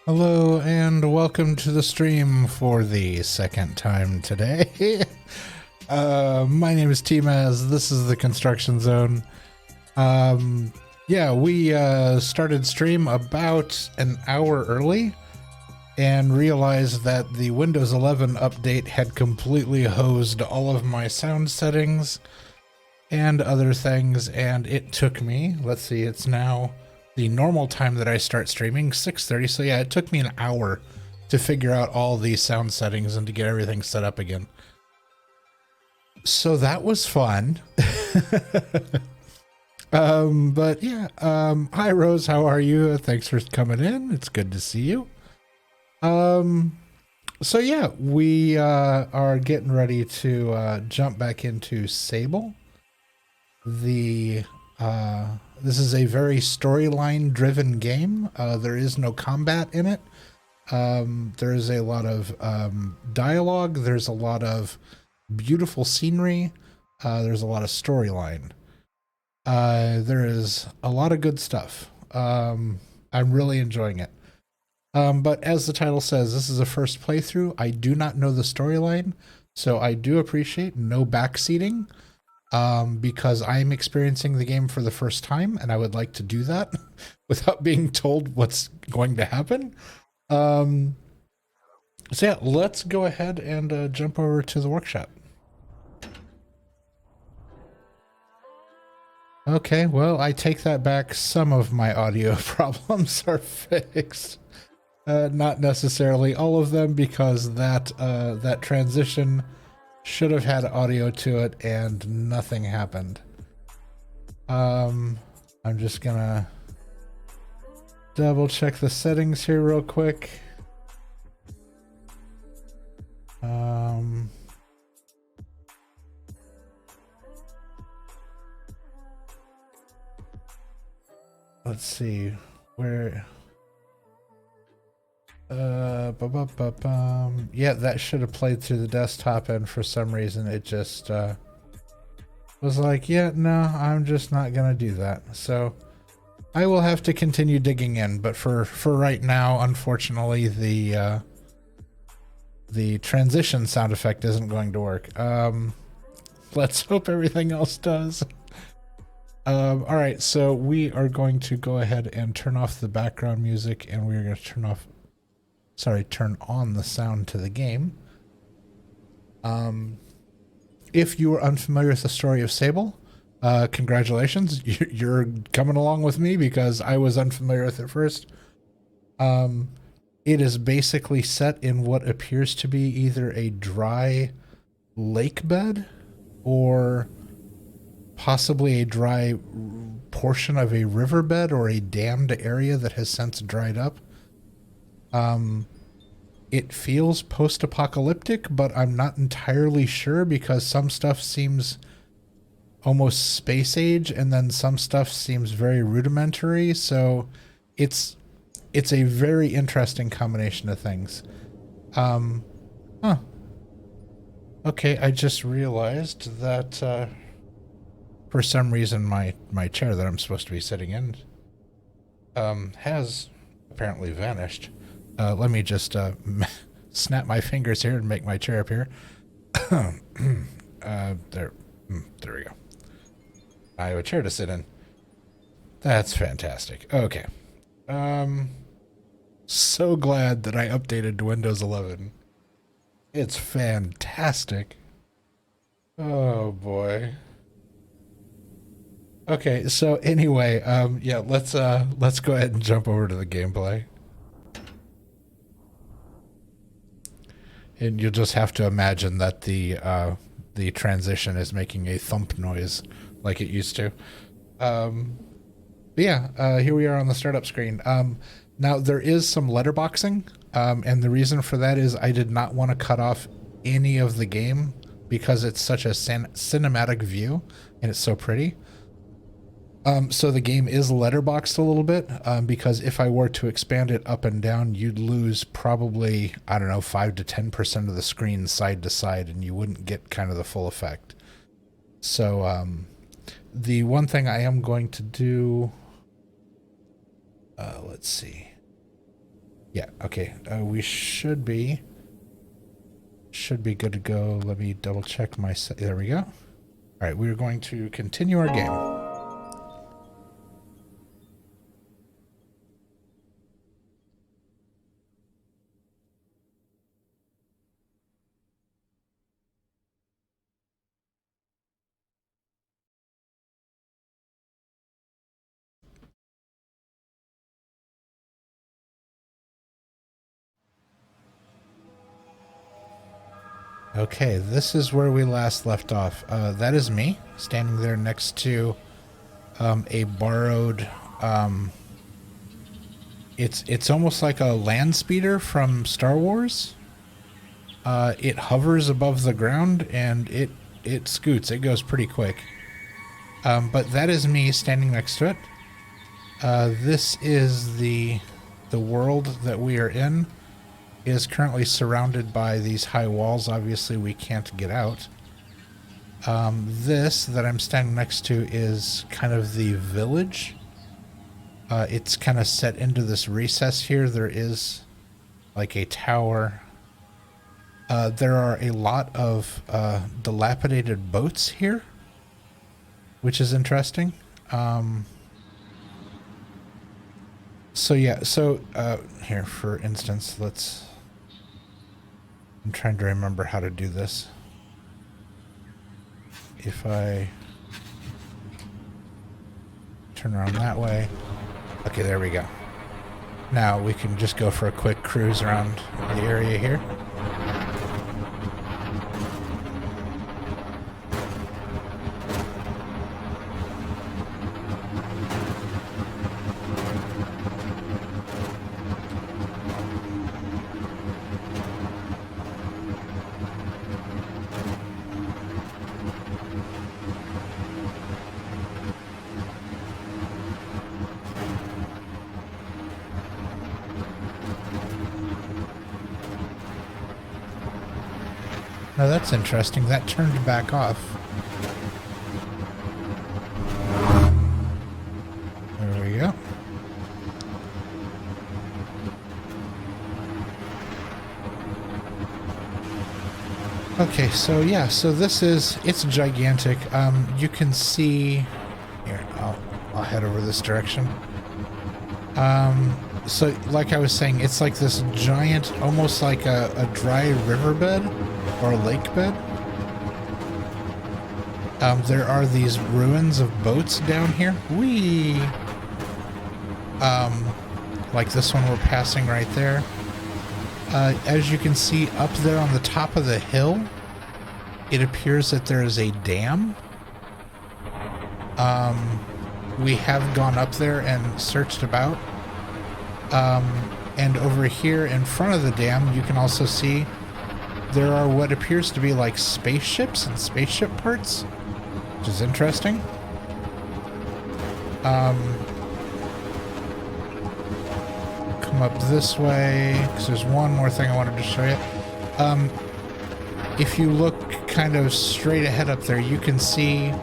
Hello and welcome to the stream for the second time today. My name is tmaaz. This is the construction zone. Yeah, we started stream about an hour early and realized that the Windows 11 update had completely hosed all of my sound settings and other things, and it took me, let's see, it's now the normal time that I start streaming, 6:30. So yeah, it took me an hour to figure out all the sound settings and to get everything set up again. So that was fun. But yeah, hi Rose, how are you? Thanks for coming in. It's good to see you. So yeah, we are getting ready to jump back into Sable. This is a very storyline driven game. There is no combat in it. There is a lot of dialogue. There's a lot of beautiful scenery. There's a lot of storyline. There is a lot of good stuff. I'm really enjoying it. But as the title says, this is a first playthrough. I do not know the storyline, so I do appreciate no backseating, because I'm experiencing the game for the first time, and I would like to do that without being told what's going to happen. So yeah, let's go ahead and jump over to the workshop. Okay, well, I take that back. Some of my audio problems are fixed. Not necessarily all of them, because that transition should have had audio to it and nothing happened. I'm just gonna double check the settings here real quick. Let's see where. Yeah, that should have played through the desktop, and for some reason it just was like, yeah, no, I'm just not gonna do that. So I will have to continue digging in, but for right now, unfortunately, the transition sound effect isn't going to work. Let's hope everything else does. All right, so we are going to go ahead and turn off the background music, and we're going to turn on the sound to the game. If you are unfamiliar with the story of Sable, congratulations, you're coming along with me, because I was unfamiliar with it first. It is basically set in what appears to be either a dry lake bed or possibly a dry portion of a riverbed or a dammed area that has since dried up. It feels post-apocalyptic, but I'm not entirely sure, because some stuff seems almost space age and then some stuff seems very rudimentary, so it's a very interesting combination of things. Okay, I just realized that for some reason my chair that I'm supposed to be sitting in has apparently vanished. Let me just snap my fingers here and make my chair appear. There we go. I have a chair to sit in. That's fantastic. Okay. So glad that I updated to Windows 11. It's fantastic. Oh boy. Okay, so anyway, yeah, let's go ahead and jump over to the gameplay. And you'll just have to imagine that the transition is making a thump noise like it used to. But yeah, here we are on the startup screen. Now there is some letterboxing, and the reason for that is I did not want to cut off any of the game because it's such a cinematic view and it's so pretty. So the game is letterboxed a little bit, because if I were to expand it up and down, you'd lose probably, I don't know, 5 to 10% of the screen side to side, and you wouldn't get kind of the full effect. So the one thing I am going to do, let's see. Yeah, okay, we should be good to go. Let me double check my there we go. All right, we're going to continue our game. Okay, this is where we last left off. That is me standing there next to a borrowed. It's almost like a land speeder from Star Wars. It hovers above the ground and it scoots. It goes pretty quick. But that is me standing next to it. This is the world that we are in. Is currently surrounded by these high walls. Obviously we can't get out. This that I'm standing next to is kind of the village. It's kind of set into this recess here. There is like a tower. There are a lot of dilapidated boats here, which is interesting. So yeah, so here, for instance, I'm trying to remember how to do this. If I turn around that way. Okay, there we go. Now we can just go for a quick cruise around the area here. Now that's interesting. That turned back off. There we go. Okay, so yeah, so this is, it's gigantic. You can see, here, I'll head over this direction. So like I was saying, it's like this giant, almost like a dry riverbed or a lake bed. There are these ruins of boats down here. Whee! Like this one we're passing right there. As you can see up there on the top of the hill, it appears that there is a dam. We have gone up there and searched about. And over here in front of the dam, you can also see there are what appears to be like spaceships and spaceship parts, which is interesting. Come up this way, because there's one more thing I wanted to show you. If you look kind of straight ahead up there, you can see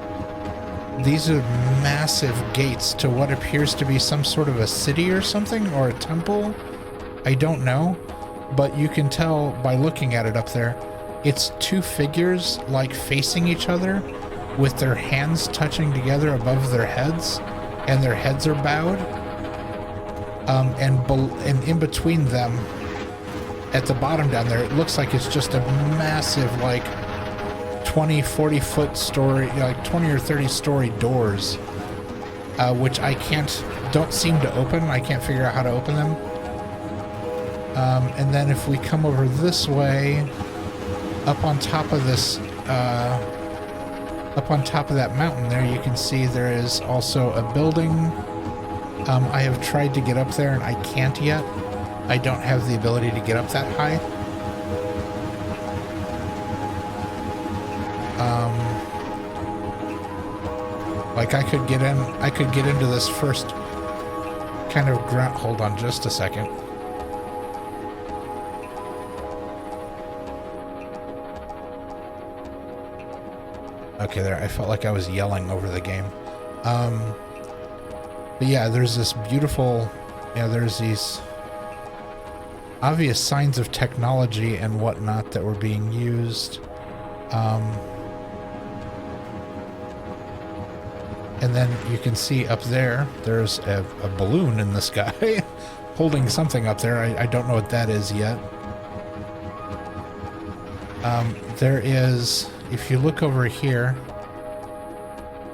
these are massive gates to what appears to be some sort of a city or something, or a temple. I don't know, but you can tell by looking at it up there, it's two figures like facing each other with their hands touching together above their heads, and their heads are bowed. And in between them, at the bottom down there, it looks like it's just a massive, like 20, 40 foot story, like 20 or 30 story doors, which don't seem to open. I can't figure out how to open them. And then if we come over this way, up on top of this, up on top of that mountain there, you can see there is also a building. I have tried to get up there and I can't yet. I don't have the ability to get up that high. Like I could get into this first kind of ground. Hold on just a second. Okay, there, I felt like I was yelling over the game. But yeah, there's this beautiful, there's these obvious signs of technology and whatnot that were being used. And then you can see up there, there's a balloon in the sky holding something up there. I don't know what that is yet. There is, if you look over here,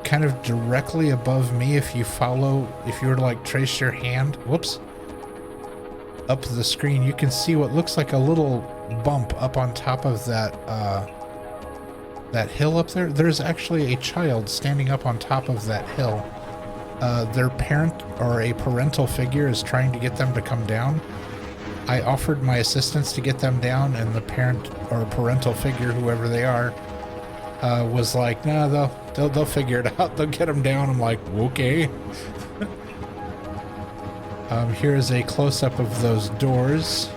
kind of directly above me, if you were to like trace your hand, up the screen, you can see what looks like a little bump up on top of that hill up there. There's actually a child standing up on top of that hill. Their parent or a parental figure is trying to get them to come down. I offered my assistance to get them down, and the parent or parental figure, whoever they are, was like, "No, they'll figure it out. They'll get them down." I'm like, "Okay." Here is a close-up of those doors.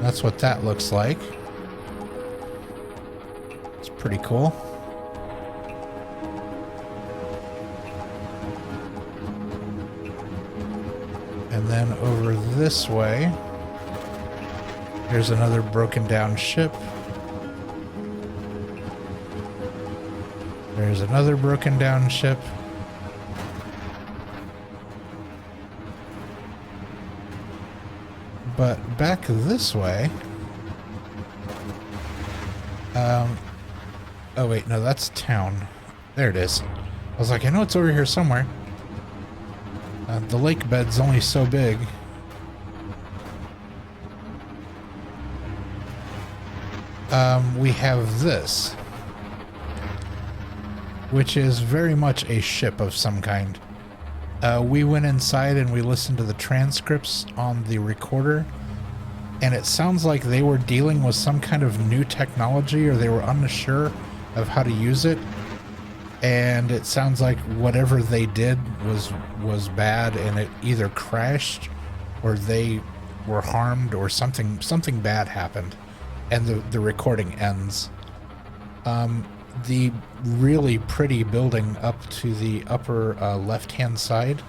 That's what that looks like. It's pretty cool. And then over this way, here's another broken down ship. There's another broken down ship. But back this way... oh wait, no, that's town. There it is. I was like, I know it's over here somewhere. The lake bed's only so big. We have this, which is very much a ship of some kind. We went inside and we listened to the transcripts on the recorder, and it sounds like they were dealing with some kind of new technology, or they were unsure of how to use it. And it sounds like whatever they did was bad, and it either crashed or they were harmed, or something bad happened, and the recording ends. The really pretty building up to the upper left-hand side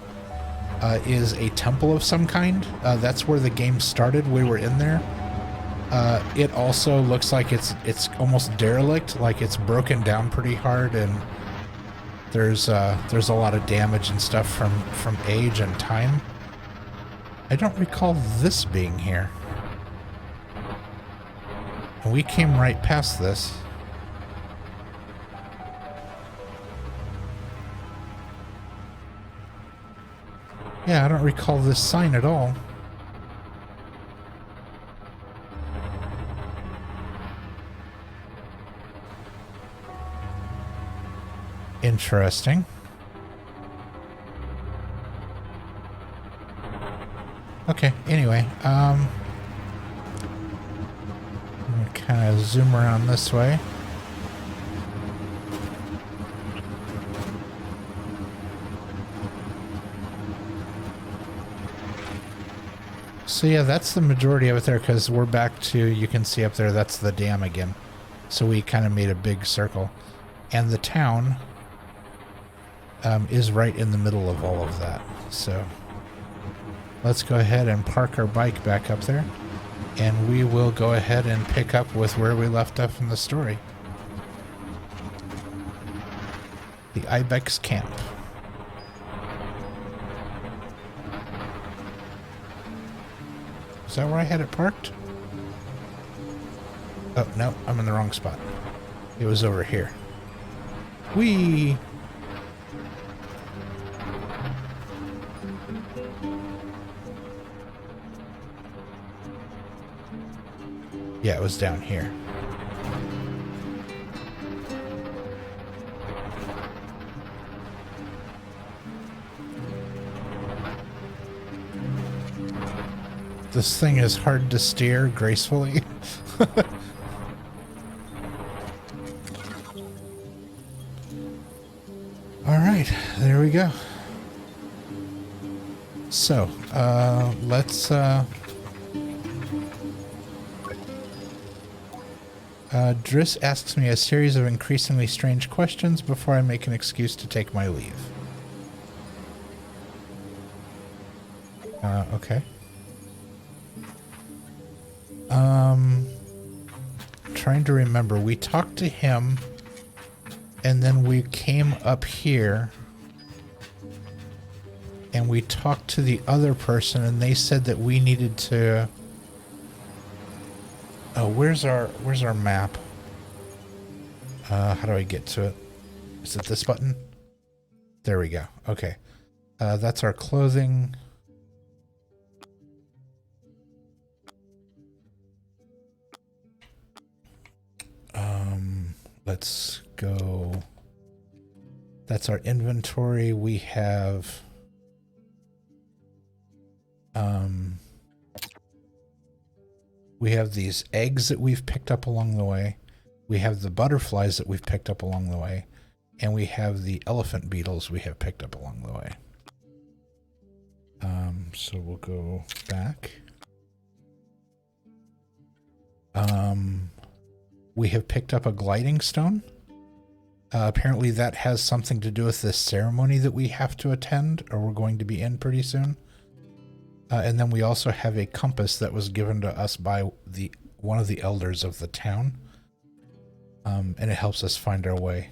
is a temple of some kind. That's where the game started. We were in there. It also looks like it's almost derelict, like it's broken down pretty hard, and there's a lot of damage and stuff from age and time. I don't recall this being here. And we came right past this. Yeah, I don't recall this sign at all. Interesting. Okay, anyway, I'm gonna kind of zoom around this way. So yeah, that's the majority of it there, because we're back to, you can see up there, that's the dam again. So we kind of made a big circle. And the town is right in the middle of all of that. So let's go ahead and park our bike back up there, and we will go ahead and pick up with where we left off in the story. The Ibex camp. Is that where I had it parked? Oh, no, I'm in the wrong spot. It was over here. Whee! Yeah, it was down here. This thing is hard to steer gracefully. All right, there we go. So, let's Driss asks me a series of increasingly strange questions before I make an excuse to take my leave. Okay. Trying to remember. We talked to him, and then we came up here, and we talked to the other person, and they said that we needed to... Oh, where's our map? How do I get to it? Is it this button? There we go. Okay. That's our clothing. Let's go. That's our inventory. We have these eggs that we've picked up along the way. We have the butterflies that we've picked up along the way. And we have the elephant beetles we have picked up along the way. So we'll go back. We have picked up a gliding stone. Apparently that has something to do with this ceremony that we have to attend, or we're going to be in pretty soon. And then we also have a compass that was given to us by one of the elders of the town. And it helps us find our way.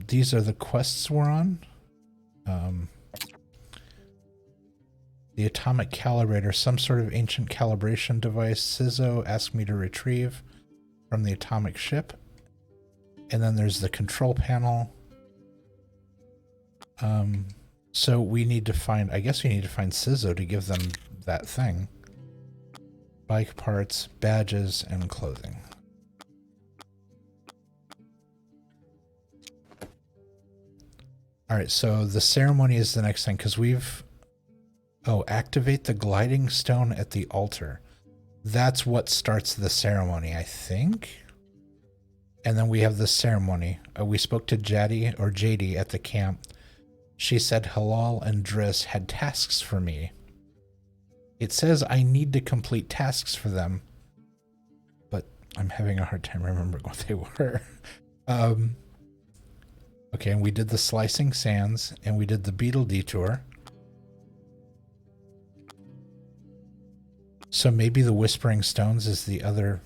These are the quests we're on. The atomic calibrator, some sort of ancient calibration device. Sizzo asked me to retrieve from the atomic ship. And then there's the control panel. So we need to find, I guess we need to find Sizzo to give them that thing. Bike parts, badges, and clothing. Alright, so the ceremony is the next thing, because we've... Oh, activate the gliding stone at the altar. That's what starts the ceremony, I think. And then we have the ceremony. We spoke to JD at the camp. She said Halal and Driss had tasks for me. It says I need to complete tasks for them, but I'm having a hard time remembering what they were. Okay, and we did the slicing sands, and we did the beetle detour. So maybe the Whispering Stones is the other...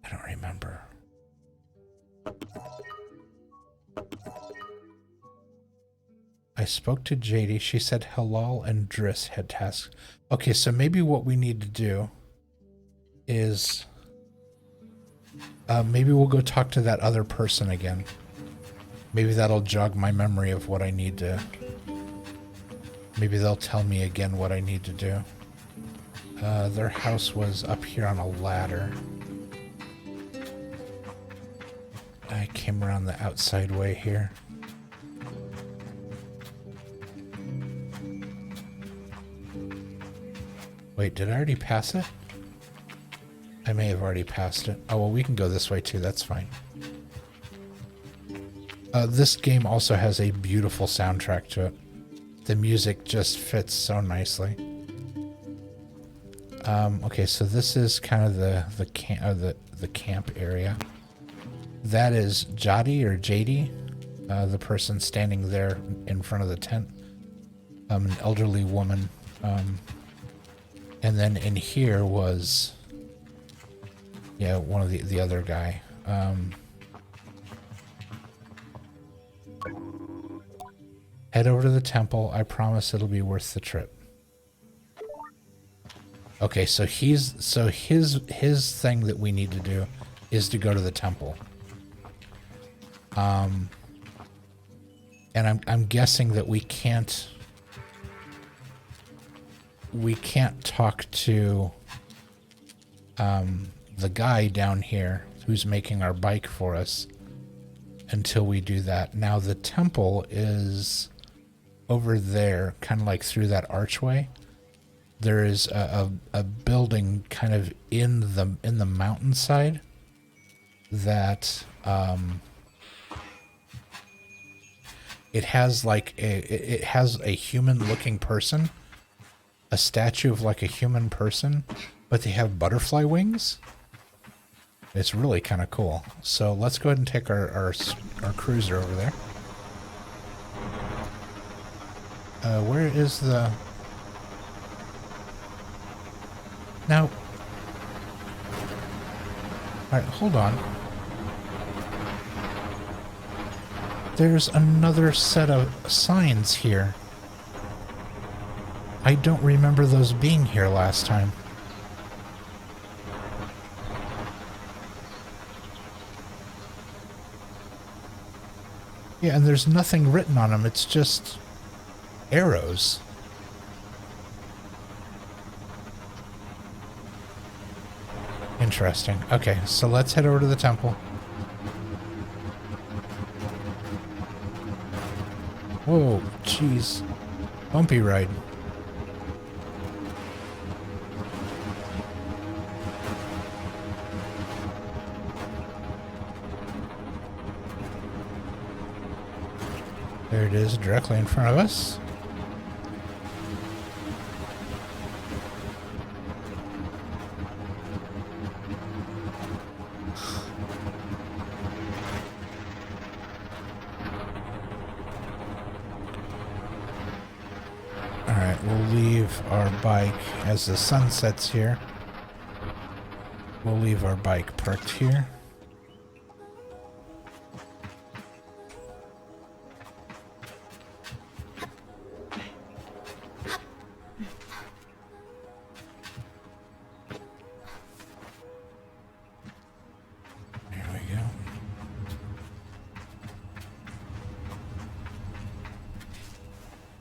I don't remember. I spoke to JD. She said Halal and Driss had tasks. Okay, so maybe what we need to do is... maybe we'll go talk to that other person again. Maybe that'll jog my memory of what I need to... Maybe they'll tell me again what I need to do. Their house was up here on a ladder. I came around the outside way here. Wait, did I already pass it? I may have already passed it. Oh, well, we can go this way too. That's fine. This game also has a beautiful soundtrack to it. The music just fits so nicely. Okay, so this is kind of the camp area. That is Jadi or JD, the person standing there in front of the tent. An elderly woman. And then in here was, yeah, one of the other guy. Head over to the temple. I promise it'll be worth the trip. Okay, so his thing that we need to do is to go to the temple. And I'm guessing that we can't talk to the guy down here who's making our bike for us until we do that. Now the temple is over there, kind of like through that archway. There is a building kind of in the mountainside that it has like it has a human looking person, a statue of like a human person, but they have butterfly wings. It's really kind of cool. So let's go ahead and take our cruiser over there. Where is the... Now... Alright, hold on. There's another set of signs here. I don't remember those being here last time. Yeah, and there's nothing written on them. It's just arrows. Interesting. Okay, so let's head over to the temple. Whoa, jeez. Bumpy ride. There it is, directly in front of us. we'll leave our bike as the sun sets here. We'll leave our bike parked here. There we go.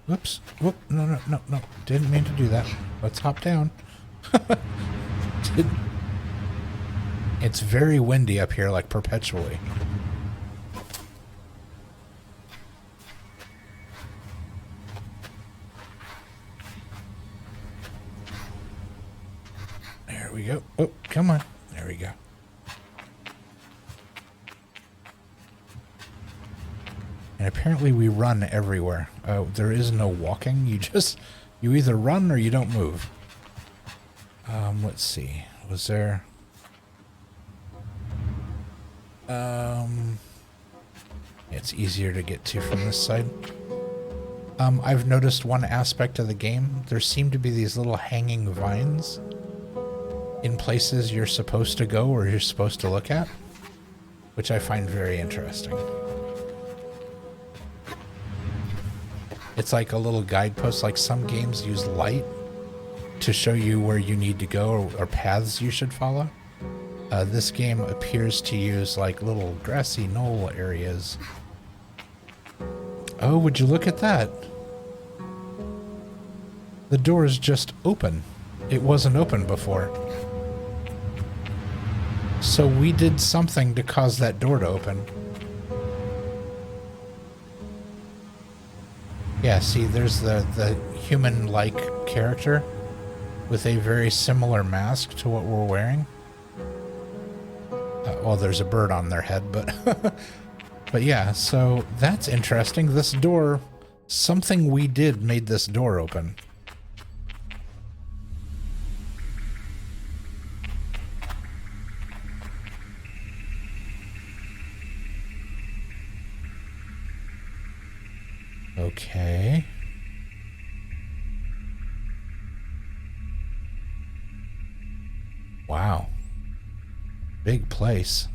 Whoops. Whoop. No. Didn't mean to do that. Let's hop down. It's very windy up here, like perpetually. There we go. Oh, come on. There we go. And apparently we run everywhere. There is no walking. You either run or you don't move. Let's see. Was there... it's easier to get to from this side. I've noticed one aspect of the game. There seem to be these little hanging vines in places you're supposed to go or you're supposed to look at, which I find very interesting. It's like a little guidepost, like some games use light to show you where you need to go or paths you should follow. This game appears to use like little grassy knoll areas. Oh, would you look at that? The door is just open. It wasn't open before. So we did something to cause that door to open. Yeah, see, there's the human-like character with a very similar mask to what we're wearing. Well, there's a bird on their head, but but yeah, so that's interesting. This door, something we did made this door open. Okay. Wow. Big place.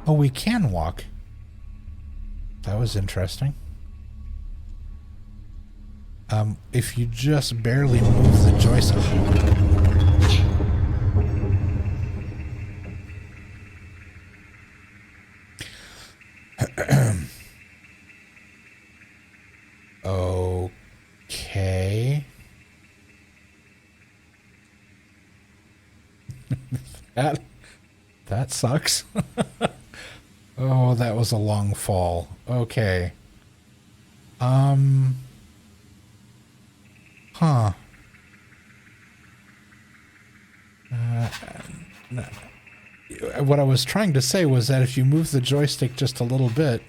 Oh, we can walk. That was interesting. If you just barely move the joystick. Okay. That sucks. Oh, that was a long fall. Okay. Huh. What I was trying to say was that if you move the joystick just a little bit,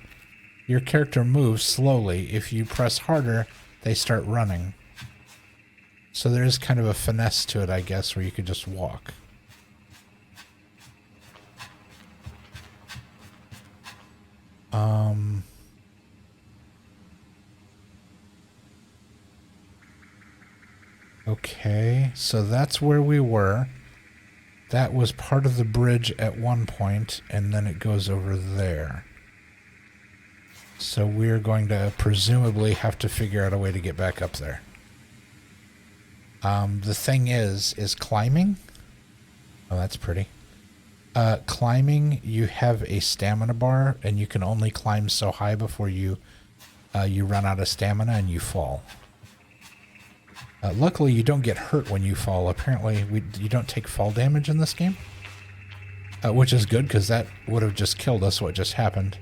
your character moves slowly. If you press harder, they start running. So there is kind of a finesse to it, I guess, where you could just walk. Okay, so that's where we were. That was part of the bridge at one point, and then it goes over there. So we're going to presumably have to figure out a way to get back up there. The thing is climbing. Oh, that's pretty. Climbing, you have a stamina bar, and you can only climb so high before you run out of stamina and you fall. Luckily, you don't get hurt when you fall. Apparently, you don't take fall damage in this game, which is good because that would have just killed us. What just happened?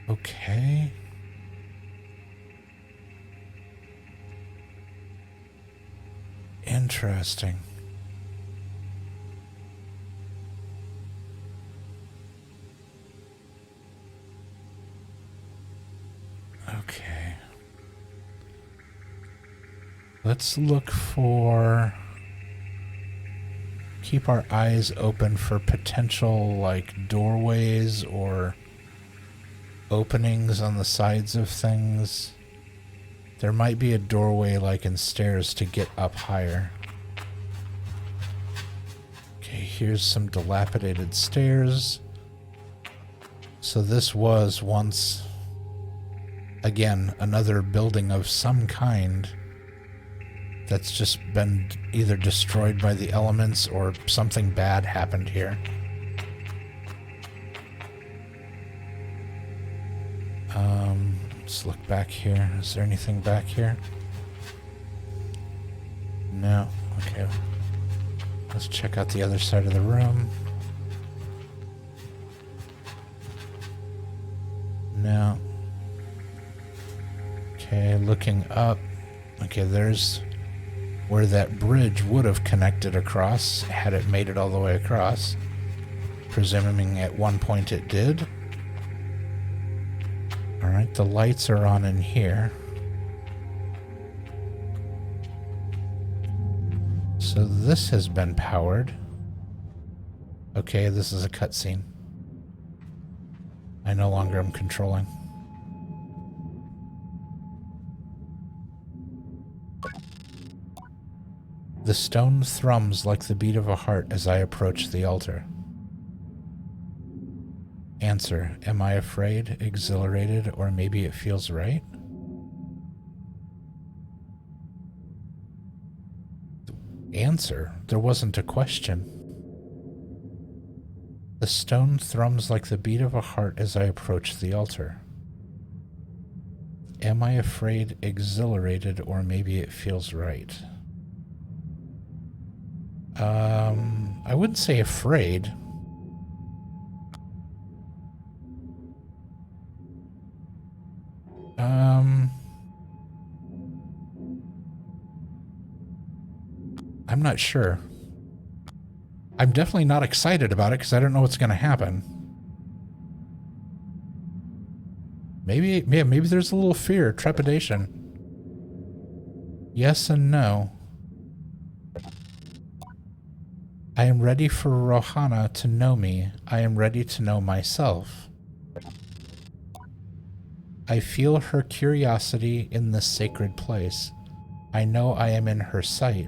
Okay. Interesting. Okay. Let's look for... Keep our eyes open for potential, like, doorways or openings on the sides of things. There might be a doorway like in stairs to get up higher. Okay, here's some dilapidated stairs. So this was once, again, another building of some kind that's just been either destroyed by the elements or something bad happened here. Let's look back here. Is there anything back here? No. Okay. Let's check out the other side of the room. No. Okay, looking up. Okay, there's where that bridge would have connected across had it made it all the way across. Presuming at one point it did. Alright, the lights are on in here. So this has been powered. Okay, this is a cutscene. I no longer am controlling. The stone thrums like the beat of a heart as I approach the altar. Answer, am I afraid, exhilarated, or maybe it feels right? Answer, there wasn't a question. The stone thrums like the beat of a heart as I approach the altar. Am I afraid, exhilarated, or maybe it feels right? I wouldn't say afraid. I'm not sure. I'm definitely not excited about it because I don't know what's going to happen. Maybe there's a little fear, trepidation. Yes and no. I am ready for Rohana to know me. I am ready to know myself. I feel her curiosity in this sacred place. I know I am in her sight.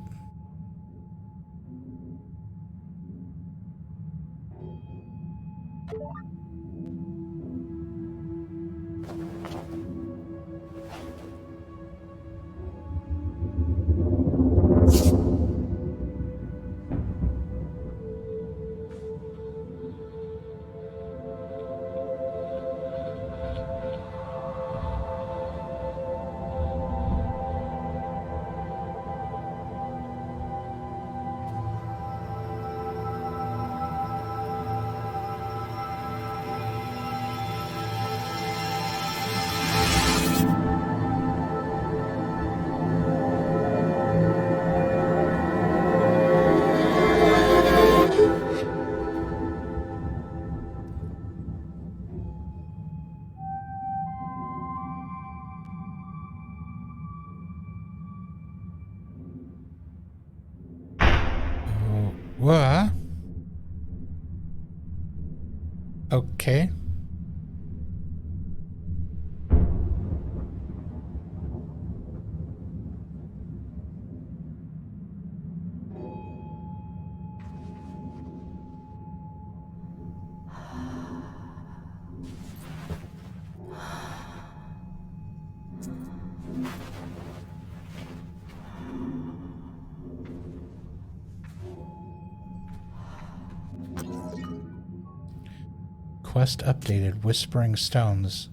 What? Okay. Quest updated. Whispering Stones.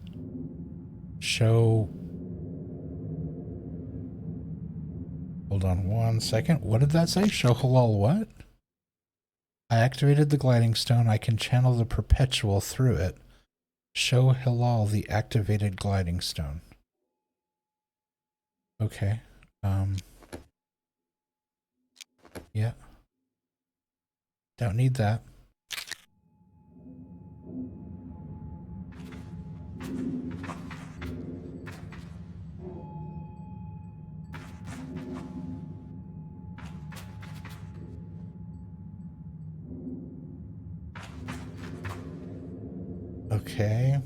Show... Hold on one second. What did that say? Show Halal what? I activated the gliding stone. I can channel the perpetual through it. Show Halal the activated gliding stone. Okay. Yeah. Don't need that. Okay.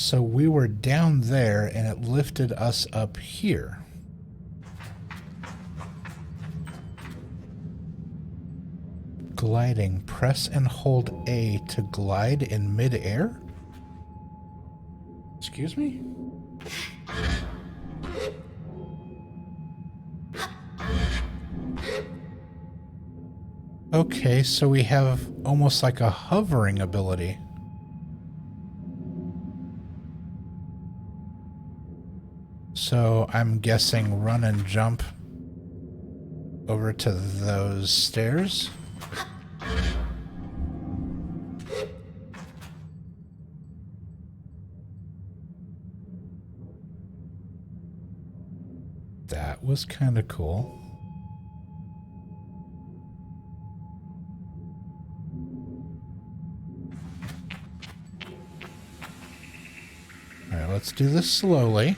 So we were down there and it lifted us up here. Gliding. Press and hold A to glide in mid-air? Excuse me? Okay, so we have almost like a hovering ability. So I'm guessing run and jump over to those stairs. That was kind of cool. All right, let's do this slowly.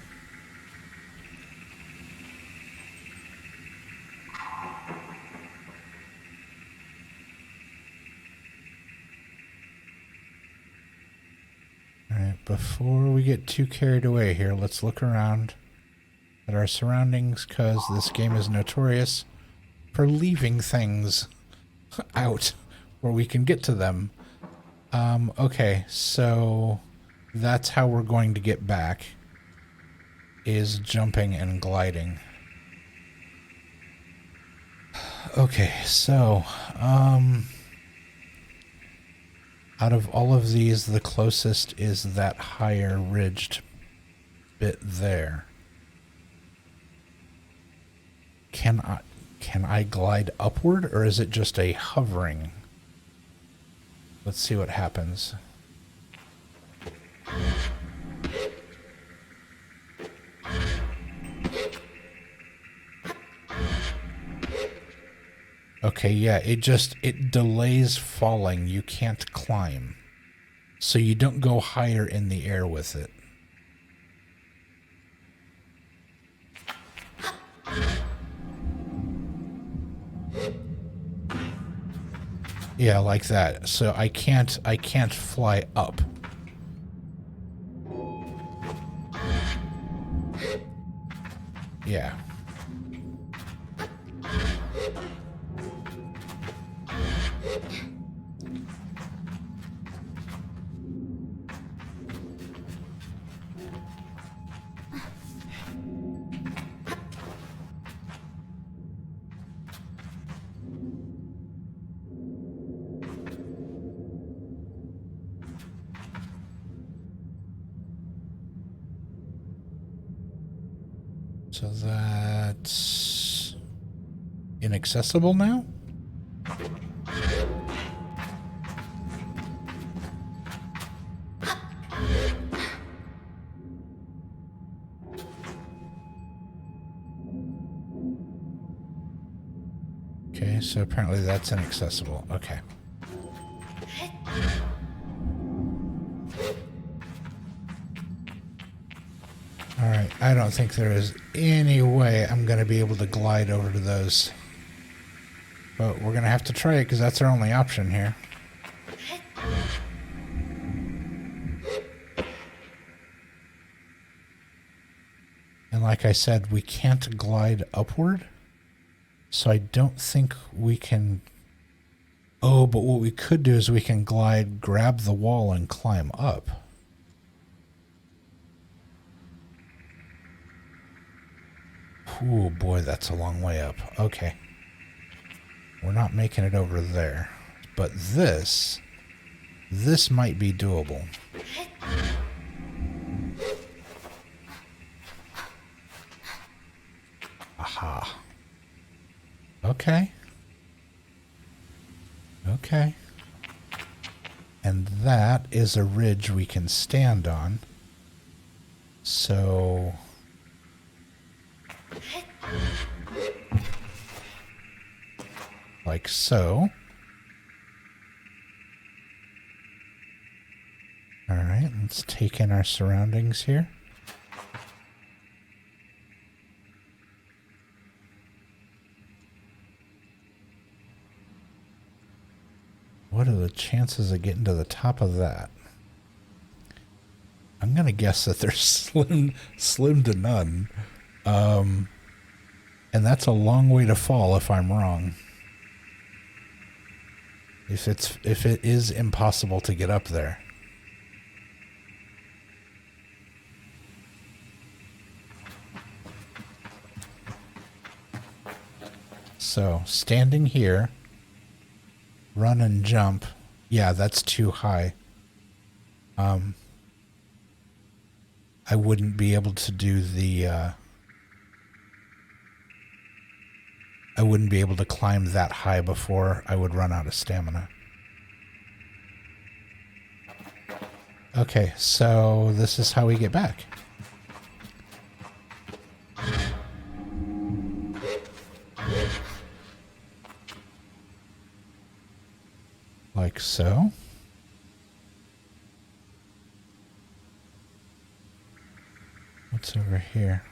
All right, before we get too carried away here, let's look around at our surroundings, because this game is notorious for leaving things out where we can get to them. Okay, so that's how we're going to get back, is jumping and gliding. Okay, so out of all of these, the closest is that higher ridged bit there. Can I glide upward, or is it just a hovering? Let's see what happens. Okay, yeah, it delays falling. You can't climb. So you don't go higher in the air with it. Yeah, like that. So I can't fly up. Yeah. So that's inaccessible now? Okay, so apparently that's inaccessible. Okay. Alright, I don't think there is any way I'm going to be able to glide over to those. But we're going to have to try it because that's our only option here. And like I said, we can't glide upward. So I don't think we can... Oh, but what we could do is we can glide, grab the wall, and climb up. Oh boy, that's a long way up. Okay. We're not making it over there. But this might be doable. Aha. Okay. Okay. And that is a ridge we can stand on. So... like so. Alright, let's take in our surroundings here. What are the chances of getting to the top of that? I'm gonna guess that they're slim to none. And that's a long way to fall if I'm wrong. If it is impossible to get up there. So, standing here, run and jump. Yeah, that's too high. I wouldn't be able to do the, I wouldn't be able to climb that high before I would run out of stamina. Okay, so this is how we get back. Like so. What's over here?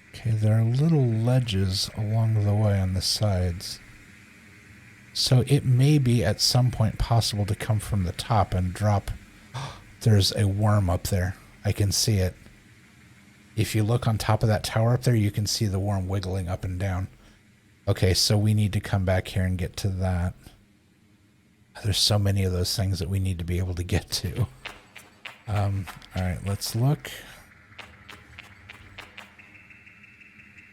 Okay, there are little ledges along the way on the sides. So it may be at some point possible to come from the top and drop. There's a worm up there. I can see it. If you look on top of that tower up there, you can see the worm wiggling up and down. Okay, so we need to come back here and get to that. There's so many of those things that we need to be able to get to. Alright, let's look.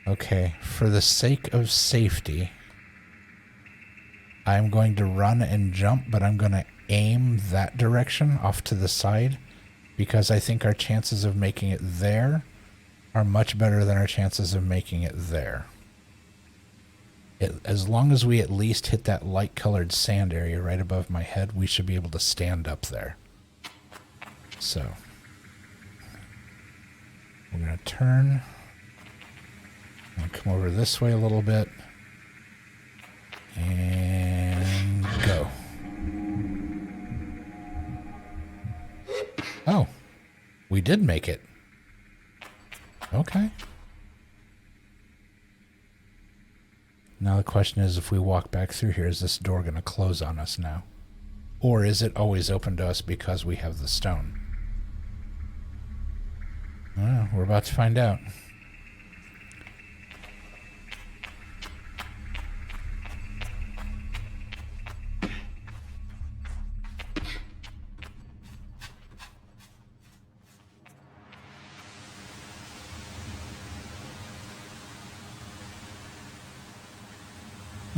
Okay, for the sake of safety, I'm going to run and jump, but I'm going to aim that direction off to the side because I think our chances of making it there are much better than our chances of making it there. As long as we at least hit that light-colored sand area right above my head, we should be able to stand up there. So, we're going to turn and come over this way a little bit. And go. Oh, we did make it. Okay. Now the question is, if we walk back through here, is this door going to close on us now? Or is it always open to us because we have the stone? Well, we're about to find out.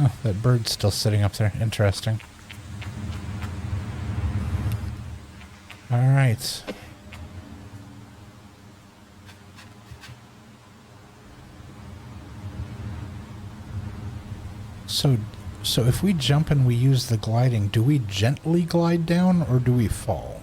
Oh, that bird's still sitting up there. Interesting. All right. So if we jump and we use the gliding, do we gently glide down or do we fall?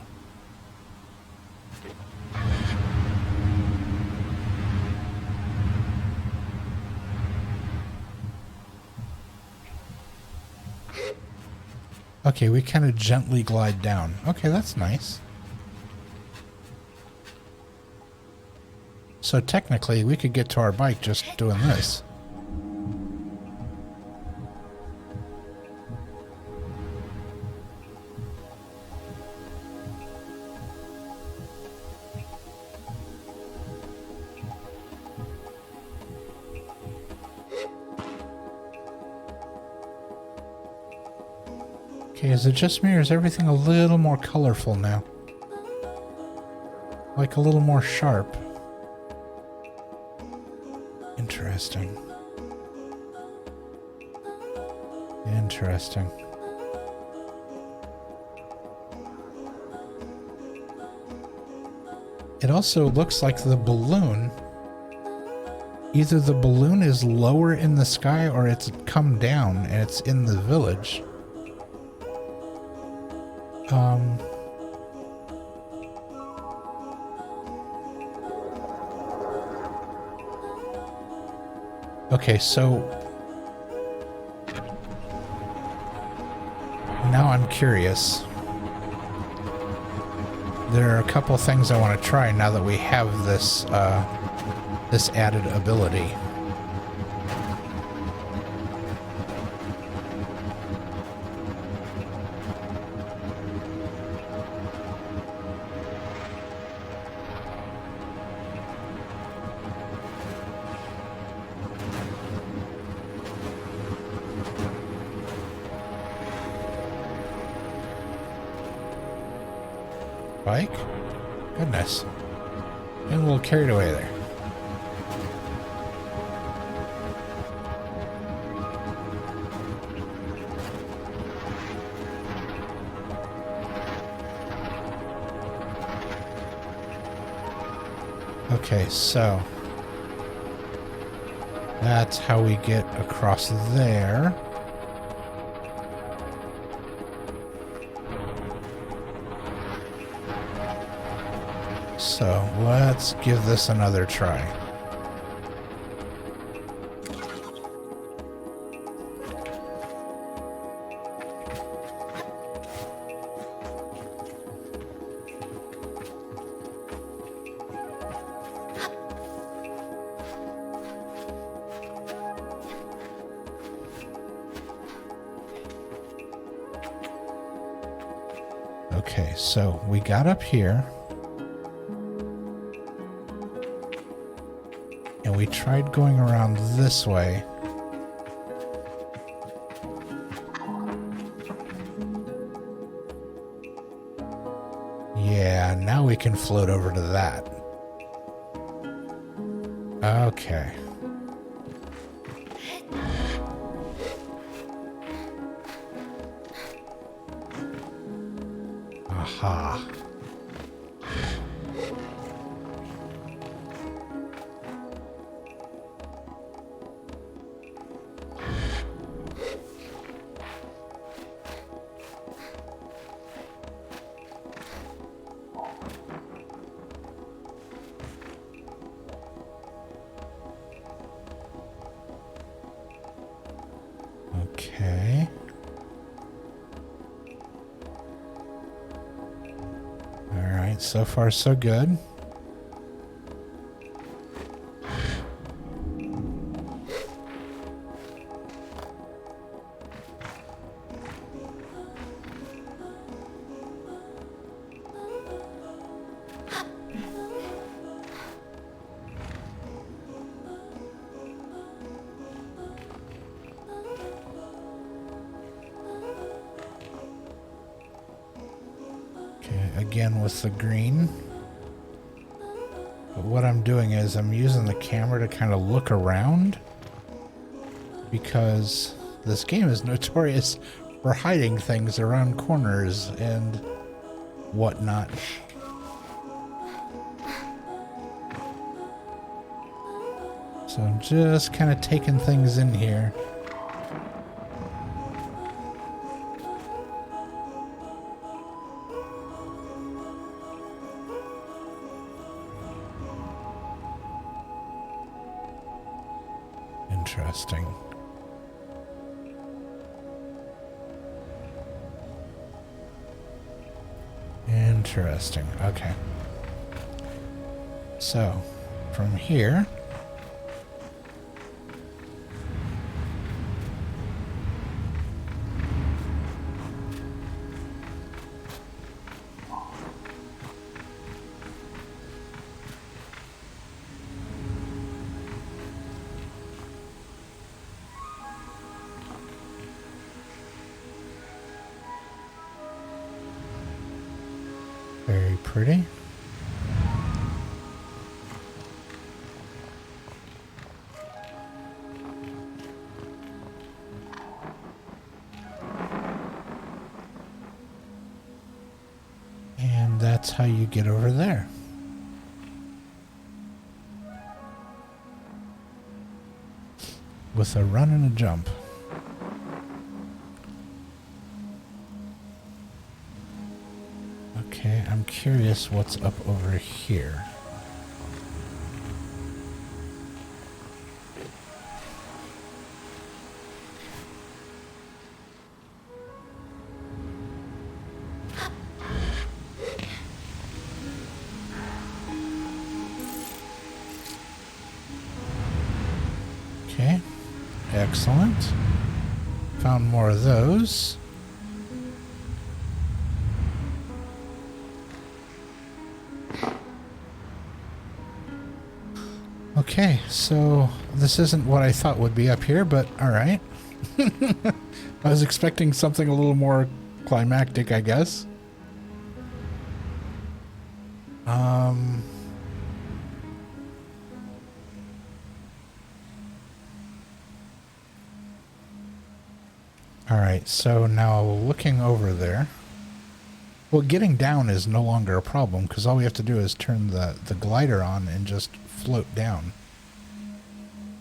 Okay, we kind of gently glide down. Okay, that's nice. So technically, we could get to our bike just doing this. Okay, is it just me or is everything a little more colorful now? Like a little more sharp. Interesting. Interesting. It also looks like the balloon, either the balloon is lower in the sky or it's come down and it's in the village. Okay, so now I'm curious. There are a couple things I want to try now that we have this this added ability. Bike? Goodness. Getting a little carried away there. Okay, so that's how we get across there. So let's give this another try. Okay, so we got up here. And we tried going around this way. Yeah, now we can float over to that. Okay. Aha. Okay. All right, so far so good. Again with the green. But what I'm doing is I'm using the camera to kind of look around, because this game is notorious for hiding things around corners and whatnot. So I'm just kind of taking things in here. Interesting. Interesting. Okay. So, from here, very pretty. And that's how you get over there. With a run and a jump. Okay, I'm curious what's up over here. Okay, excellent. Found more of those. Okay, so this isn't what I thought would be up here, but alright. I was expecting something a little more climactic, I guess. Um... Alright, so now looking over there. Well, getting down is no longer a problem because all we have to do is turn the glider on and just float down.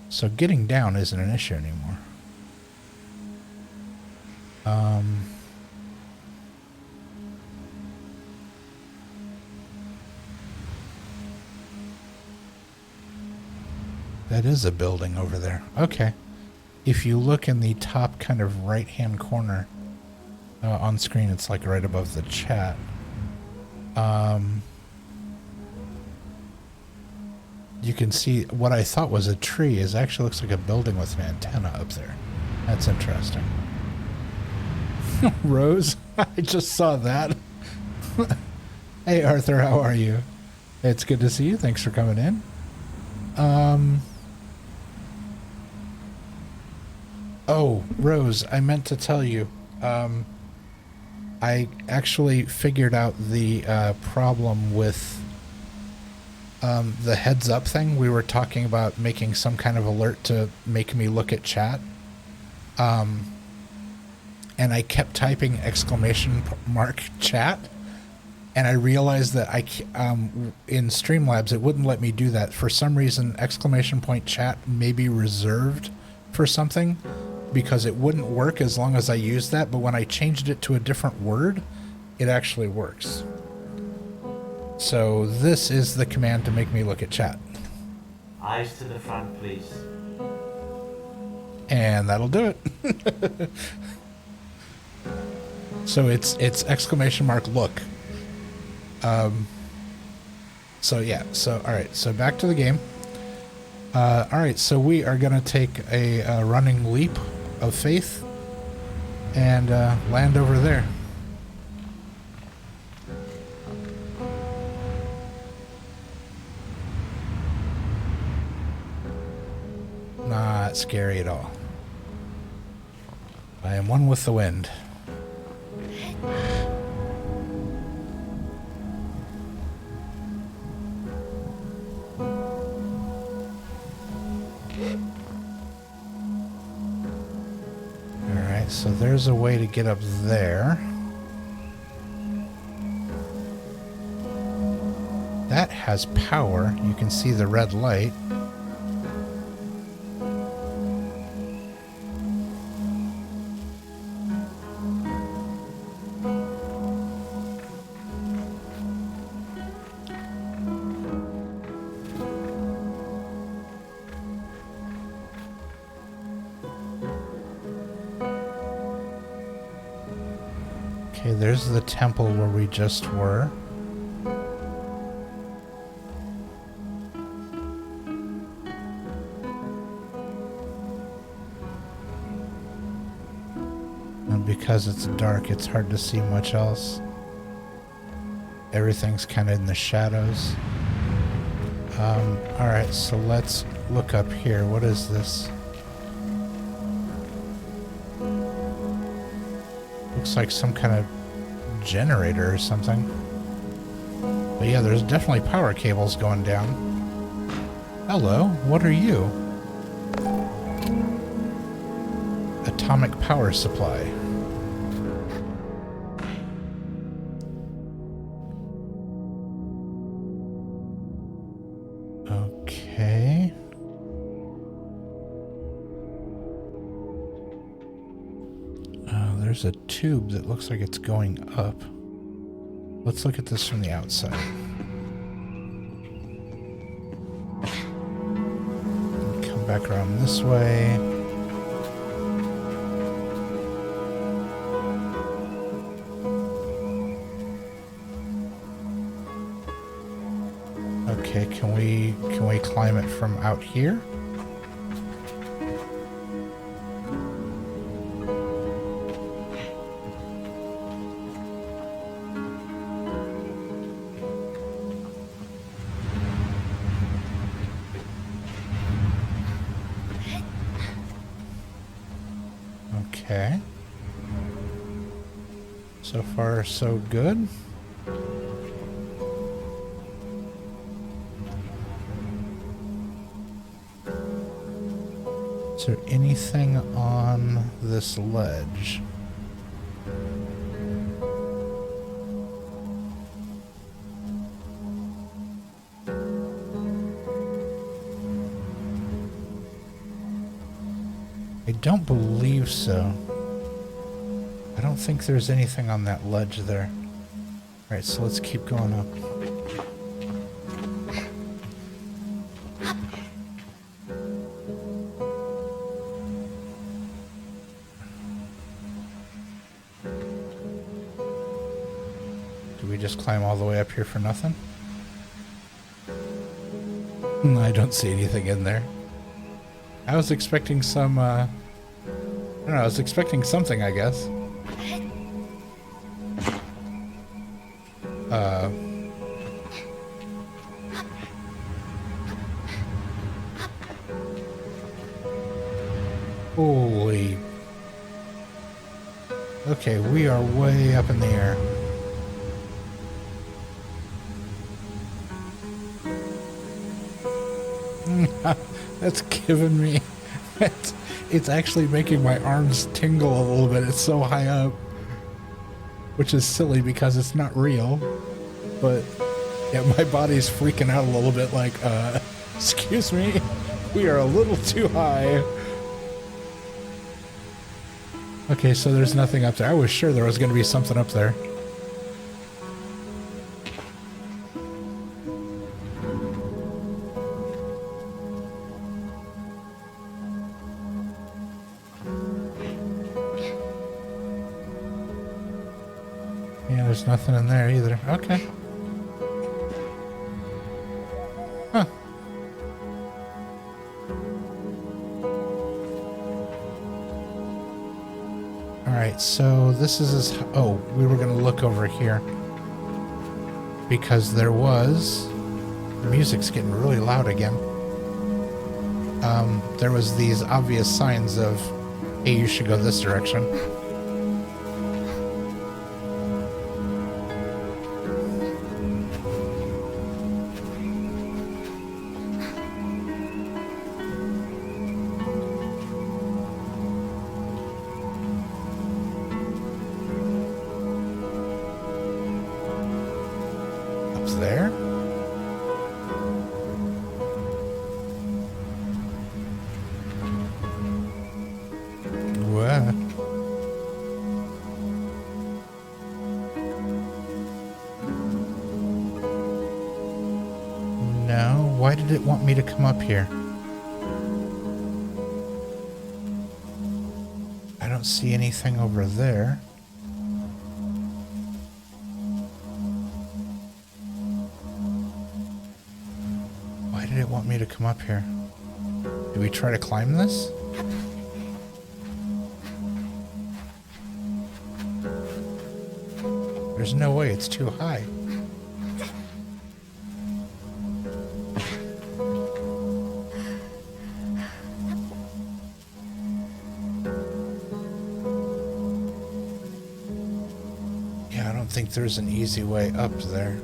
So getting down isn't an issue anymore. That is a building over there. Okay. If you look in the top kind of right-hand corner on screen, it's like right above the chat. You can see what I thought was a tree is actually looks like a building with an antenna up there. That's interesting. Rose, I just saw that. Hey Arthur, how are you? It's good to see you. Thanks for coming in. Oh, Rose, I meant to tell you. I actually figured out the problem with the heads up thing. We were talking about making some kind of alert to make me look at chat. And I kept typing ! Chat. And I realized that in Streamlabs, it wouldn't let me do that. For some reason, ! Chat may be reserved for something because it wouldn't work as long as I used that. But when I changed it to a different word, it actually works. So this is the command to make me look at chat. Eyes to the front, please. And that'll do it. So it's ! Look. So yeah, so alright, so back to the game. Alright, so we are gonna take a running leap of faith and land over there. Not scary at all. I am one with the wind. Alright, so there's a way to get up there. That has power. You can see the red light. Okay, there's the temple where we just were. And because it's dark, it's hard to see much else. Everything's kind of in the shadows. Alright, so let's look up here. What is this? Looks like some kind of generator or something. But yeah, there's definitely power cables going down. Hello, what are you? Atomic power supply. Okay. There's a tube that looks like it's going up. Let's look at this from the outside. Come back around this way. Okay, can we climb it from out here? Okay. So far, so good. Is there anything on this ledge? I don't believe so. I don't think there's anything on that ledge there. Alright, so let's keep going up. Do we just climb all the way up here for nothing? I don't see anything in there. I was expecting some, I don't know, I was expecting something, I guess. Holy. Okay, we are way up in the air. That's giving me... It's actually making my arms tingle a little bit. It's so high up. Which is silly because it's not real. But, yeah, my body's freaking out a little bit like, excuse me, we are a little too high. Okay, so there's nothing up there. I was sure there was going to be something up there. Yeah, there's nothing in there either. Okay. Huh. Alright, so this is... Oh, we were going to look over here. Because there was... The music's getting really loud again. There was these obvious signs of, hey, you should go this direction. There? What? No, why did it want me to come up here? I don't see anything over there. Why did it want me to come up here? Did we try to climb this? There's no way, it's too high. Yeah, I don't think there's an easy way up there.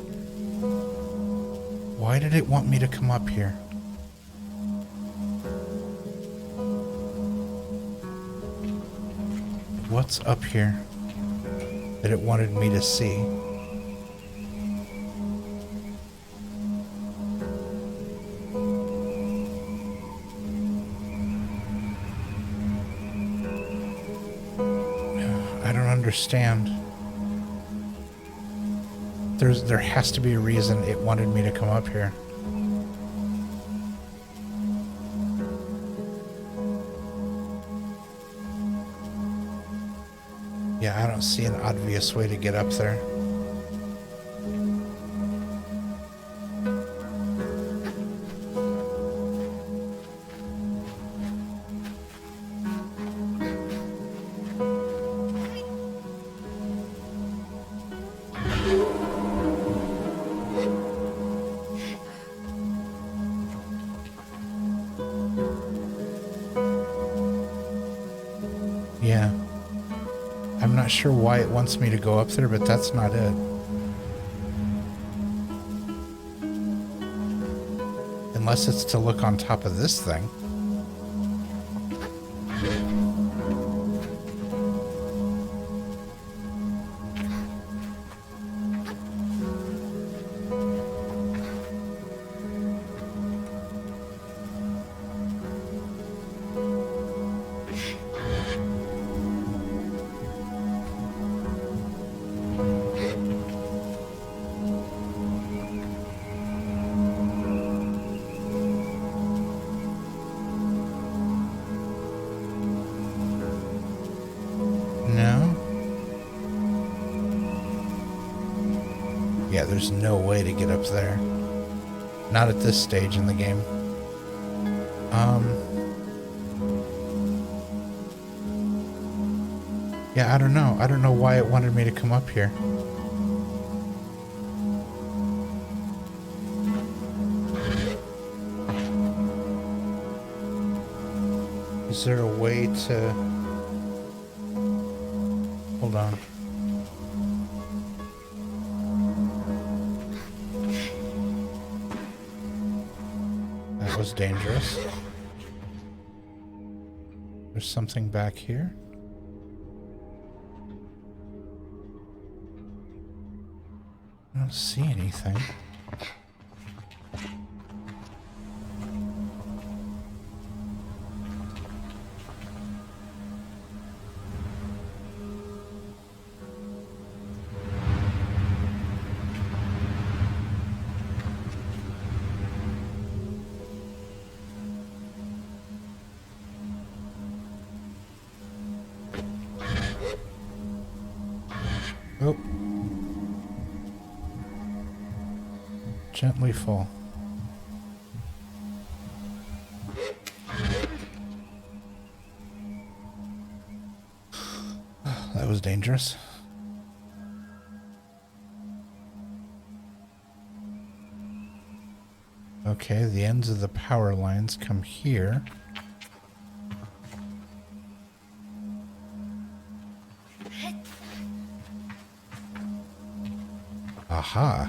Why did it want me to come up here? What's up here that it wanted me to see? I don't understand. There has to be a reason it wanted me to come up here. Yeah, I don't see an obvious way to get up there. Yeah. I'm not sure why it wants me to go up there, but that's not it. Unless it's to look on top of this thing. Yeah, there's no way to get up there. Not at this stage in the game. Yeah, I don't know. I don't know why it wanted me to come up here. Is there a way to... Hold on. That was dangerous. There's something back here. I don't see anything. Oh. Gently fall. That was dangerous. Okay, the ends of the power lines come here. Aha.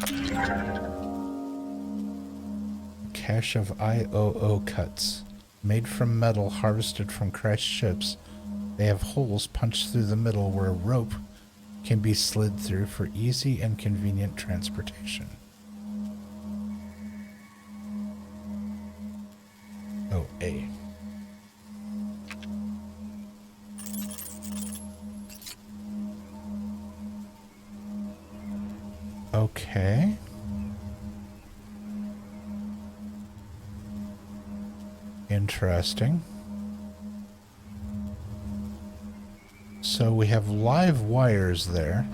Cache of IOO cuts. Made from metal harvested from crashed ships. They have holes punched through the middle where a rope can be slid through for easy and convenient transportation. Oh, A. Okay. Interesting. So we have live wires there.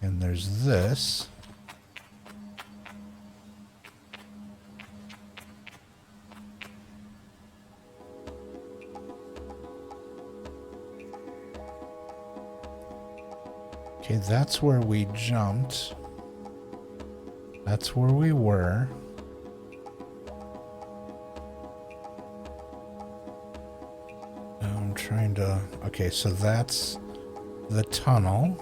And there's this. Okay, that's where we jumped. That's where we were. I'm trying to... Okay, so that's the tunnel.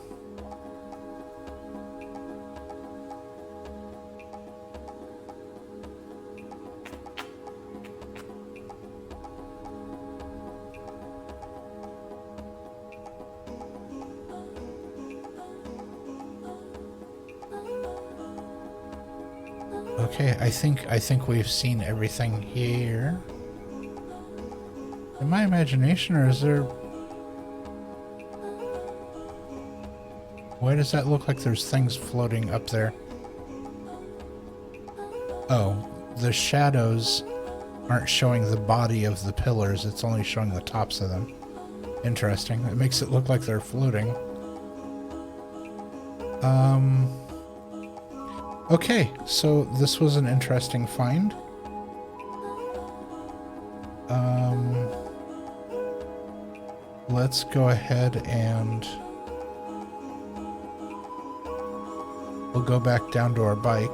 Okay, I think we've seen everything here. In my imagination, or is there... Why does that look like there's things floating up there? Oh, the shadows aren't showing the body of the pillars, it's only showing the tops of them. Interesting. It makes it look like they're floating. Okay, so this was an interesting find. Let's go ahead and we'll go back down to our bike.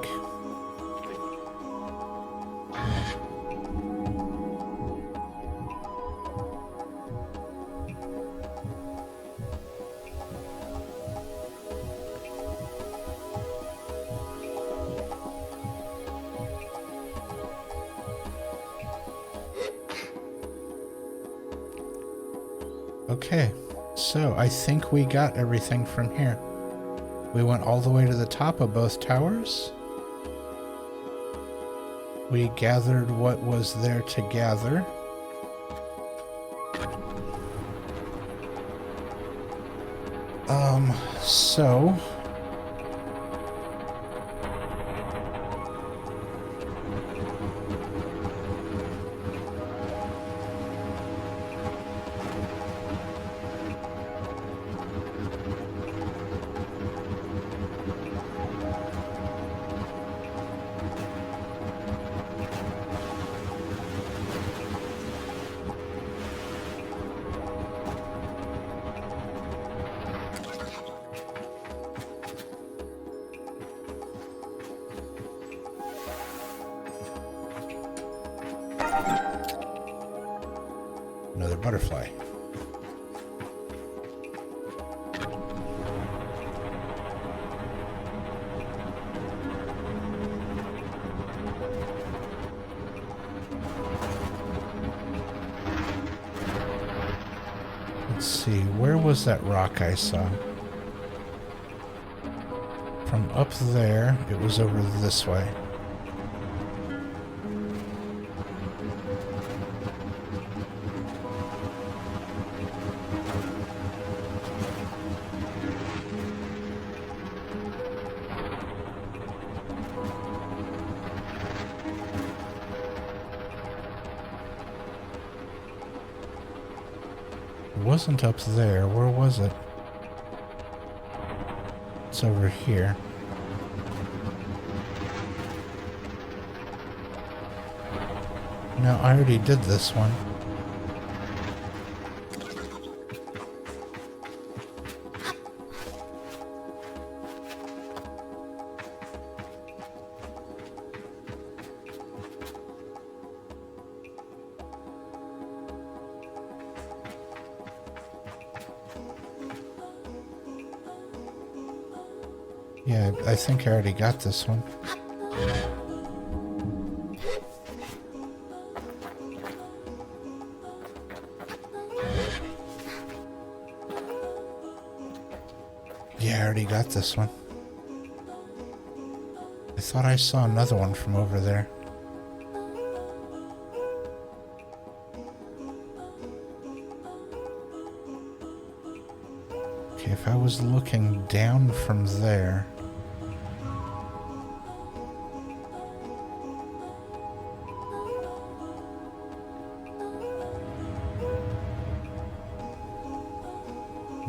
Okay, so I think we got everything from here. We went all the way to the top of both towers. We gathered what was there to gather. So Another butterfly. Let's see, where was that rock I saw? From up there, it was over this way. It wasn't up there. Where was it? It's over here. No, I already did this one. Yeah, I think I already got this one. Yeah, I already got this one. I thought I saw another one from over there. Okay, if I was looking down from there...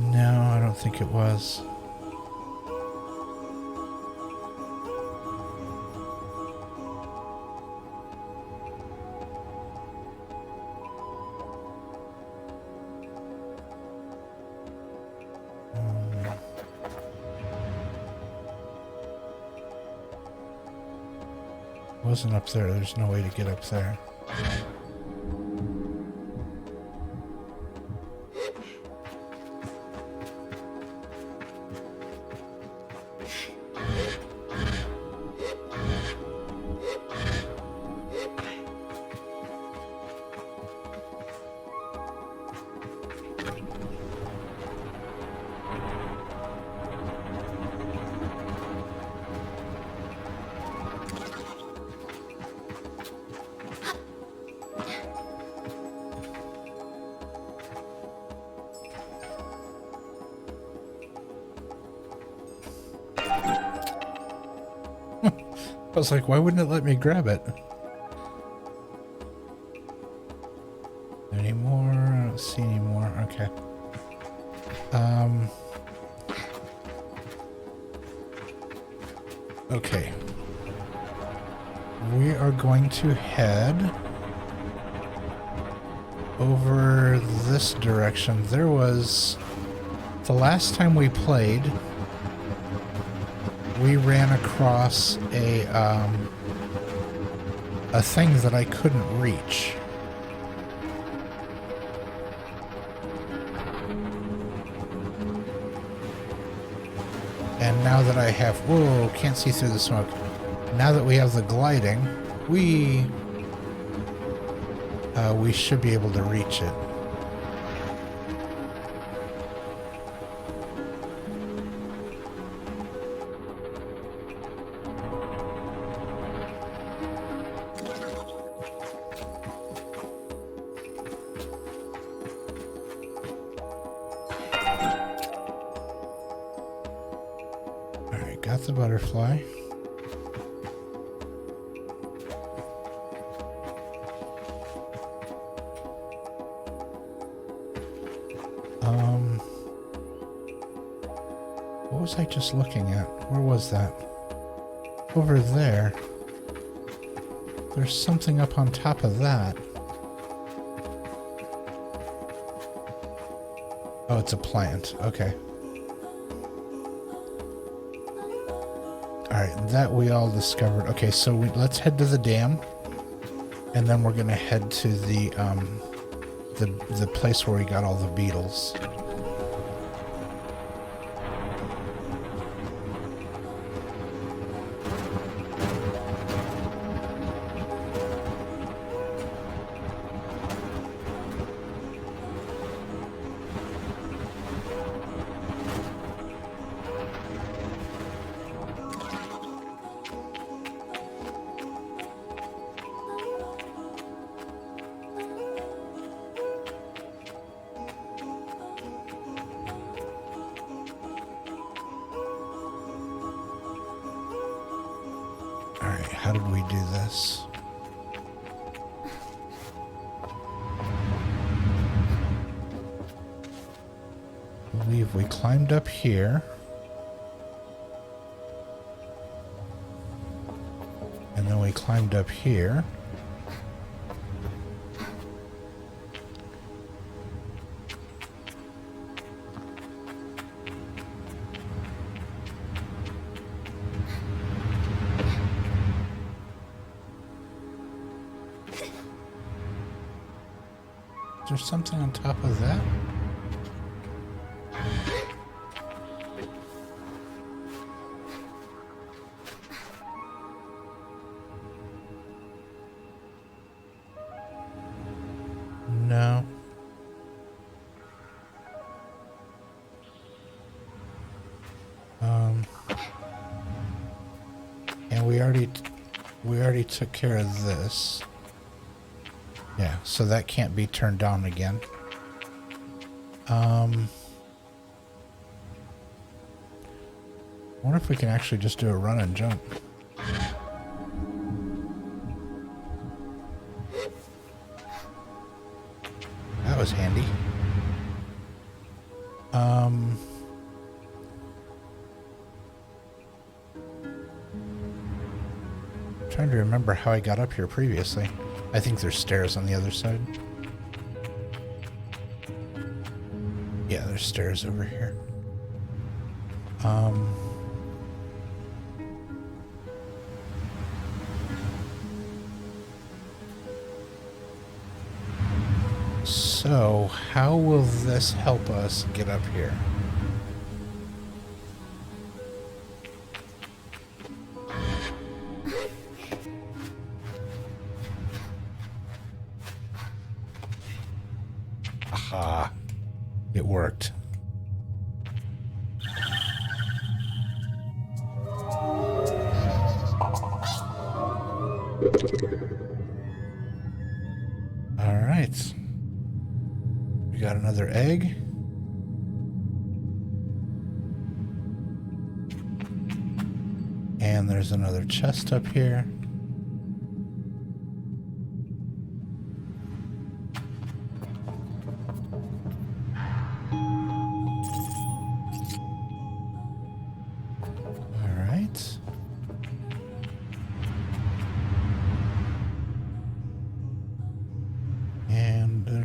No, I don't think it was. Wasn't up there. There's no way to get up there. I was like, why wouldn't it let me grab it? Any more? I don't see any more. Okay. Okay. We are going to head over this direction. There was... The last time we played... we ran across a thing that I couldn't reach. And now that I have... Whoa, can't see through the smoke. Now that we have the gliding, we should be able to reach it. Got the butterfly. What was I just looking at? Where was that? Over there. There's something up on top of that. Oh, it's a plant. Okay. Alright, that we all discovered. Okay, so let's head to the dam. And then we're going to head to the the place where we got all the beetles. How did we do this? I believe we climbed up here. And then we climbed up here. Is there something on top of that? No. And we already took care of this. Yeah, so that can't be turned on again. I wonder if we can actually just do a run and jump. That was handy. Trying to remember how I got up here previously. I think there's stairs on the other side. Yeah, there's stairs over here. So, how will this help us get up here? Aha. It worked. All right. We got another egg. And there's another chest up here.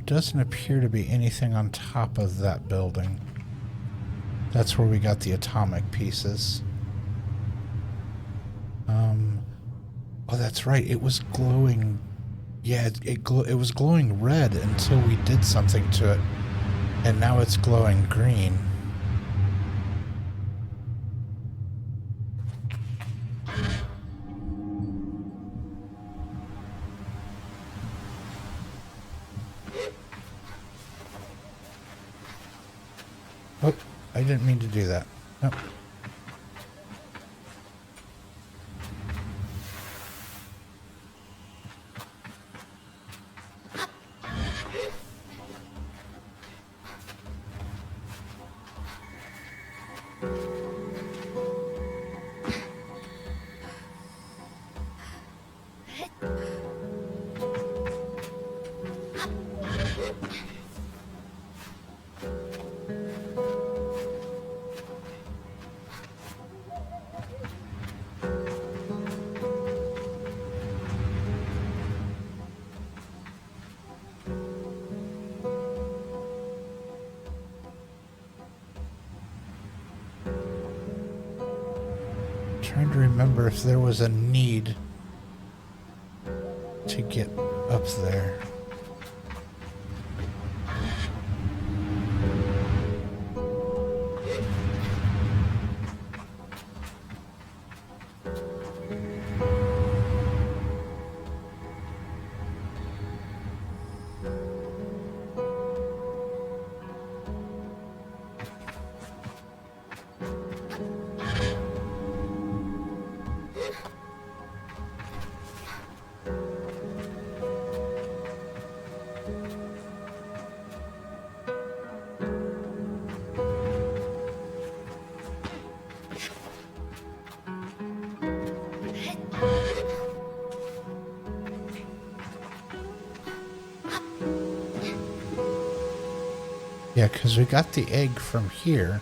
Doesn't appear to be anything on top of that building. That's where we got the atomic pieces. Oh, that's right. It was glowing. Yeah, it was glowing red until we did something to it, and now it's glowing green. Oh, I didn't mean to do that. Nope. Trying to remember if there was a need to get up there. Yeah, because we got the egg from here.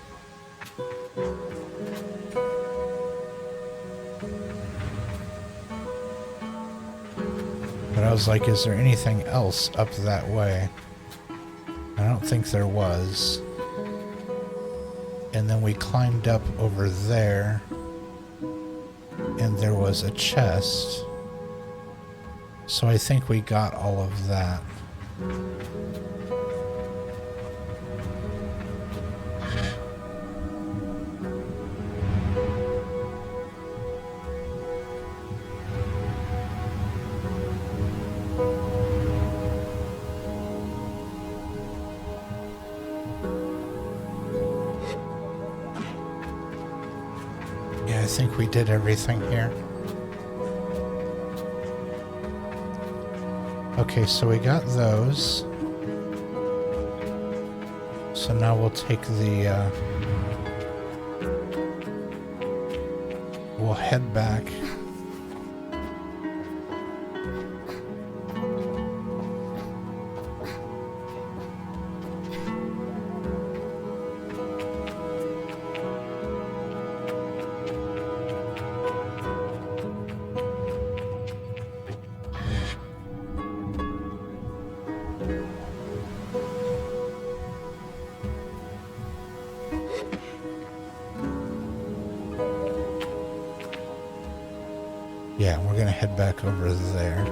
But I was like, is there anything else up that way? I don't think there was. And then we climbed up over there, and there was a chest. So I think we got all of that. Yeah, I think we did everything here. Okay, so we got those. So now we'll take the, we'll head back. Yeah, we're gonna head back over there.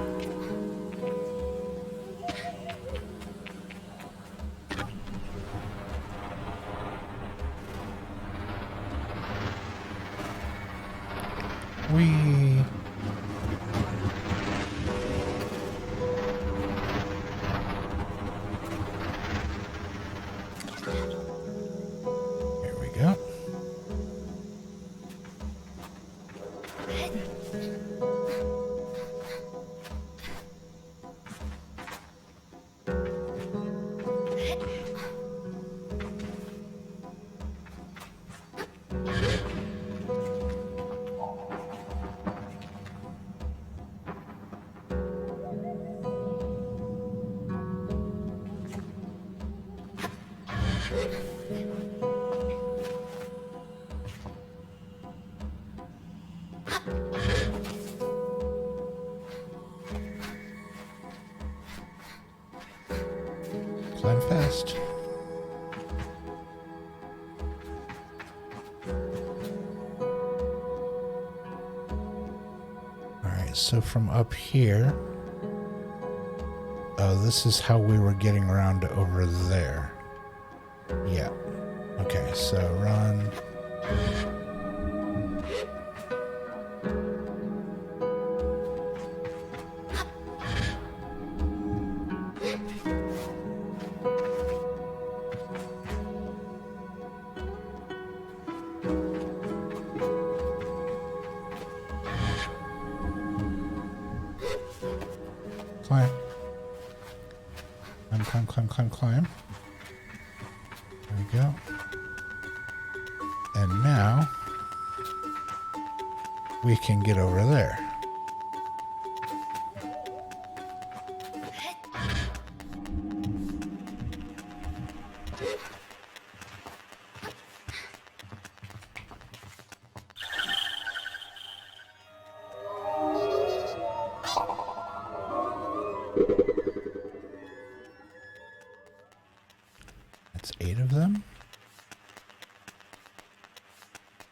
Whee! Here we go. Climb fast. Alright, so from up here... Oh, this is how we were getting around to over there. Yeah. Okay, so run... Climb. Climb, climb, climb, climb, climb. There we go. And now we can get over there. That's 8 of them.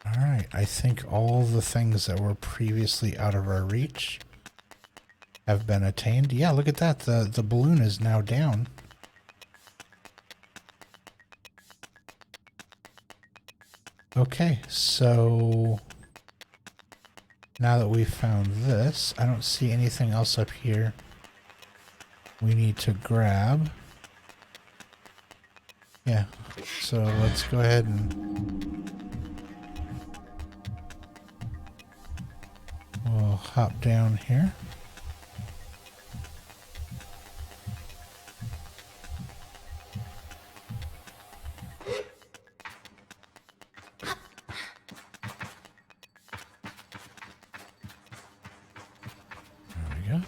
Alright, I think all the things that were previously out of our reach have been attained. Yeah, look at that. The balloon is now down. Okay, so now that we've found this, I don't see anything else up here we need to grab. Yeah, so let's go ahead and we'll hop down here. go.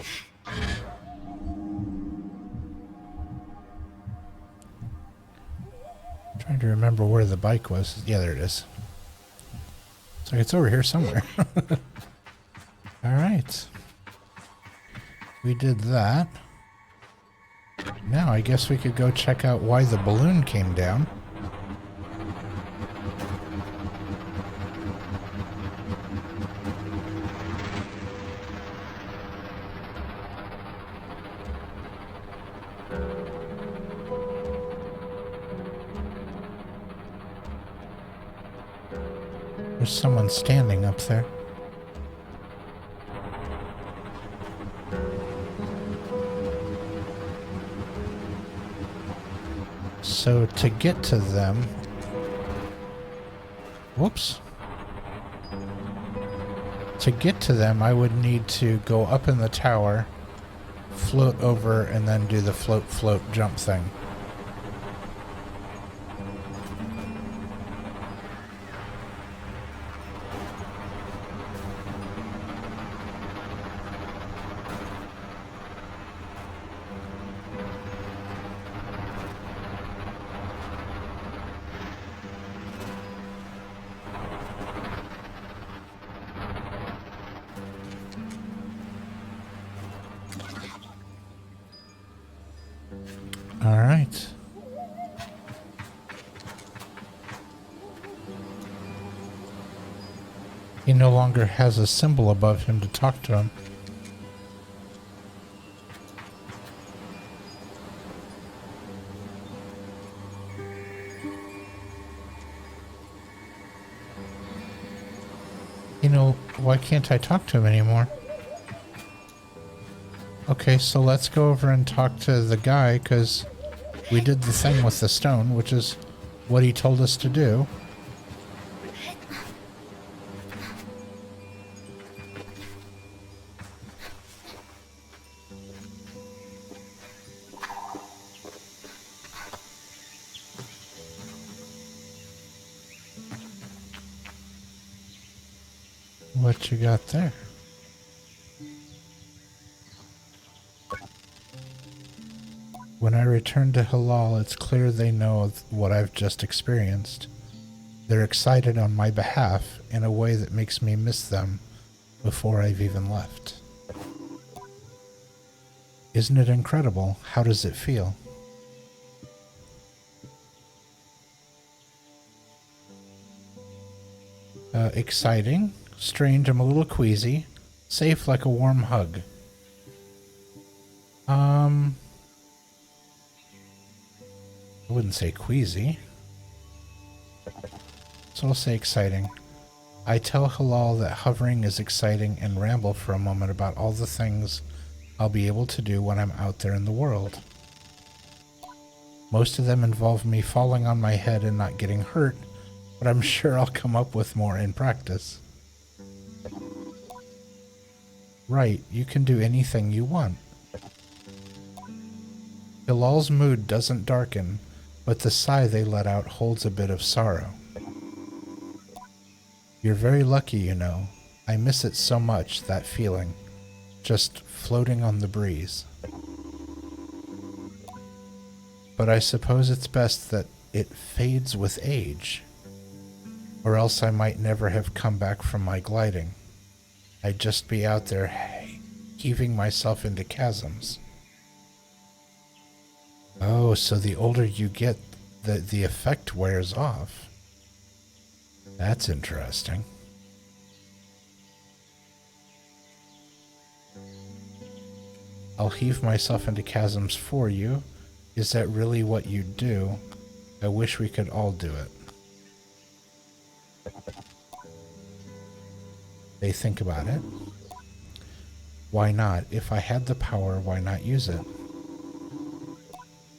Trying to remember where the bike was. Yeah, there it is. So it's over here somewhere. Alright. We did that. Now I guess we could go check out why the balloon came down. There's someone standing up there. So to get to them... Whoops. To get to them, I would need to go up in the tower, float over, and then do the float, float, jump thing. All right. He no longer has a symbol above him to talk to him. You know, why can't I talk to him anymore? Okay, so let's go over and talk to the guy, because we did the thing with the stone, which is what he told us to do. What you got there? When I return to Halal, it's clear they know what I've just experienced. They're excited on my behalf in a way that makes me miss them before I've even left. Isn't it incredible? How does it feel? Exciting, strange, I'm a little queasy, safe like a warm hug. I wouldn't say queasy. So I'll say exciting. I tell Halal that hovering is exciting and ramble for a moment about all the things I'll be able to do when I'm out there in the world. Most of them involve me falling on my head and not getting hurt, but I'm sure I'll come up with more in practice. Right, you can do anything you want. Hilal's mood doesn't darken, but the sigh they let out holds a bit of sorrow. You're very lucky, you know. I miss it so much, that feeling. Just floating on the breeze. But I suppose it's best that it fades with age. Or else I might never have come back from my gliding. I'd just be out there heaving myself into chasms. Oh, so the older you get, the effect wears off. That's interesting. I'll heave myself into chasms for you. Is that really what you do? I wish we could all do it. They think about it. Why not? If I had the power, why not use it?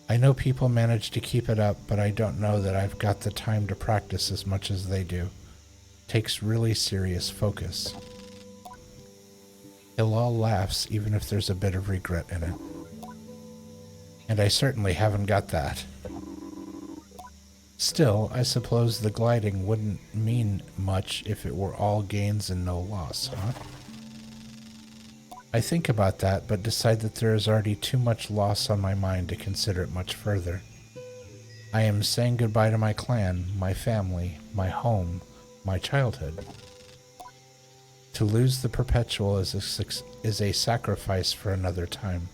I know people manage to keep it up, but I don't know that I've got the time to practice as much as they do. Takes really serious focus. Hilal laughs even if there's a bit of regret in it. And I certainly haven't got that. Still, I suppose the gliding wouldn't mean much if it were all gains and no loss, huh? I think about that, but decide that there is already too much loss on my mind to consider it much further. I am saying goodbye to my clan, my family, my home, my childhood. To lose the perpetual is a sacrifice for another time.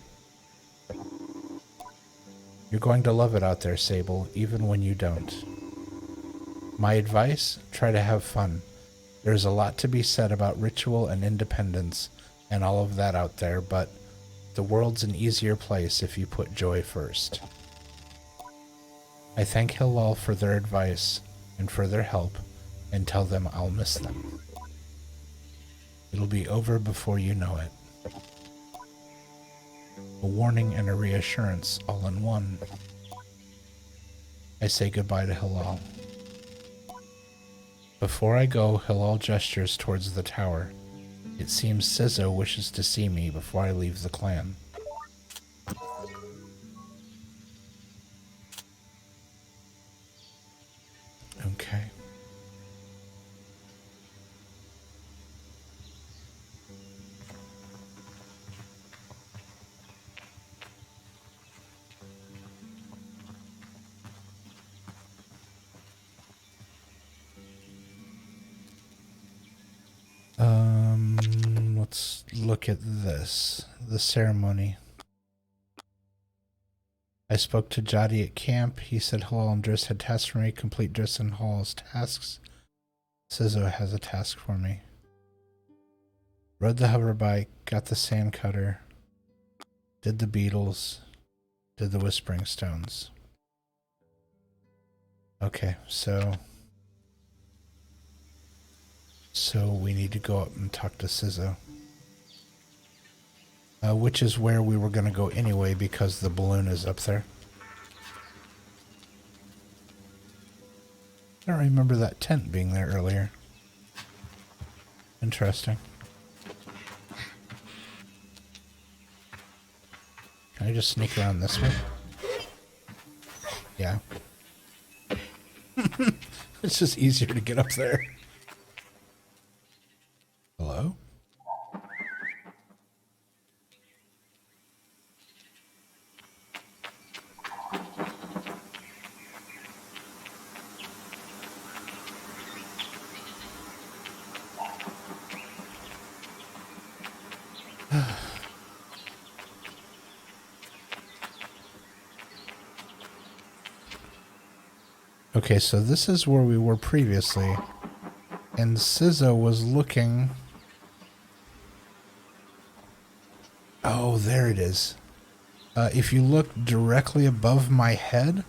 You're going to love it out there, Sable, even when you don't. My advice? Try to have fun. There's a lot to be said about ritual and independence and all of that out there, but the world's an easier place if you put joy first. I thank Hillel for their advice and for their help, and tell them I'll miss them. It'll be over before you know it. A warning and a reassurance all in one. I say goodbye to Hillel. Before I go, Hillel gestures towards the tower. It seems Sizzo wishes to see me before I leave the clan. Okay. Let's look at this. The ceremony. I spoke to Jadi at camp. He said Halal and Driss had tasks for me. Complete Driss and Halal's tasks. Sizzo has a task for me. Rode the hover bike. Got the sand cutter. Did the beetles. Did the whispering stones. Okay, so we need to go up and talk to Sizzo. Which is where we were going to go anyway because the balloon is up there. I don't remember that tent being there earlier. Interesting. Can I just sneak around this way? Yeah. It's just easier to get up there. Hello? Okay, so this is where we were previously, and Sizzo was looking... Oh, there it is. If you look directly above my head,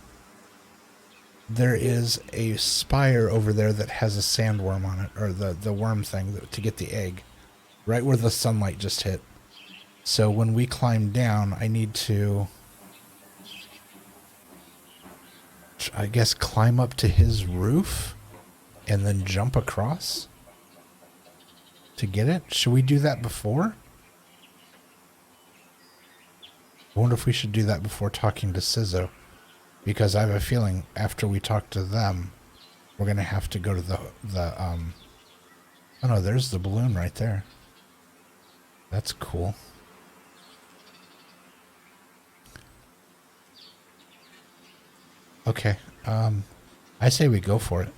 there is a spire over there that has a sandworm on it, or the worm thing to get the egg, right where the sunlight just hit. So when we climb down, I need to... I guess climb up to his roof and then jump across to get it. Should we do that before? I wonder if we should do that before talking to Sizzo, because I have a feeling after we talk to them, we're gonna have to go to the oh no, there's the balloon right there. That's cool. Okay, I say we go for it.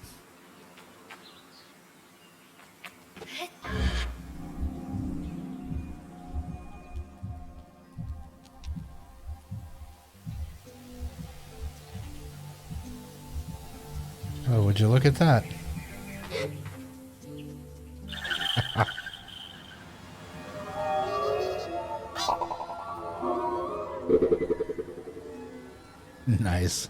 Oh, would you look at that? Nice.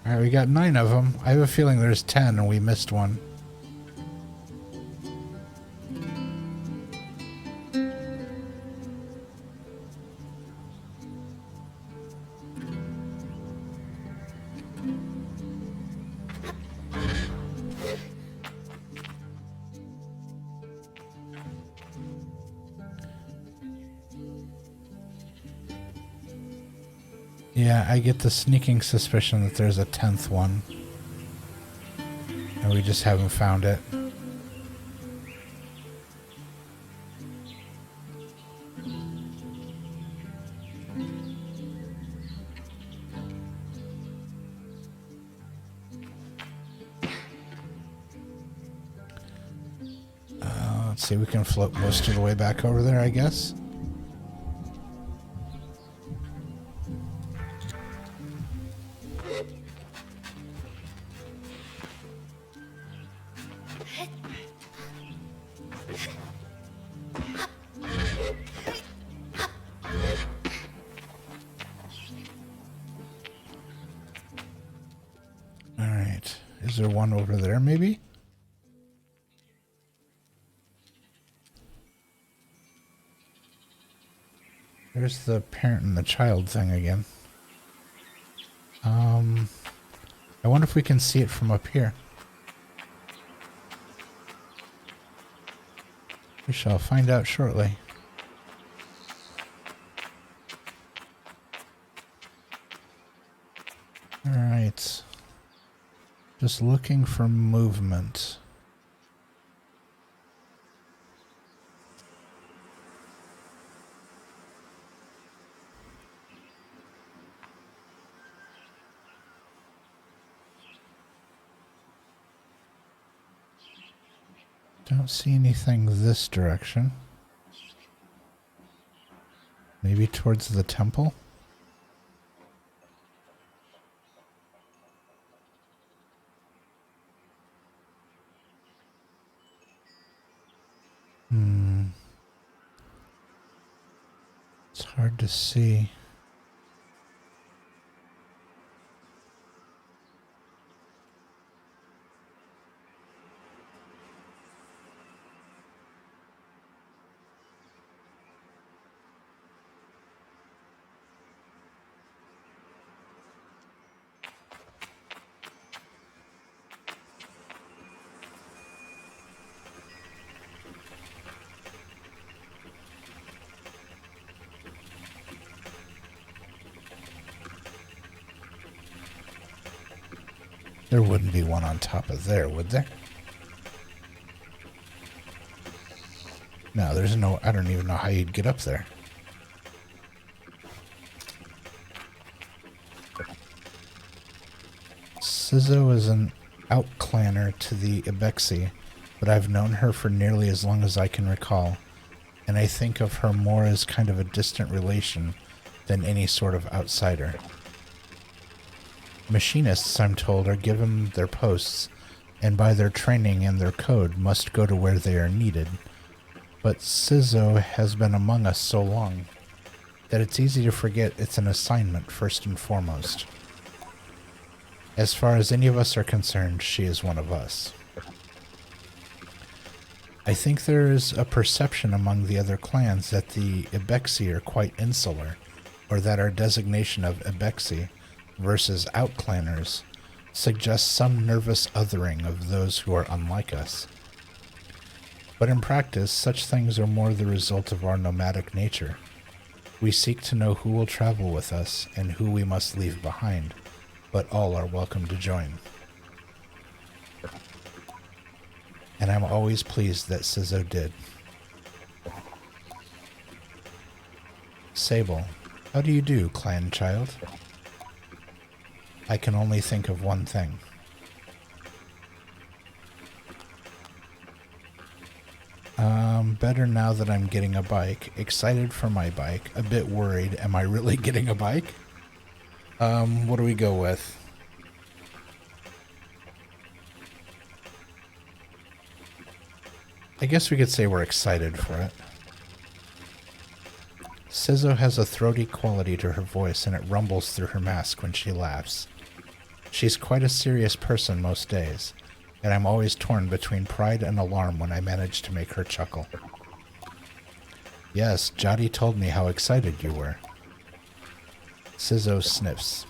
Alright, we got 9 of them. I have a feeling there's 10 and we missed one. Yeah, I get the sneaking suspicion that there's a 10th one. And we just haven't found it. see, we can float most of the way back over there, I guess. Alright. Is there one over there, maybe? There's the parent and the child thing again. I wonder if we can see it from up here. We shall find out shortly. Alright. Just looking for movement. Don't see anything this direction. Maybe towards the temple? It's hard to see. There wouldn't be one on top of there, would there? No, there's no... I don't even know how you'd get up there. Sizzo is an outclanner to the Ibexi, but I've known her for nearly as long as I can recall, and I think of her more as kind of a distant relation than any sort of outsider. Machinists, I'm told, are given their posts, and by their training and their code must go to where they are needed. But Sizzo has been among us so long that it's easy to forget it's an assignment first and foremost. As far as any of us are concerned, she is one of us. I think there is a perception among the other clans that the Ibexi are quite insular, or that our designation of Ibexi versus outclanners suggests some nervous othering of those who are unlike us. But in practice, such things are more the result of our nomadic nature. We seek to know who will travel with us and who we must leave behind, but all are welcome to join. And I'm always pleased that Sizzo did. Sable, how do you do, clan child? I can only think of one thing. Better now that I'm getting a bike. Excited for my bike. A bit worried. Am I really getting a bike? What do we go with? I guess we could say we're excited for it. Sizzo has a throaty quality to her voice, and it rumbles through her mask when she laughs. She's quite a serious person most days, and I'm always torn between pride and alarm when I manage to make her chuckle. Yes, Jotty told me how excited you were. Sizzo sniffs.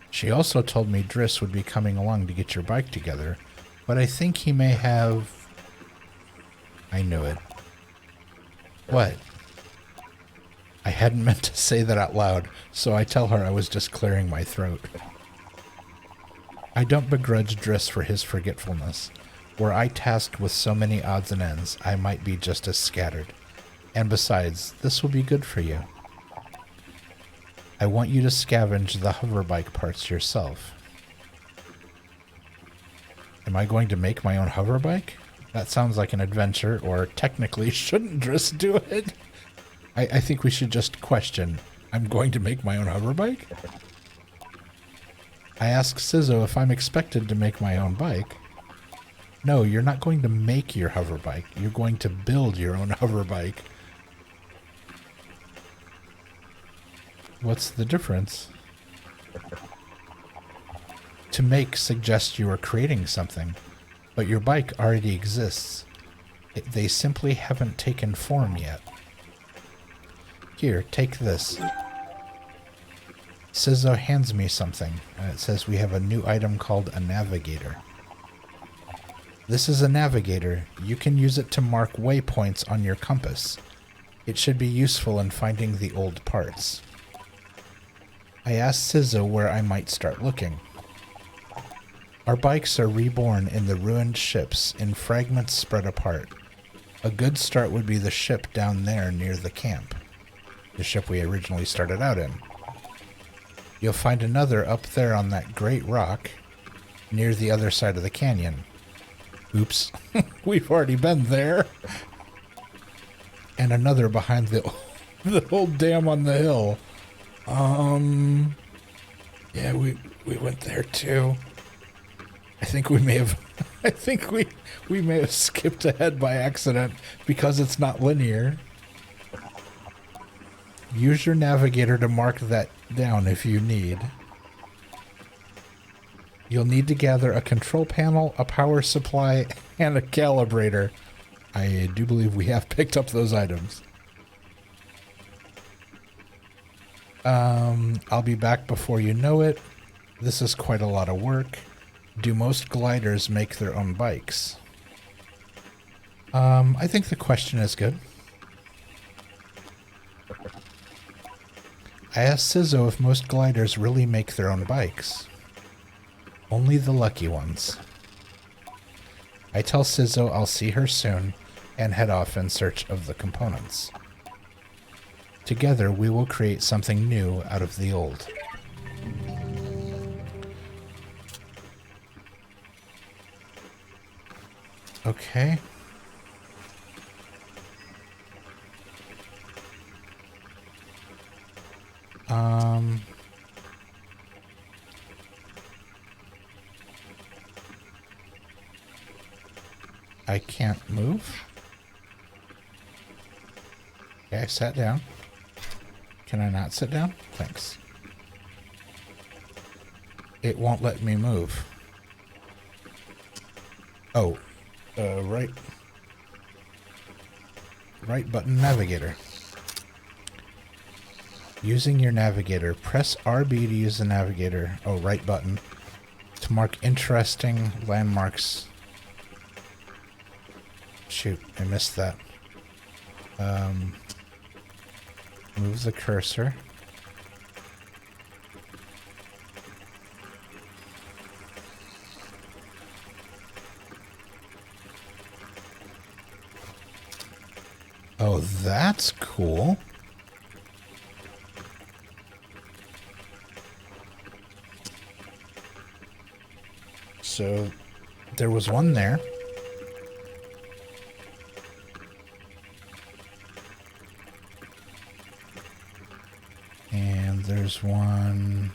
She also told me Driss would be coming along to get your bike together, but I think he may have... I knew it. What? I hadn't meant to say that out loud, so I tell her I was just clearing my throat. I don't begrudge Driss for his forgetfulness. Were I tasked with so many odds and ends, I might be just as scattered. And besides, this will be good for you. I want you to scavenge the hoverbike parts yourself. Am I going to make my own hoverbike? That sounds like an adventure, or technically shouldn't just do it. I think we should just question. I'm going to make my own hover bike? I ask Sizzo if I'm expected to make my own bike. No, you're not going to make your hover bike. You're going to build your own hover bike. What's the difference? To make suggests you are creating something, but your bike already exists. They simply haven't taken form yet. Here, take this. Sizzo hands me something, and it says we have a new item called a navigator. This is a navigator. You can use it to mark waypoints on your compass. It should be useful in finding the old parts. I asked Sizzo where I might start looking. Our bikes are reborn in the ruined ships, in fragments spread apart. A good start would be the ship down there near the camp. The ship we originally started out in. You'll find another up there on that great rock, near the other side of the canyon. Oops, we've already been there. And another behind the old dam on the hill. Yeah, we went there too. I think we may have we may have skipped ahead by accident because it's not linear. Use your navigator to mark that down if you need. You'll need to gather a control panel, a power supply, and a calibrator. I do believe we have picked up those items. I'll be back before you know it. This is quite a lot of work. Do most gliders make their own bikes? I think the question is good. I asked Sizzo if most gliders really make their own bikes. Only the lucky ones. I tell Sizzo I'll see her soon and head off in search of the components. Together we will create something new out of the old. Okay. I can't move. Okay, I sat down. Can I not sit down? Thanks. It won't let me move. Oh, right button navigator. Using your navigator, press RB to use the navigator. Oh, right button. To mark interesting landmarks. Shoot, I missed that. Move the cursor. Oh, that's cool. So, there was one there. And there's one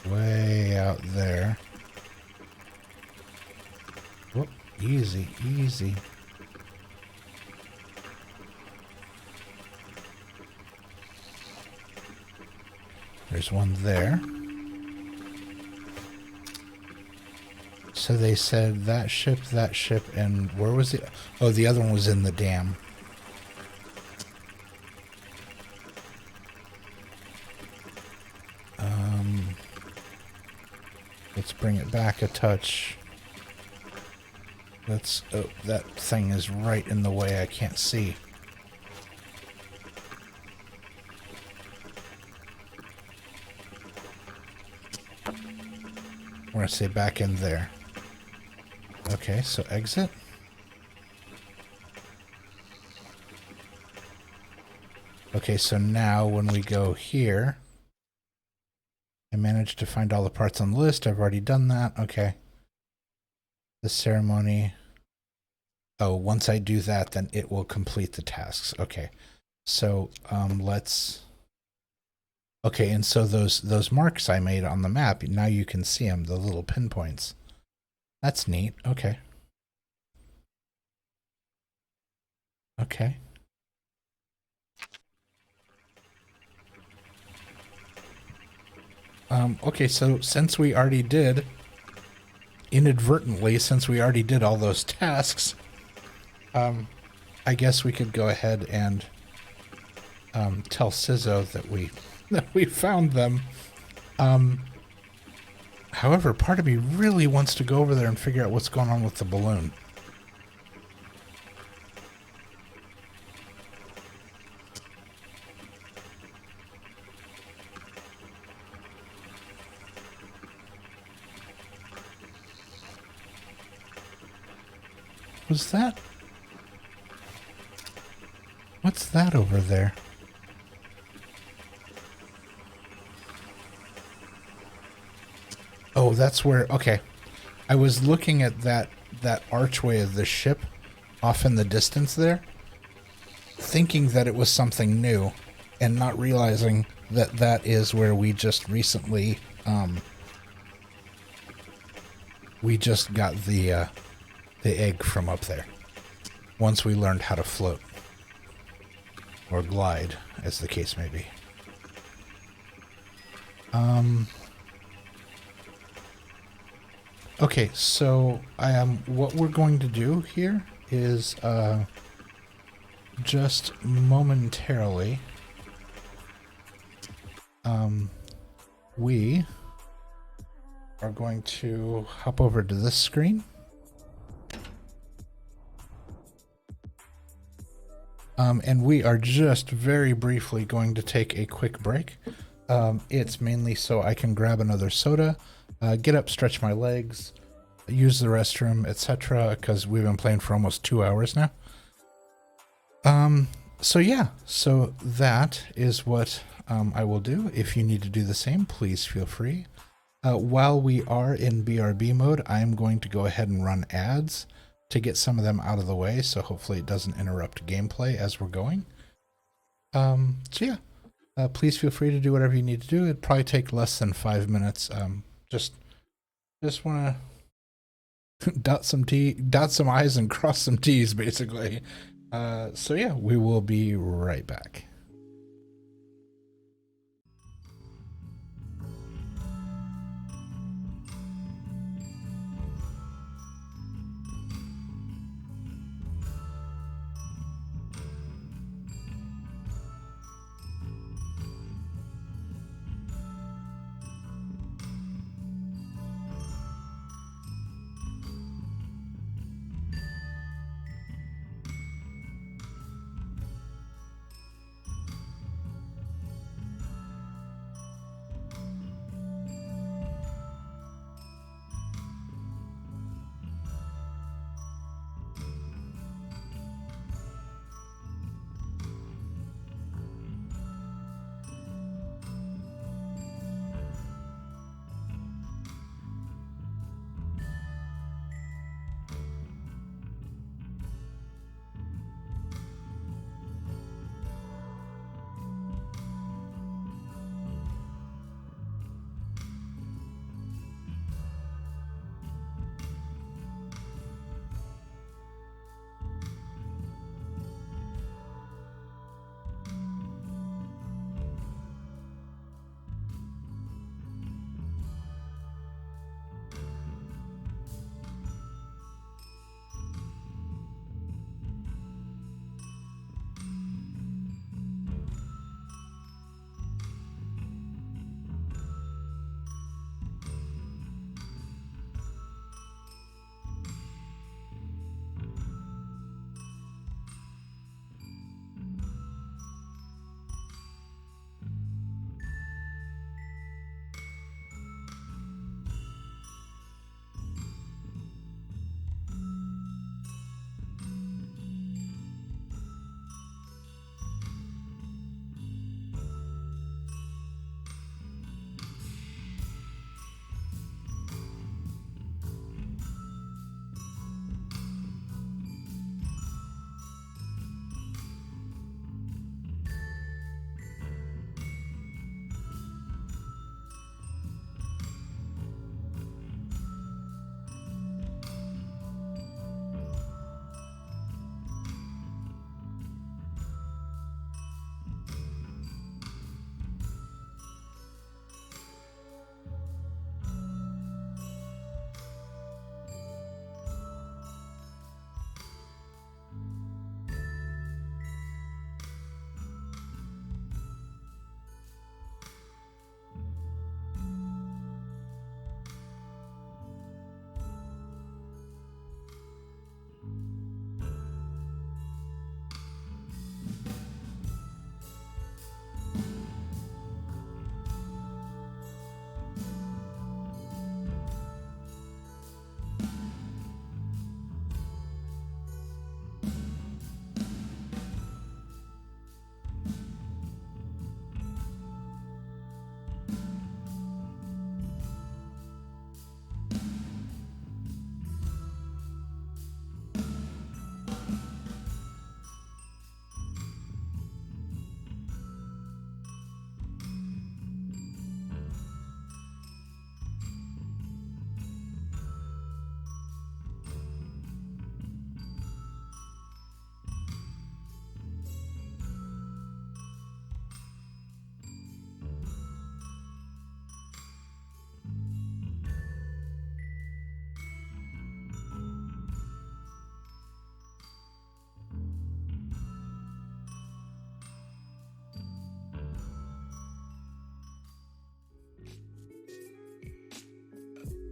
way out there. Whoop, easy, easy. There's one there. So they said that ship, and where was it? Oh, the other one was in the dam. Let's bring it back a touch. Let's... Oh, that thing is right in the way. I can't see. We're going to say back in there. Okay, so exit. Okay, so now when we go here... I managed to find all the parts on the list. I've already done that. Okay. The ceremony. Oh, once I do that, then it will complete the tasks. Okay. So let's... Okay, and so those marks I made on the map, now you can see them, the little pinpoints. That's neat. Okay. Okay. Okay, so since we already did, inadvertently, since we already did all those tasks, I guess we could go ahead and tell Sizzo that we found them. However, part of me really wants to go over there and figure out what's going on with the balloon. Was that? What's that over there? Oh, that's where... Okay. I was looking at that archway of the ship off in the distance there, thinking that it was something new, and not realizing that that is where we just recently... we just got the egg from up there. Once we learned how to float. Or glide, as the case may be. Okay, so what we're going to do here is just momentarily we are going to hop over to this screen. And we are just very briefly going to take a quick break. It's mainly so I can grab another soda, get up, stretch my legs, use the restroom, etc. Because we've been playing for almost 2 hours now. So yeah, so that is what I will do. If you need to do the same, please feel free. While we are in BRB mode, I'm going to go ahead and run ads to get some of them out of the way, so hopefully it doesn't interrupt gameplay as we're going. So yeah, please feel free to do whatever you need to do. It'd probably take less than 5 minutes. Just want to dot some I's and cross some T's, basically. So yeah, we will be right back.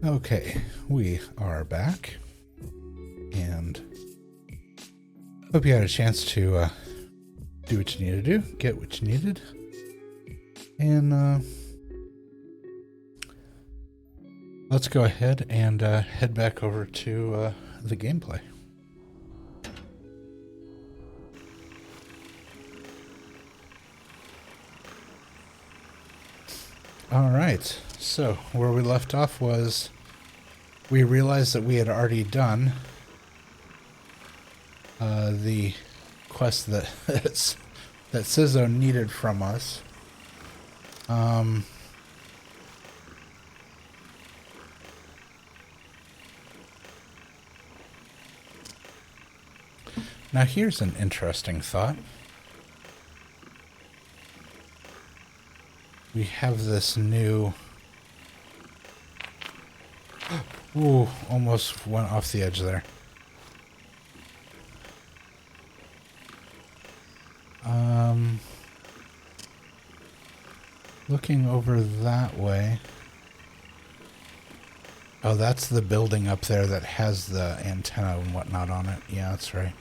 Okay, we are back, and hope you had a chance to do what you need to do, get what you needed, and let's go ahead and head back over to the gameplay. All right, so where we left off was we realized that we had already done the quest that that Sizzo needed from us. Now here's an interesting thought. We have this new... Ooh, almost went off the edge there. Looking over that way. Oh, that's the building up there that has the antenna and whatnot on it. Yeah, that's right.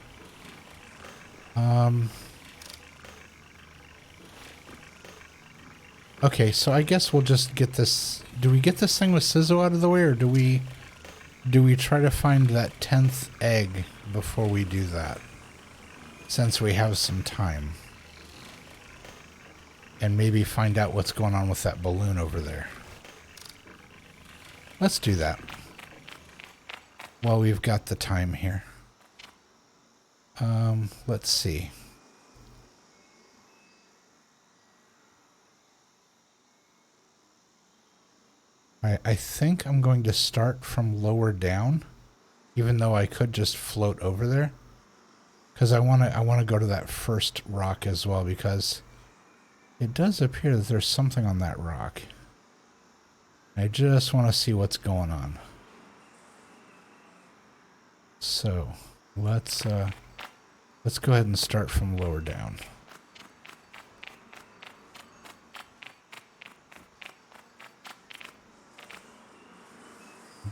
Okay, so I guess we'll just get this... Do we get this thing with Sizzo out of the way, or do we try to find that 10th egg before we do that? Since we have some time. And maybe find out what's going on with that balloon over there. Let's do that. While we've got the time here. Let's see. I think I'm going to start from lower down, even though I could just float over there, because I want to go to that first rock as well, because it does appear that there's something on that rock. I just want to see what's going on. So let's go ahead and start from lower down.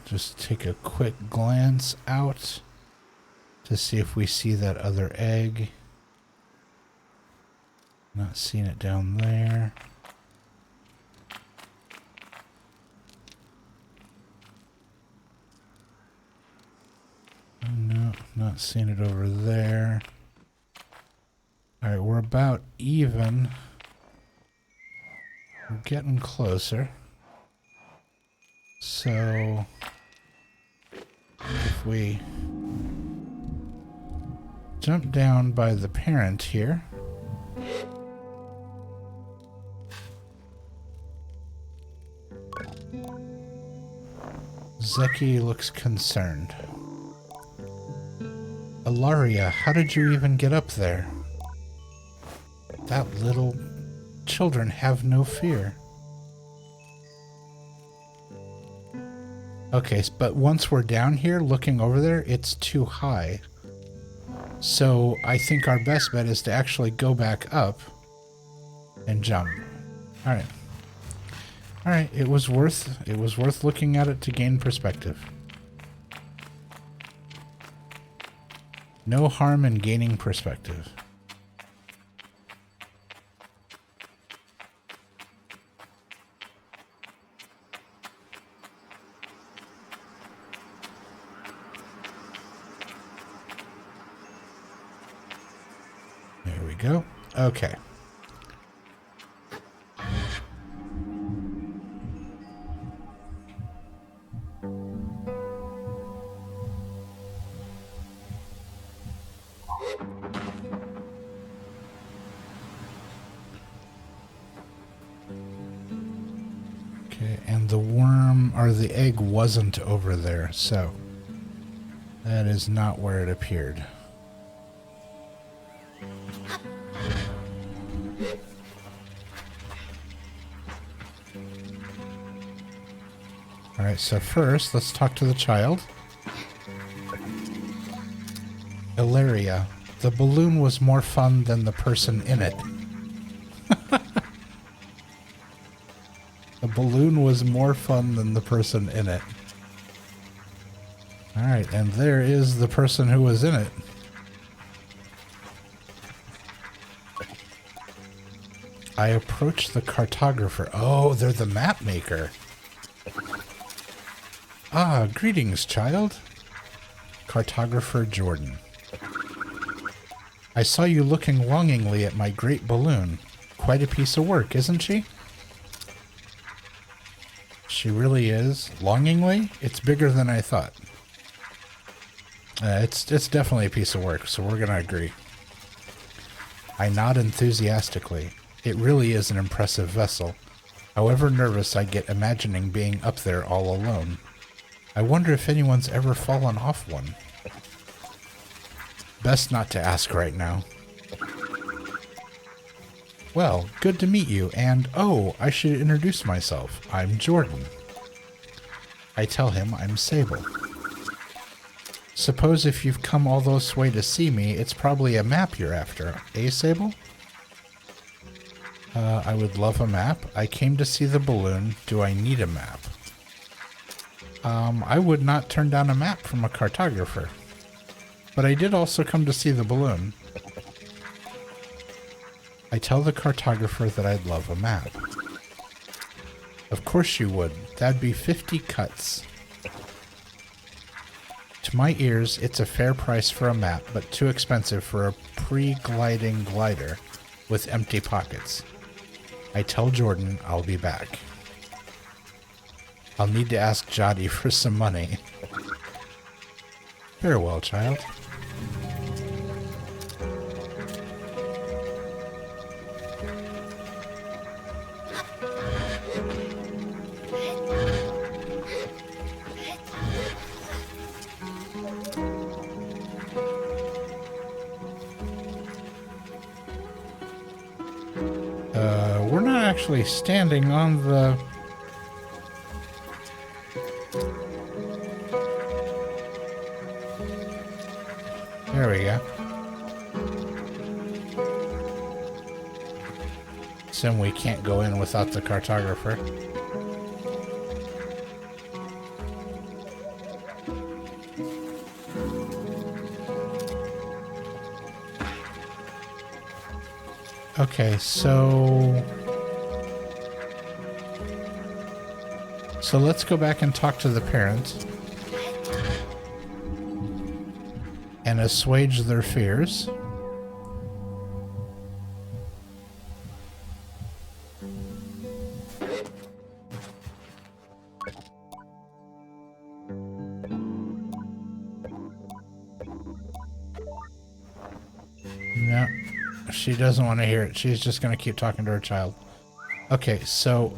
Just take a quick glance out to see if we see that other egg. Not seeing it down there. No, not seeing it over there. Alright, we're about even. We're getting closer. So, if we jump down by the parent here. Zeki looks concerned. Ilaria, how did you even get up there? That little... Children have no fear. Okay, but once we're down here looking over there, it's too high. So I think our best bet is to actually go back up and jump. Alright. Alright, it was worth looking at it to gain perspective. No harm in gaining perspective. There we go. Okay. Okay, and the worm, or the egg, wasn't over there, so that is not where it appeared. Alright, so first, let's talk to the child. Ilaria, the balloon was more fun than the person in it. The balloon was more fun than the person in it. Alright, and there is the person who was in it. I approached the cartographer. Oh, they're the map maker. Ah, greetings, child. Cartographer Jordan. I saw you looking longingly at my great balloon. Quite a piece of work, isn't she? She really is. Longingly? It's bigger than I thought. It's definitely a piece of work, so we're gonna agree. I nod enthusiastically. It really is an impressive vessel. However nervous I get imagining being up there all alone. I wonder if anyone's ever fallen off one. Best not to ask right now. Well, good to meet you, and oh, I should introduce myself. I'm Jordan. I tell him I'm Sable. Suppose if you've come all this way to see me, it's probably a map you're after, eh, Sable? I would love a map. I came to see the balloon. Do I need a map? I would not turn down a map from a cartographer. But I did also come to see the balloon. I tell the cartographer that I'd love a map. Of course you would. That'd be 50 cuts. To my ears, it's a fair price for a map, but too expensive for a pre-gliding glider with empty pockets. I tell Jordan I'll be back. I'll need to ask Jody for some money. Farewell, child. We're not actually standing on the... There we go. Assume we can't go in without the cartographer. Okay, so let's go back and talk to the parents and assuage their fears. No, she doesn't want to hear it. She's just going to keep talking to her child. Okay, so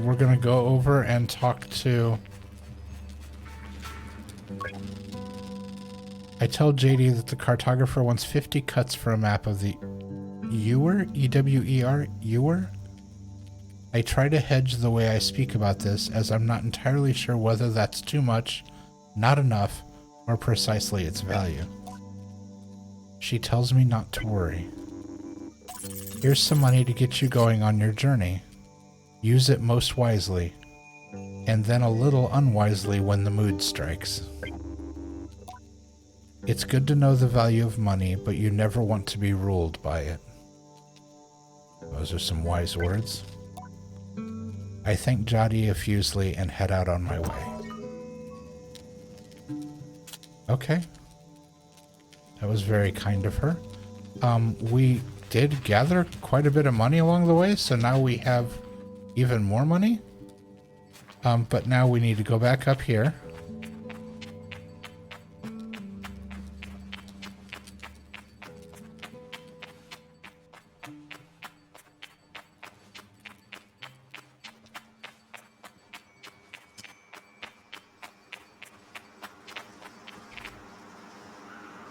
we're going to go over and talk to... I tell JD that the cartographer wants 50 cuts for a map of the Ewer? E-W-E-R? Ewer? I try to hedge the way I speak about this, as I'm not entirely sure whether that's too much, not enough, or precisely its value. She tells me not to worry. Here's some money to get you going on your journey. Use it most wisely, and then a little unwisely when the mood strikes. It's good to know the value of money, but you never want to be ruled by it. Those are some wise words. I thank Jody effusively and head out on my way. Okay. That was very kind of her. We did gather quite a bit of money along the way, so now we have even more money. But now we need to go back up here.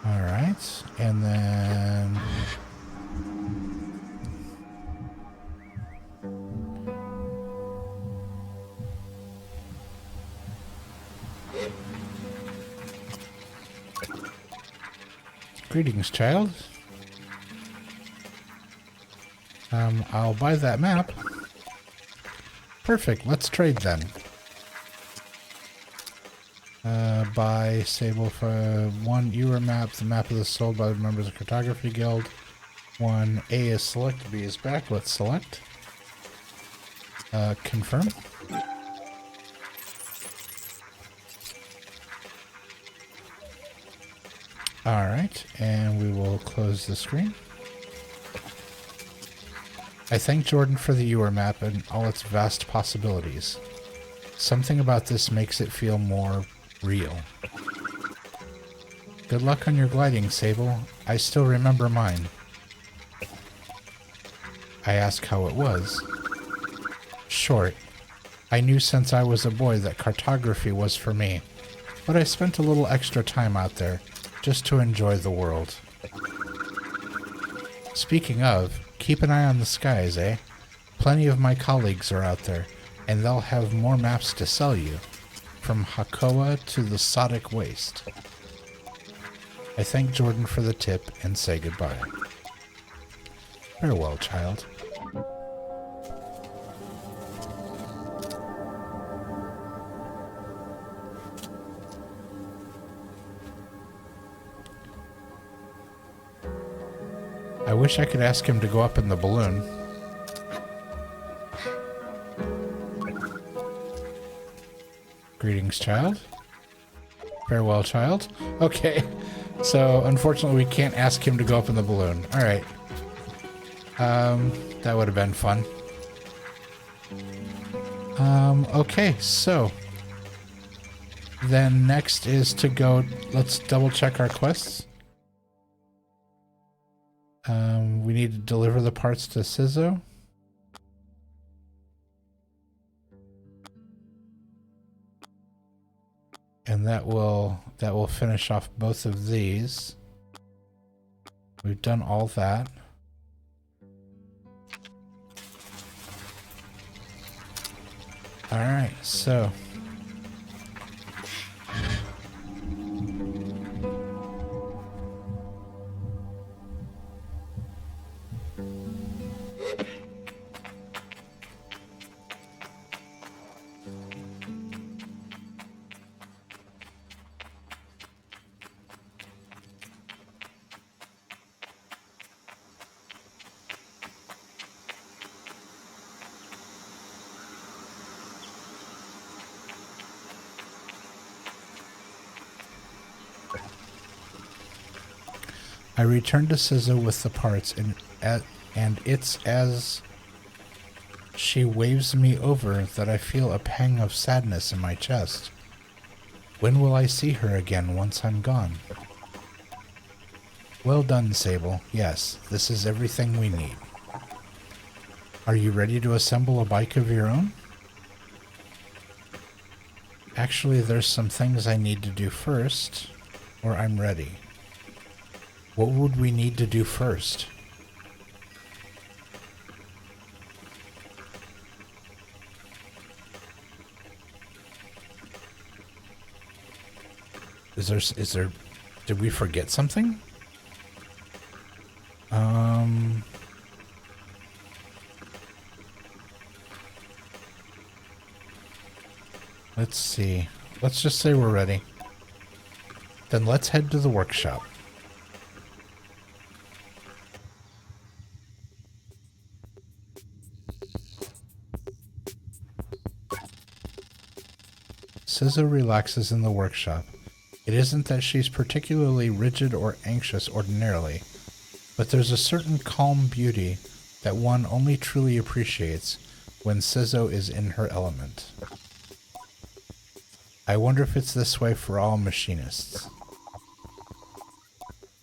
Alright, and then... Greetings, child. I'll buy that map. Perfect, let's trade then. Buy Sable for 1 ewer map. The map is sold by the members of Cartography Guild. 1 A is select, B is back. Let's select. Confirm. Alright, and we will close the screen. I thank Jordan for the ewer map and all its vast possibilities. Something about this makes it feel more real. Good luck on your gliding, Sable. I still remember mine. I ask how it was. Short. I knew since I was a boy that cartography was for me, but I spent a little extra time out there just to enjoy the world. Speaking of, keep an eye on the skies, eh? Plenty of my colleagues are out there, and they'll have more maps to sell you, from Hakoa to the Sodic Waste. I thank Jordan for the tip and say goodbye. Farewell, child. I wish I could ask him to go up in the balloon. Greetings, child. Farewell, child. Okay, so unfortunately we can't ask him to go up in the balloon. Alright. That would have been fun. Okay, so then next is to go, let's double check our quests. We need to deliver the parts to Sizzo. And that will finish off both of these. We've done all that. All right, so I return to Sizzo with the parts, and it's as she waves me over that I feel a pang of sadness in my chest. When will I see her again once I'm gone? Well done, Sable. Yes, this is everything we need. Are you ready to assemble a bike of your own? Actually, there's some things I need to do first, or I'm ready. What would we need to do first? Is there, did we forget something? Let's see. Let's just say we're ready. Then let's head to the workshop. Sizzo relaxes in the workshop. It isn't that she's particularly rigid or anxious ordinarily, but there's a certain calm beauty that one only truly appreciates when Sizzo is in her element. I wonder if it's this way for all machinists.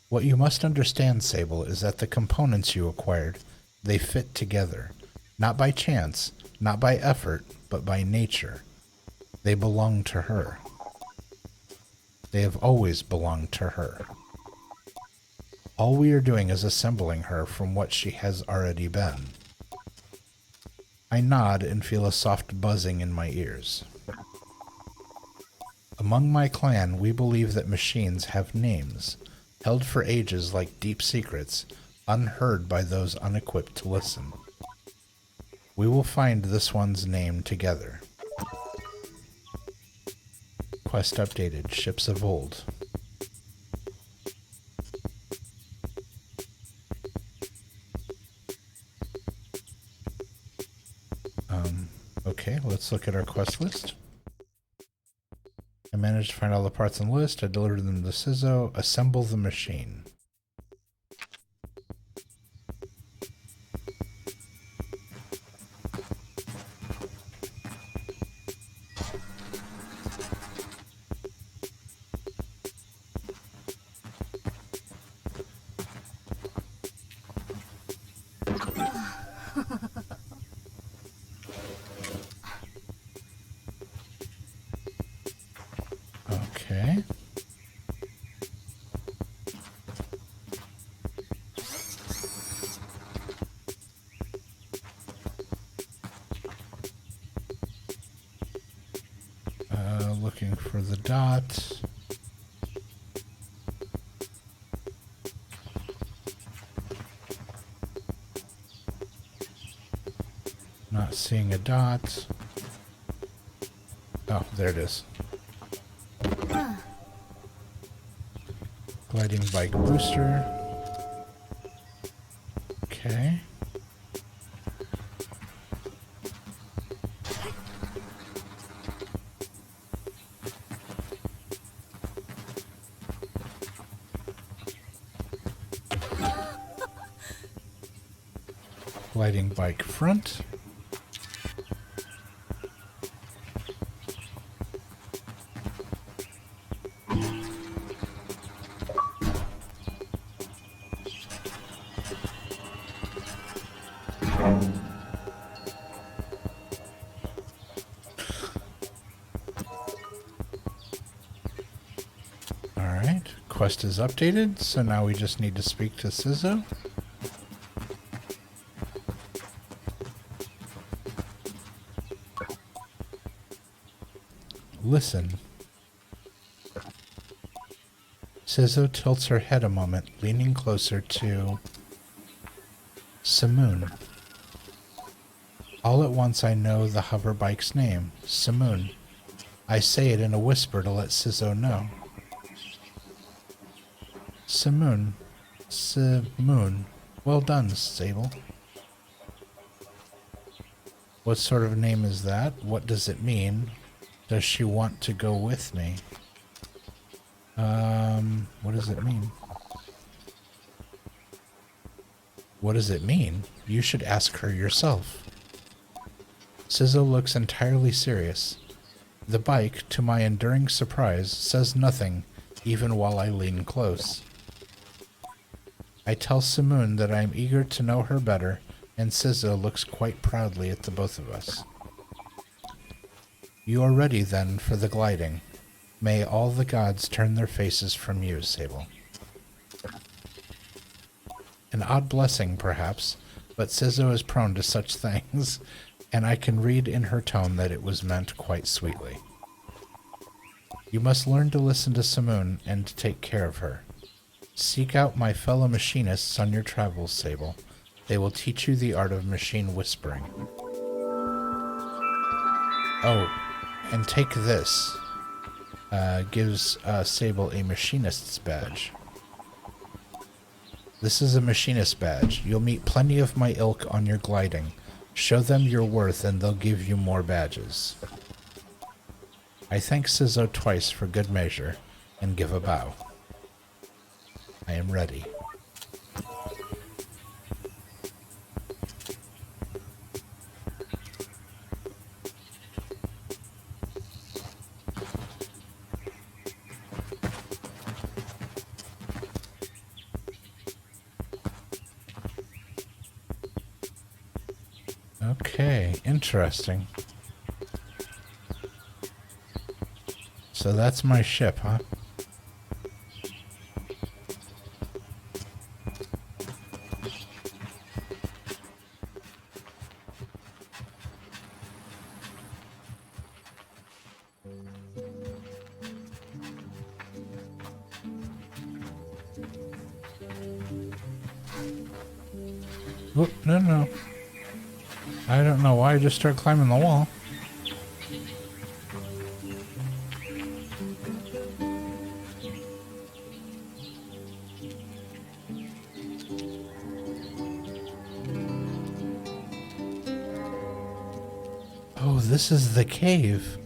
What you must understand, Sable, is that the components you acquired, they fit together. Not by chance, not by effort, but by nature. They belong to her. They have always belonged to her. All we are doing is assembling her from what she has already been. I nod and feel a soft buzzing in my ears. Among my clan, we believe that machines have names, held for ages like deep secrets, unheard by those unequipped to listen. We will find this one's name together. Quest updated. Ships of old. Okay, let's look at our quest list. I managed to find all the parts on the list. I delivered them to Sizzo. Assemble the machine. Okay. Looking for the dot. Not seeing a dot. Oh, there it is. Gliding bike booster. Okay. Gliding bike front. Alright, quest is updated, so now we just need to speak to Sizzo. Listen. Sizzo tilts her head a moment, leaning closer to Simoon. All at once I know the hoverbike's name, Simoon. I say it in a whisper to let Sizzo know. Simoon. Simoon. Well done, Sable. What sort of name is that? What does it mean? Does she want to go with me? What does it mean? What does it mean? You should ask her yourself. Sizzo looks entirely serious. The bike, to my enduring surprise, says nothing, even while I lean close. I tell Simoon that I am eager to know her better, and Sizzo looks quite proudly at the both of us. You are ready, then, for the gliding. May all the gods turn their faces from you, Sable. An odd blessing, perhaps, but Sizzo is prone to such things, and I can read in her tone that it was meant quite sweetly. You must learn to listen to Simoon and to take care of her. Seek out my fellow machinists on your travels, Sable. They will teach you the art of machine whispering. Oh, and take this. Gives Sable a machinist's badge. This is a machinist badge. You'll meet plenty of my ilk on your gliding. Show them your worth and they'll give you more badges. I thank Sizzo twice for good measure and give a bow. I am ready. Okay, interesting. So that's my ship, huh? Oh, no. I don't know why I just started climbing the wall. Oh, this is the cave.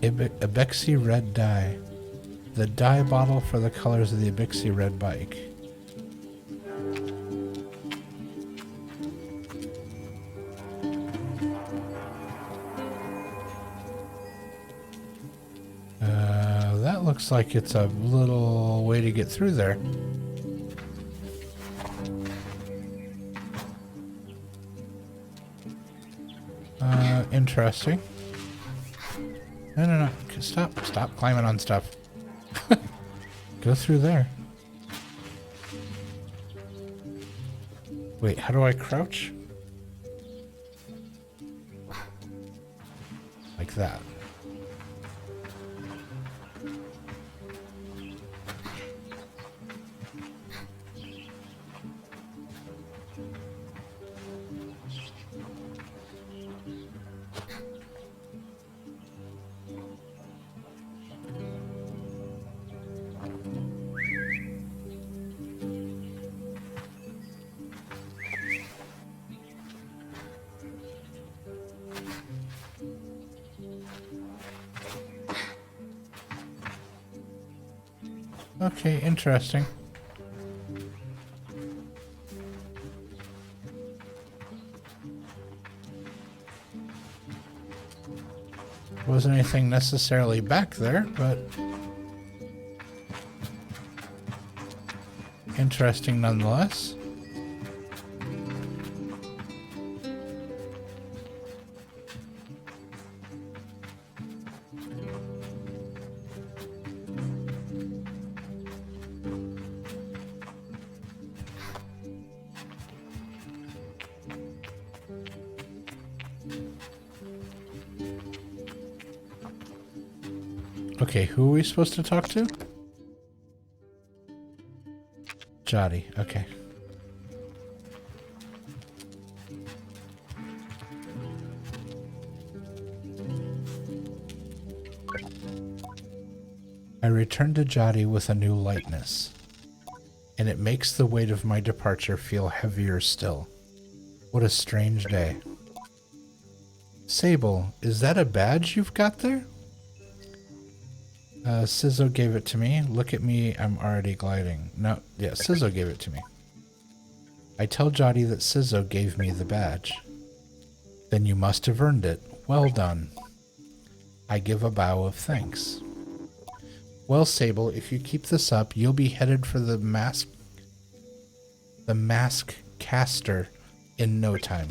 Ibexi red dye. The dye bottle for the colors of the Ibexi red bike. That looks like it's a little way to get through there. Interesting. No. Stop climbing on stuff. Go through there. Wait, how do I crouch? Like that. Okay, interesting. Wasn't anything necessarily back there, but interesting nonetheless. Okay, who are we supposed to talk to? Jotty, okay. I return to Jotty with a new lightness, and it makes the weight of my departure feel heavier still. What a strange day. Sable, is that a badge you've got there? Sizzo gave it to me. Look at me, I'm already gliding. No, yeah, Sizzo gave it to me. I tell Jotty that Sizzo gave me the badge. Then you must have earned it. Well done. I give a bow of thanks. Well, Sable, if you keep this up, you'll be headed for the mask caster in no time.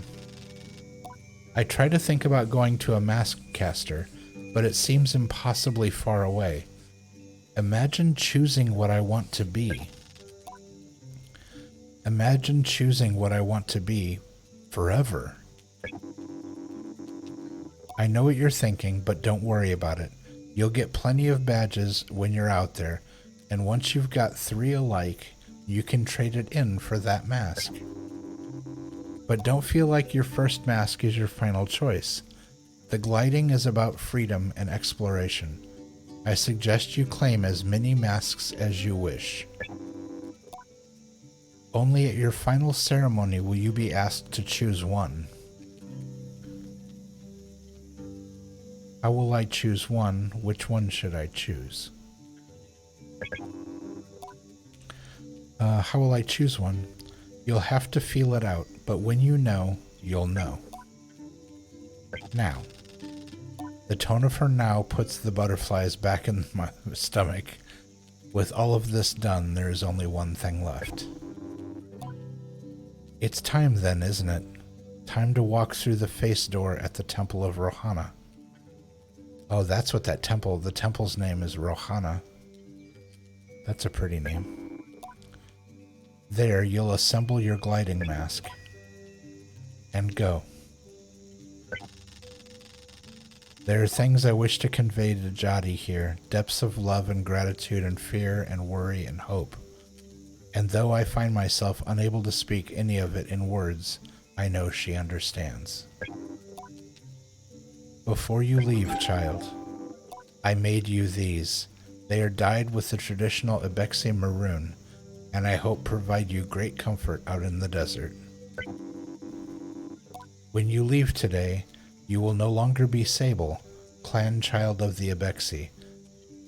I try to think about going to a mask caster, but it seems impossibly far away. Imagine choosing what I want to be. Imagine choosing what I want to be forever. I know what you're thinking, but don't worry about it. You'll get plenty of badges when you're out there, and once you've got 3 alike, you can trade it in for that mask. But don't feel like your first mask is your final choice. The gliding is about freedom and exploration. I suggest you claim as many masks as you wish. Only at your final ceremony will you be asked to choose one. How will I choose one? Which one should I choose? How will I choose one? You'll have to feel it out, but when you know, you'll know. Now. The tone of her now puts the butterflies back in my stomach. With all of this done, there is only one thing left. It's time then, isn't it? Time to walk through the face door at the Temple of Rohana. Oh, that's what that temple, the temple's name is Rohana. That's a pretty name. There, you'll assemble your gliding mask. And go. There are things I wish to convey to Jotty here, depths of love and gratitude and fear and worry and hope. And though I find myself unable to speak any of it in words, I know she understands. Before you leave, child, I made you these. They are dyed with the traditional Ibexe maroon, and I hope provide you great comfort out in the desert. When you leave today, you will no longer be Sable, clan child of the Ibexe.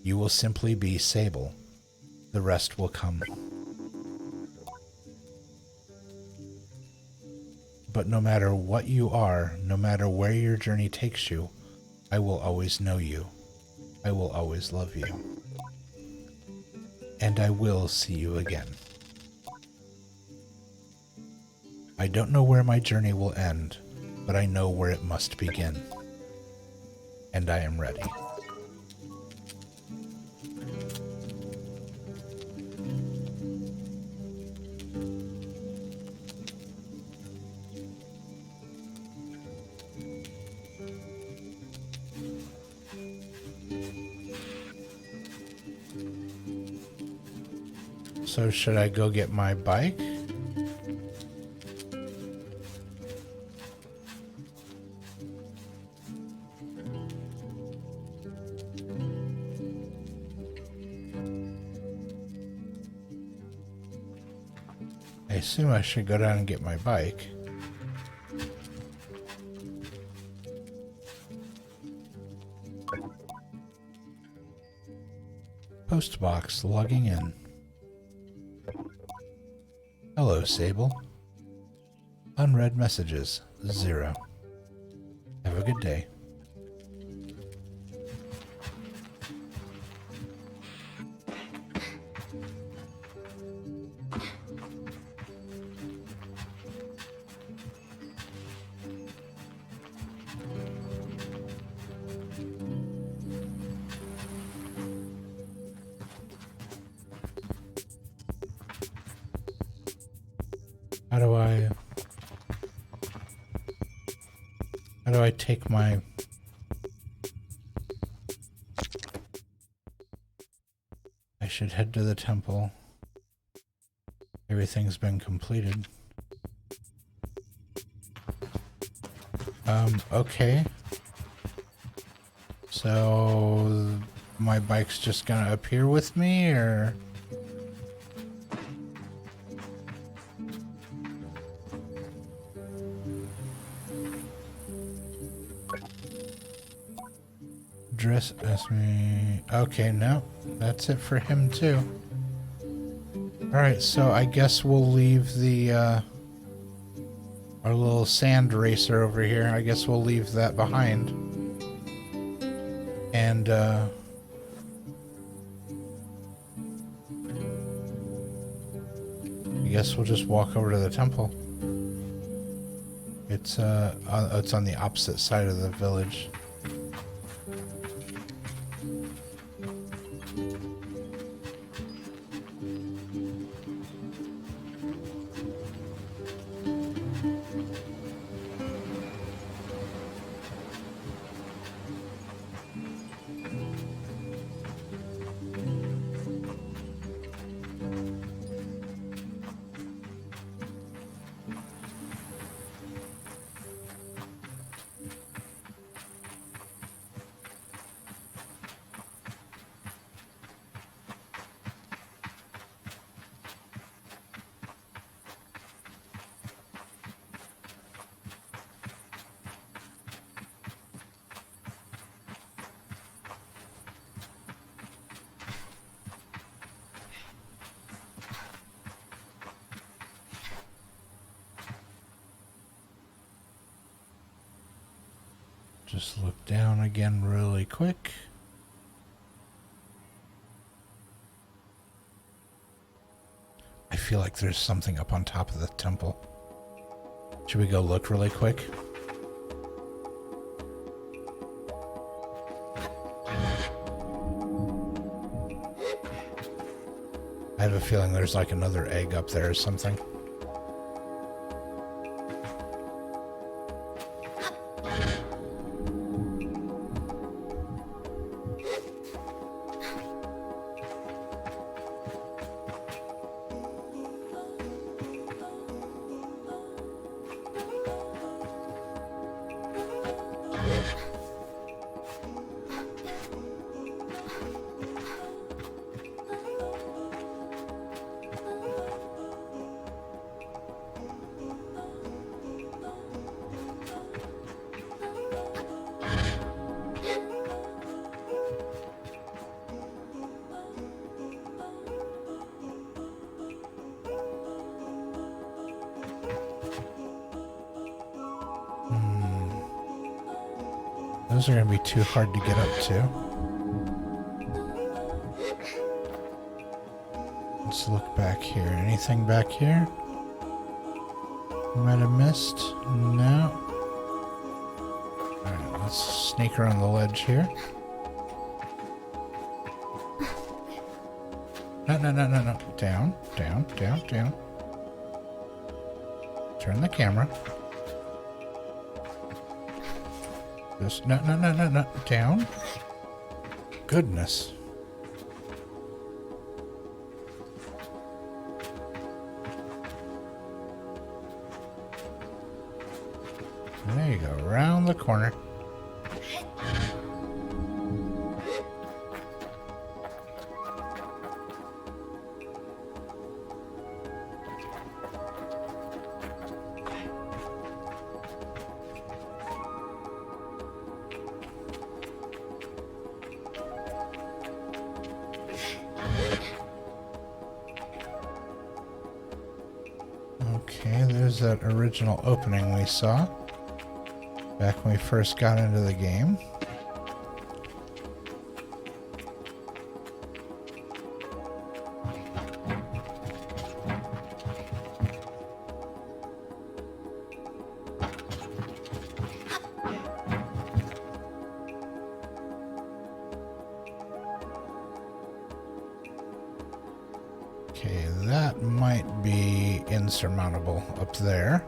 You will simply be Sable. The rest will come. But no matter what you are, no matter where your journey takes you, I will always know you. I will always love you. And I will see you again. I don't know where my journey will end, but I know where it must begin. And I am ready. So should I go get my bike? I assume I should go down and get my bike. Postbox logging in. Hello, Sable. Unread messages, 0. Have a good day. How do I take my... I should head to the temple. Everything's been completed. Okay. So my bike's just gonna appear with me, or... Dress as me. Okay, no, that's it for him too. Alright, so I guess we'll leave the our little sand racer over here. I guess we'll leave that behind. And I guess we'll just walk over to the temple. It's on the opposite side of the village. Just look down again really quick. I feel like there's something up on top of the temple. Should we go look really quick? I have a feeling there's like another egg up there or something. Those are going to be too hard to get up to. Let's look back here. Anything back here? Might have missed. No. Alright, let's sneak around the ledge here. No, no, no, no, no. Down, down, down, down. Turn the camera. Just, no, no, no, no, no. Down. Goodness. There you go, around the corner. Okay, there's that original opening we saw back when we first got into the game. Okay, that might be insurmountable up there.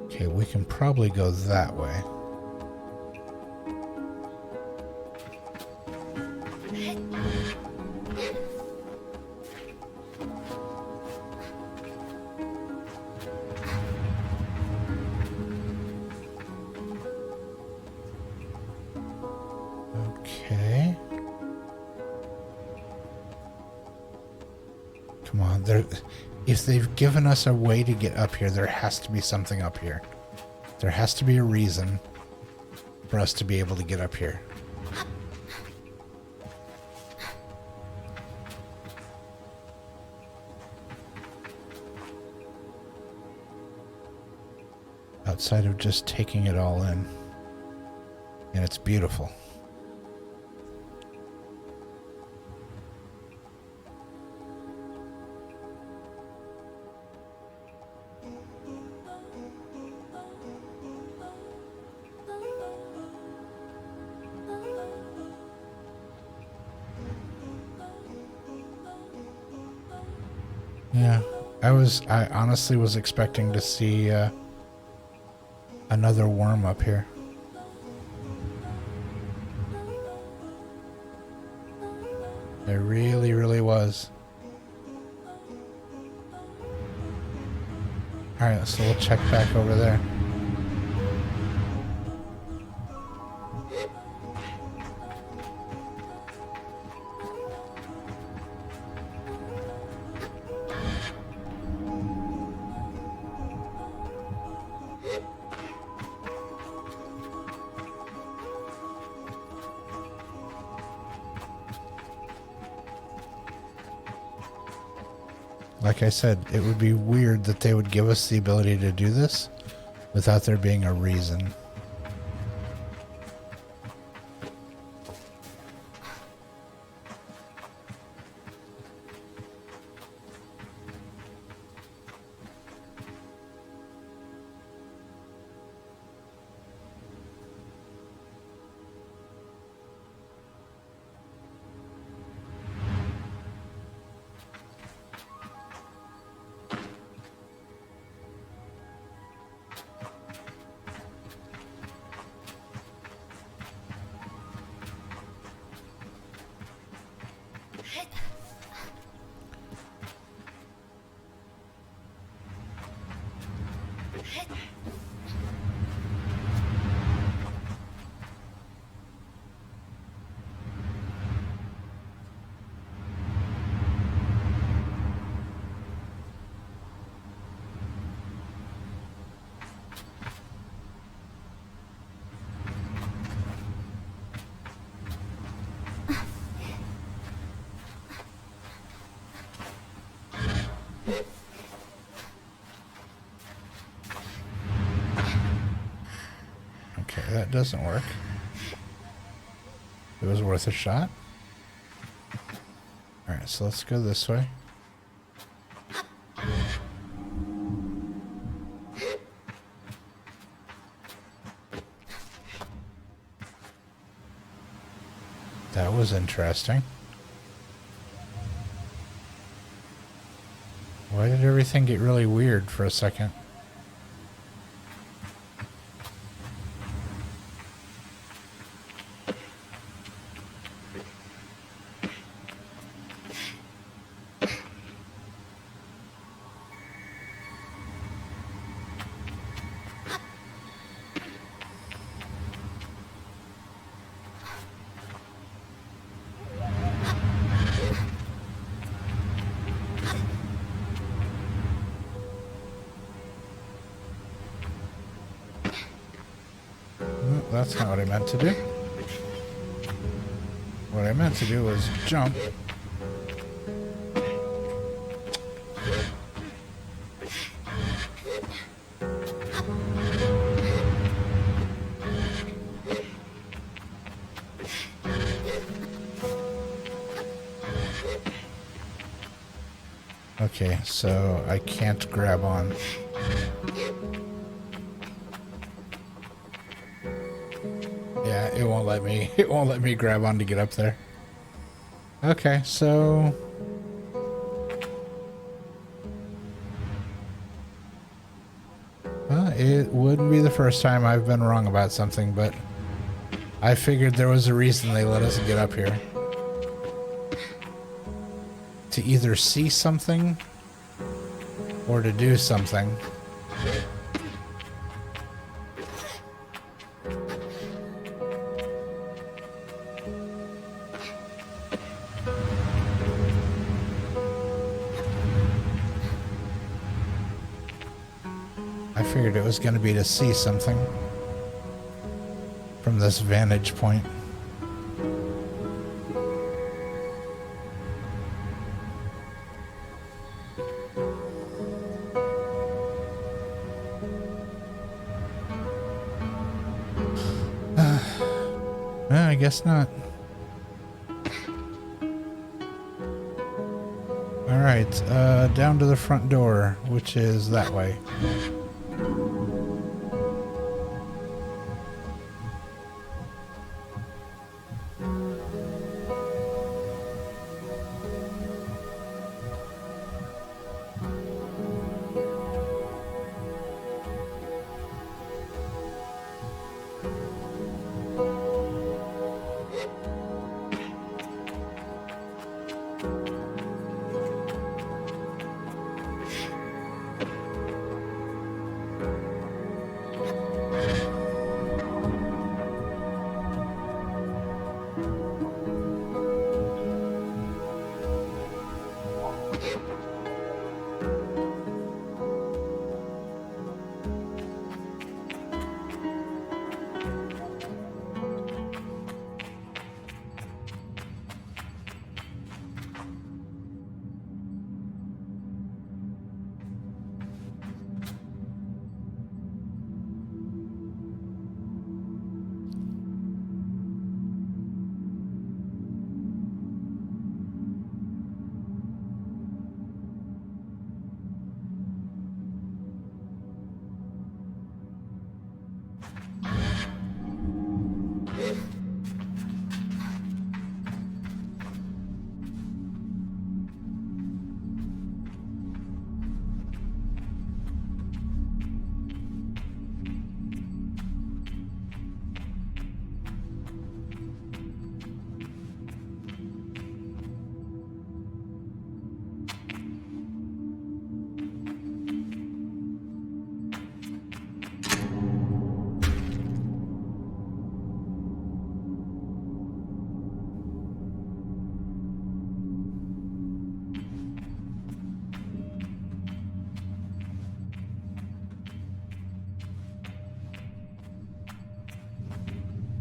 Okay, we can probably go that way. Okay. Come on, if they've given us a way to get up here, there has to be something up here. There has to be a reason for us to be able to get up here. Outside of just taking it all in. And it's beautiful. Yeah, I honestly was expecting to see another worm up here. There really, really was. Alright, so we'll check back over there. Like I said, it would be weird that they would give us the ability to do this without there being a reason. that doesn't work. It was worth a shot. Alright, so let's go this way. That was interesting. Why did everything get really weird for a second? That's not what I meant to do. What I meant to do was jump. Okay, so I can't grab on. Yeah, it won't let me. It won't let me grab on to get up there. Okay, so it wouldn't be the first time I've been wrong about something, but I figured there was a reason they let us get up here. To either see something or to do something. I figured it was going to be to see something from this vantage point. I guess not. Alright, down to the front door, which is that way.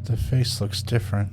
The face looks different.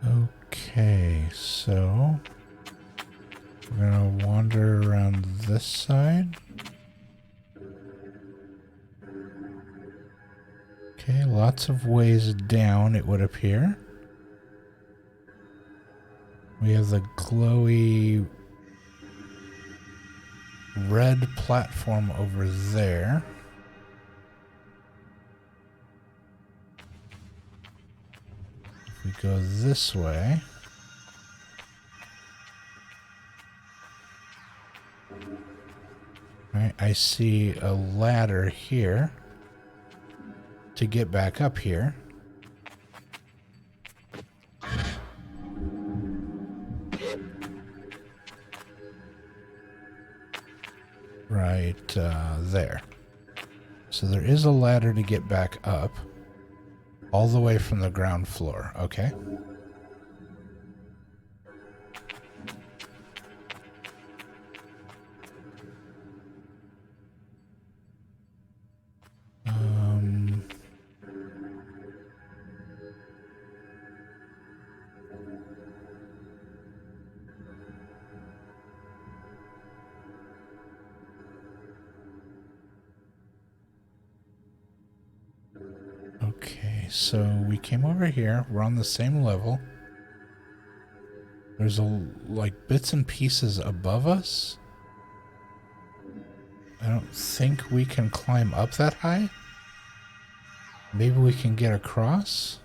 Okay, so we're gonna wander around this side. Okay, lots of ways down, it would appear. We have the glowy red platform over there. If we go this way, right, I see a ladder here to get back up here. Right there. So there is a ladder to get back up all the way from the ground floor. Okay. Okay, so we came over here. We're on the same level. There's like bits and pieces above us. I don't think we can climb up that high. Maybe we can get across.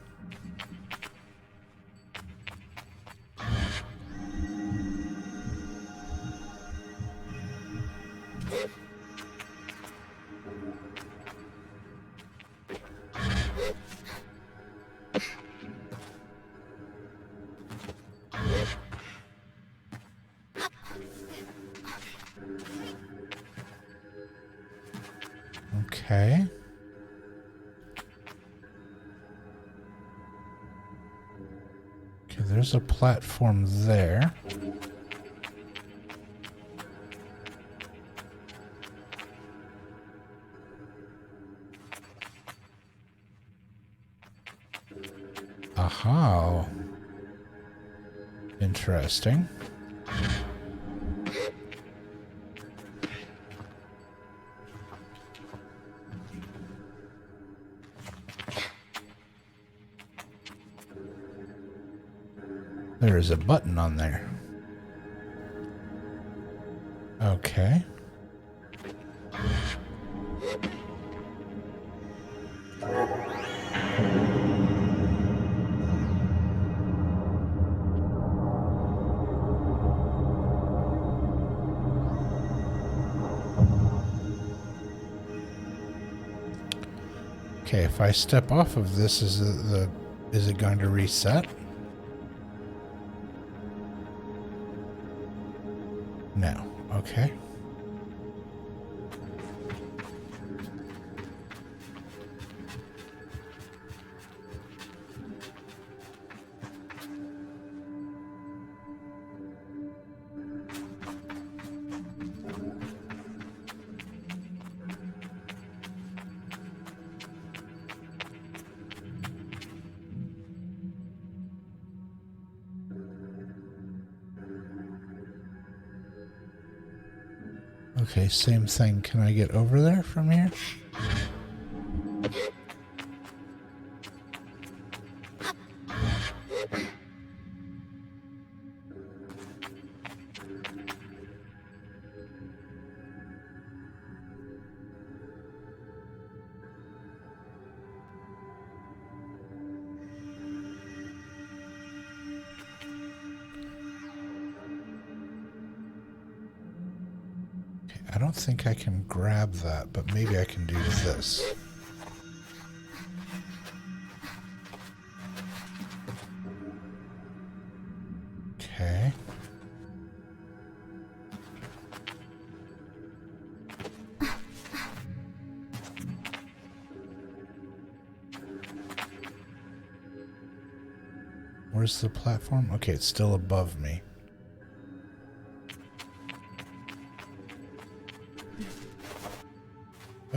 Okay. Okay, there's a platform there. Aha. Interesting. There is a button on there. Okay. Okay, if I step off of this, is it going to reset? No. Okay. Okay, same thing. Can I get over there from here? I don't think I can grab that, but maybe I can do this. Okay. Where's the platform? Okay, it's still above me.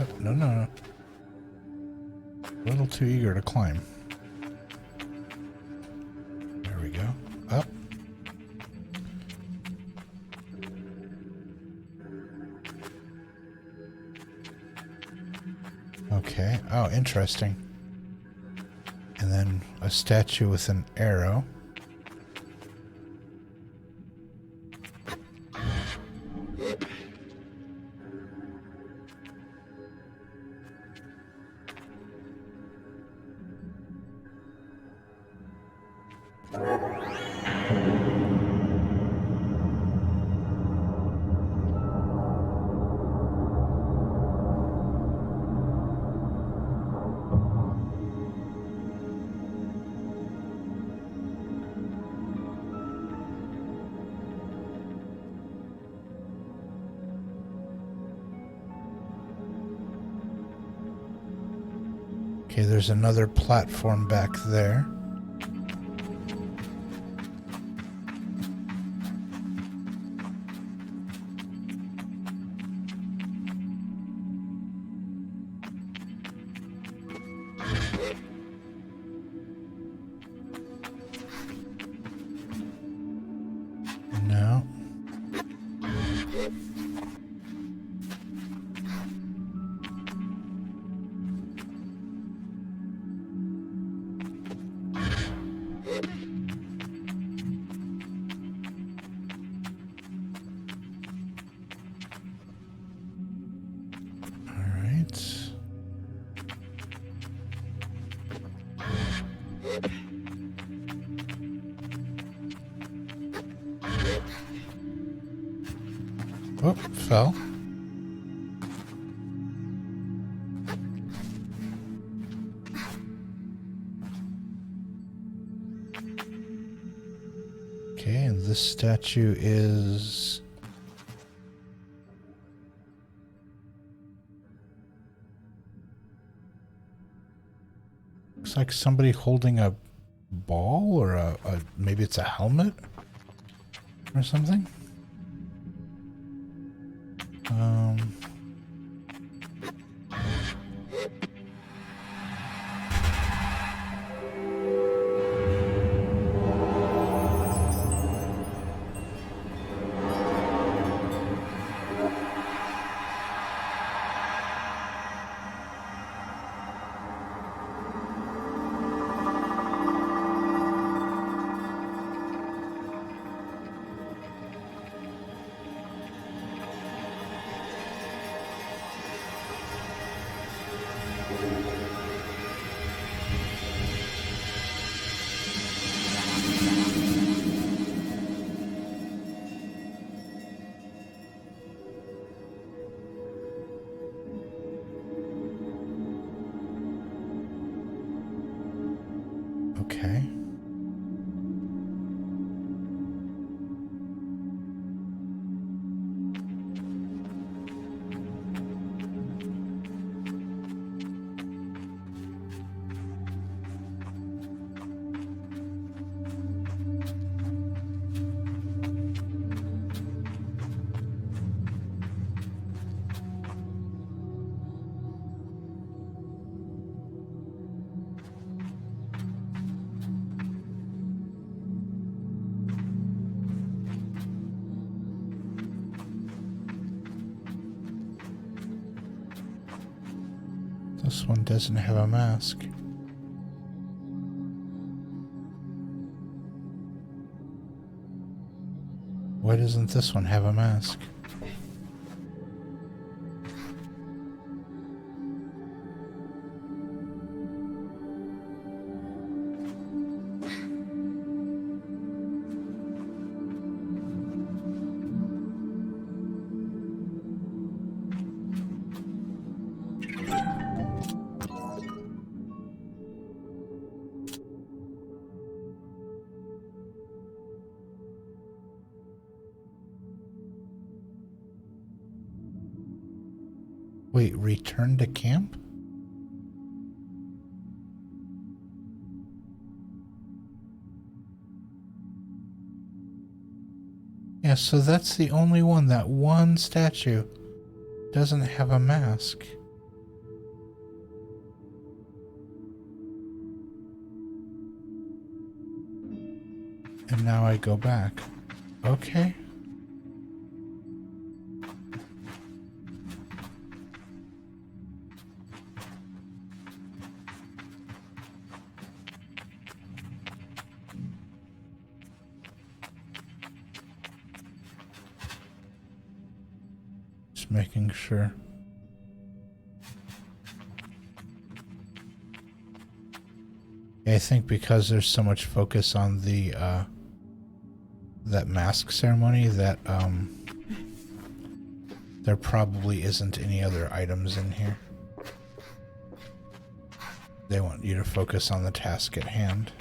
Oh, no, no, no. A little too eager to climb. There we Oh, interesting. And then a statue with an arrow. Okay, there's another platform back there. No. Oh, fell. Okay, and this statue is... looks like somebody holding a ball or maybe it's a helmet or something. Okay. This one doesn't have a mask. Why doesn't this one have a mask? Wait, return to camp? Yeah, so that's the only one. That one statue doesn't have a mask. And now I go back. Okay. Just making sure. I think because there's so much focus on the that mask ceremony that there probably isn't any other items in here. They want you to focus on the task at hand.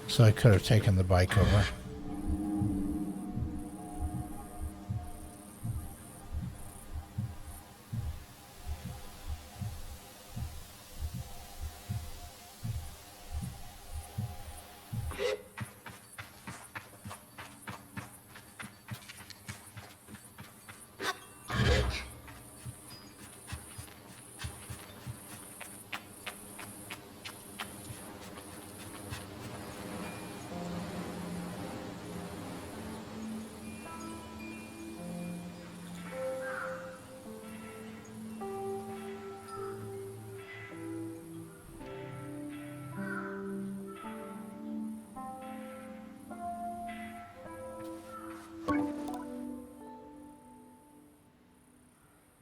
So I could have taken the bike over.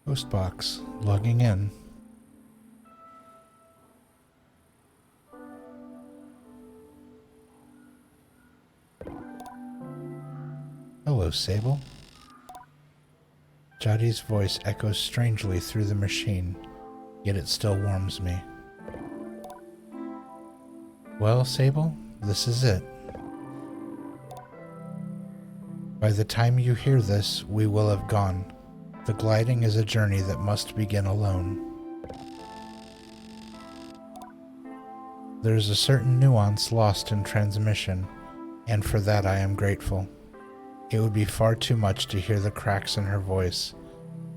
Postbox, logging in. Hello, Sable. Jadi's voice echoes strangely through the machine, yet it still warms me. Well, Sable, this is it. By the time you hear this, we will have gone. The gliding is a journey that must begin alone. There is a certain nuance lost in transmission, and for that I am grateful. It would be far too much to hear the cracks in her voice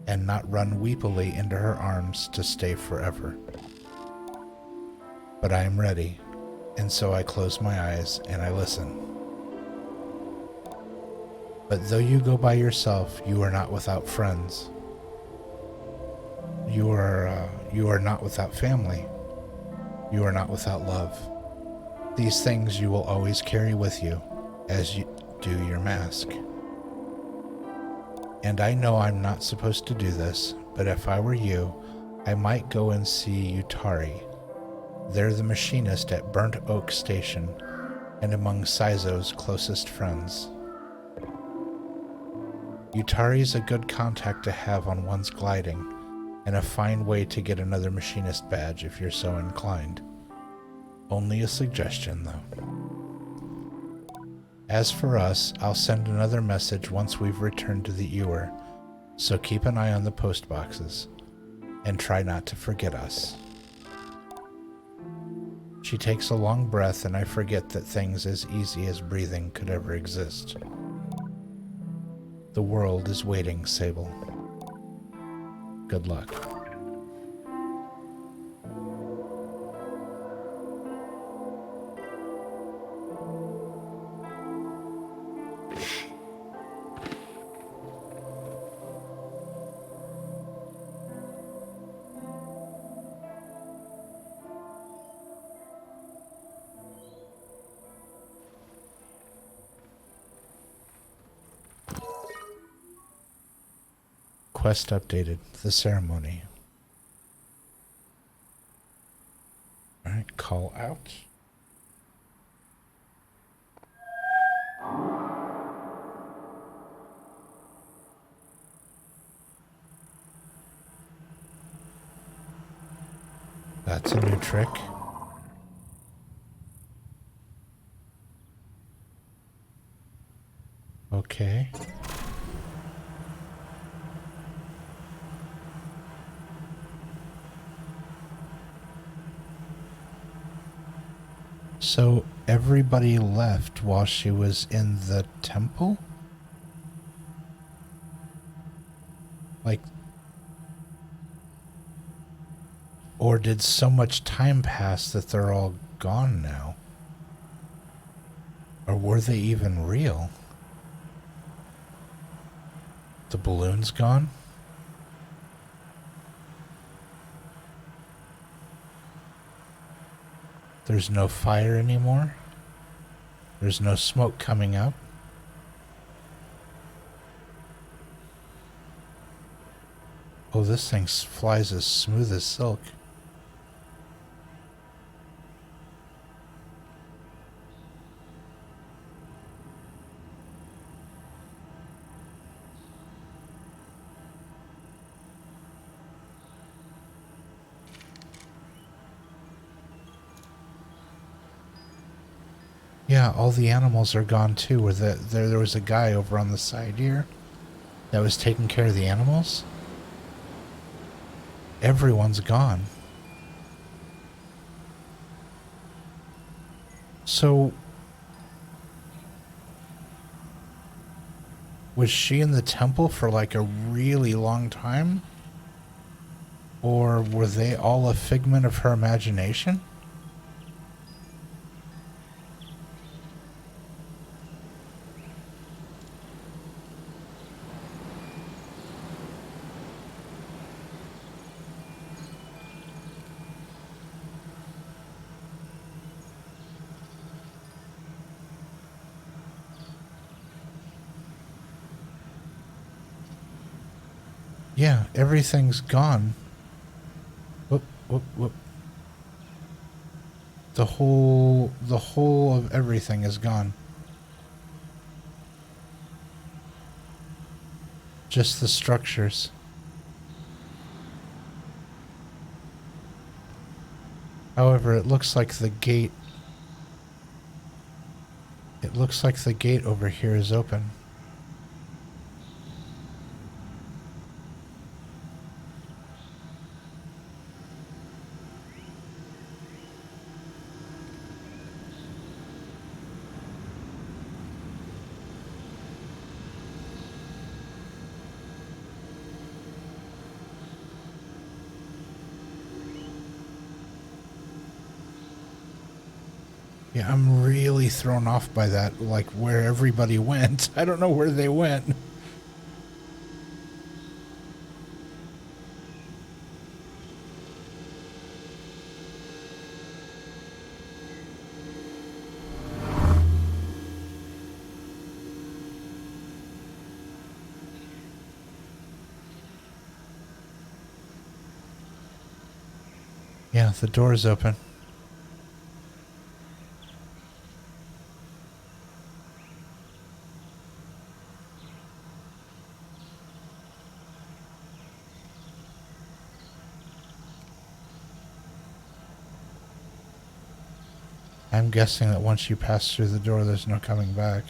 and not run weepily into her arms to stay forever. But I am ready, and so I close my eyes and I listen. But though you go by yourself, you are not without friends. You are not without family. You are not without love. These things you will always carry with you, as you do your mask. And I know I'm not supposed to do this, but if I were you, I might go and see Utari. They're the machinist at Burnt Oak Station, and among Saizo's closest friends. Utari's a good contact to have on one's gliding, and a fine way to get another machinist badge if you're so inclined. Only a suggestion, though. As for us, I'll send another message once we've returned to the Ewer, so keep an eye on the post boxes, and try not to forget us. She takes a long breath, and I forget that things as easy as breathing could ever exist. The world is waiting, Sable. Good luck. Quest updated. The ceremony. Alright, call out. That's a new trick. Okay. So everybody left while she was in the temple? Like, or did so much time pass that they're all gone now? Or were they even real? The balloon's gone? There's no fire anymore? There's no smoke coming up? Oh, this thing flies as smooth as silk. Yeah, all the animals are gone too. There was a guy over on the side here that was taking care of the animals. Everyone's gone. So, was she in the temple for like a really long time? Or were they all a figment of her imagination? Yeah, everything's gone. Whoop, whoop, whoop. The whole of everything is gone. Just the structures. However, it looks like the gate... It looks like the gate over here is open. Yeah, I'm really thrown off by that, like where everybody went. I don't know where they went. Yeah, the door is open. I'm guessing that once you pass through the door, there's no coming back.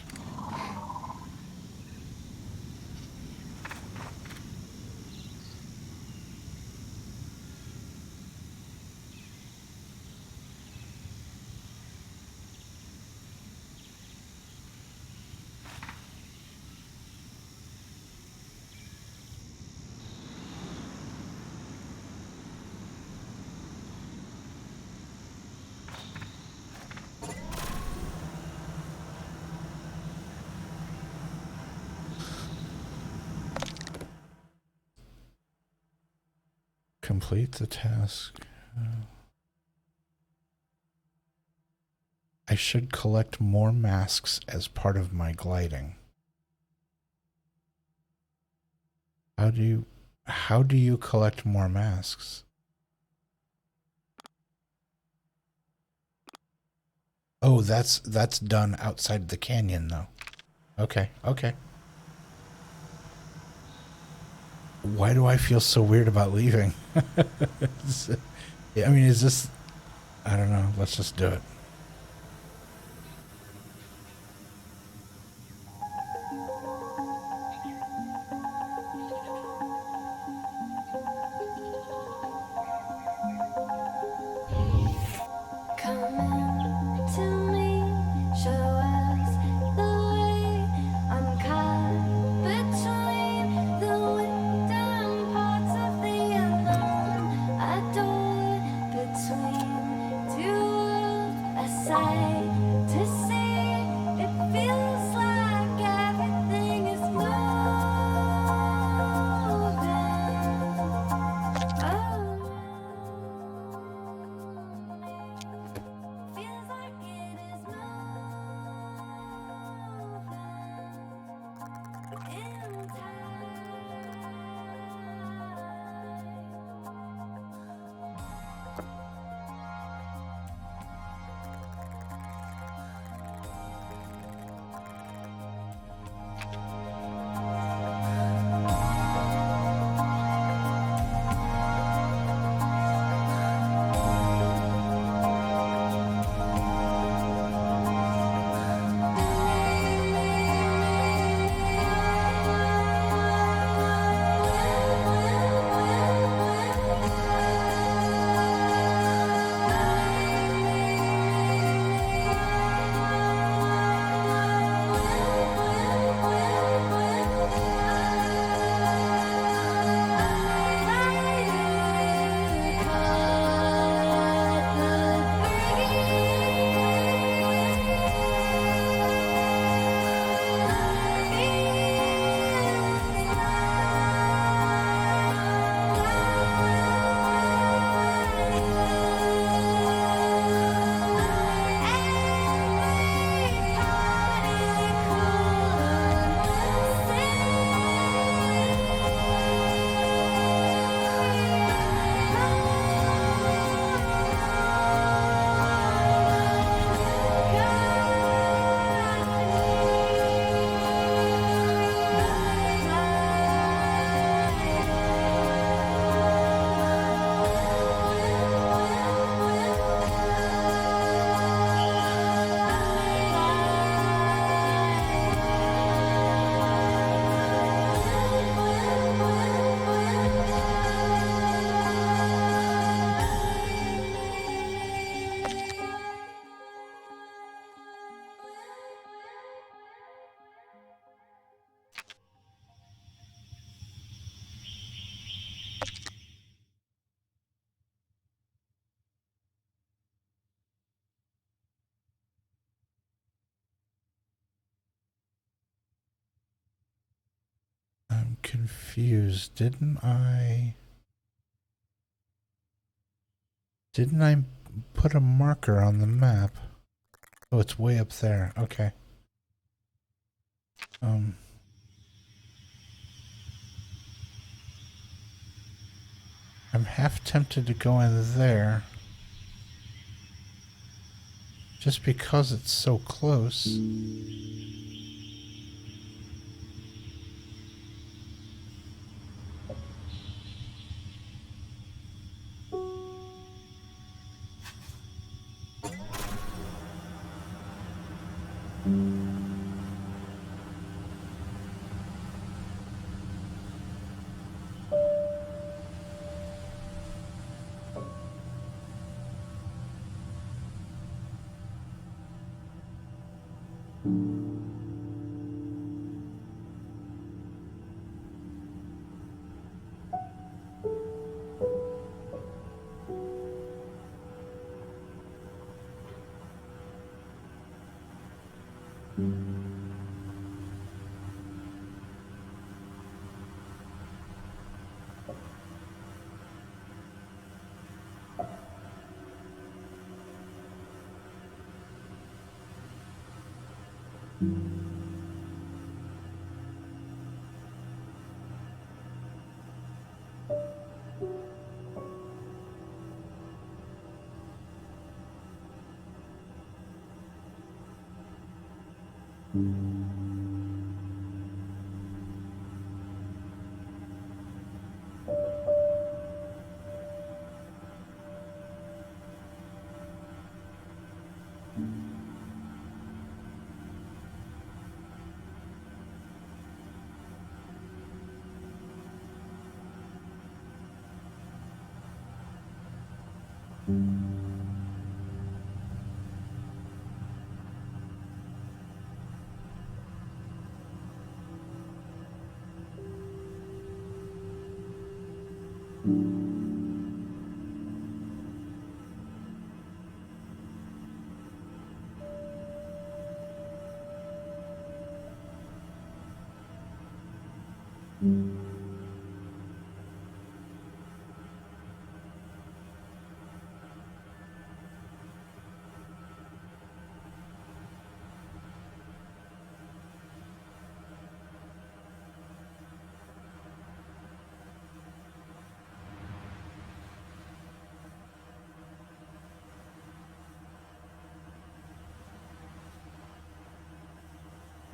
Complete the task. I should collect more masks as part of my gliding. How do you collect more masks? Oh, that's done outside the canyon though. Okay, okay. Why do I feel so weird about leaving? Yeah, I mean, is this... I don't know. Let's just do it. I'm confused. Didn't I put a marker on the map? Oh, it's way up there. Okay. I'm half tempted to go in there. Just because it's so close.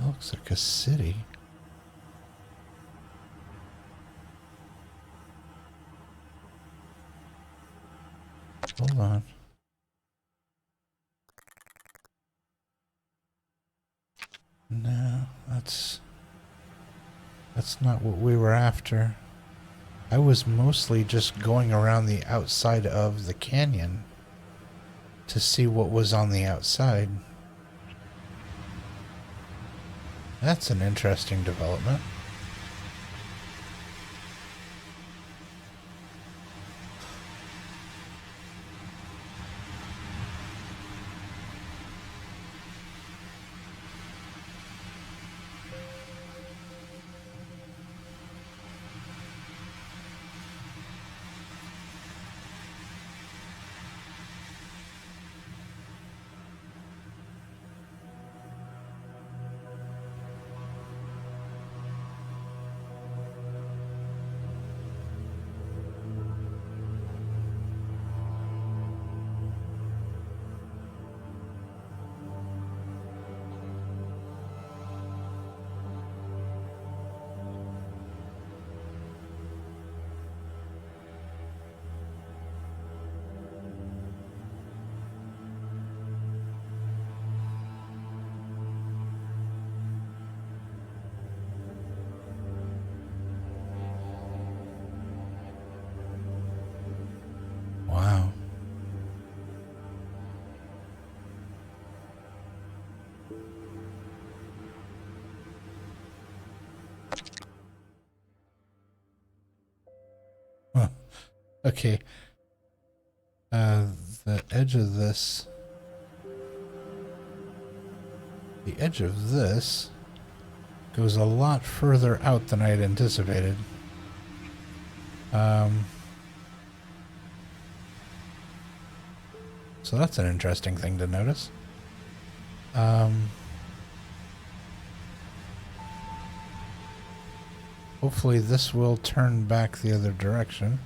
It looks like a city. Hold on. No, that's not what we were after. I was mostly just going around the outside of the canyon to see what was on the outside. That's an interesting development. Wow. Huh. Okay. The edge of this... The edge of this goes a lot further out than I had anticipated. So that's an interesting thing to notice. Hopefully this will turn back the other direction.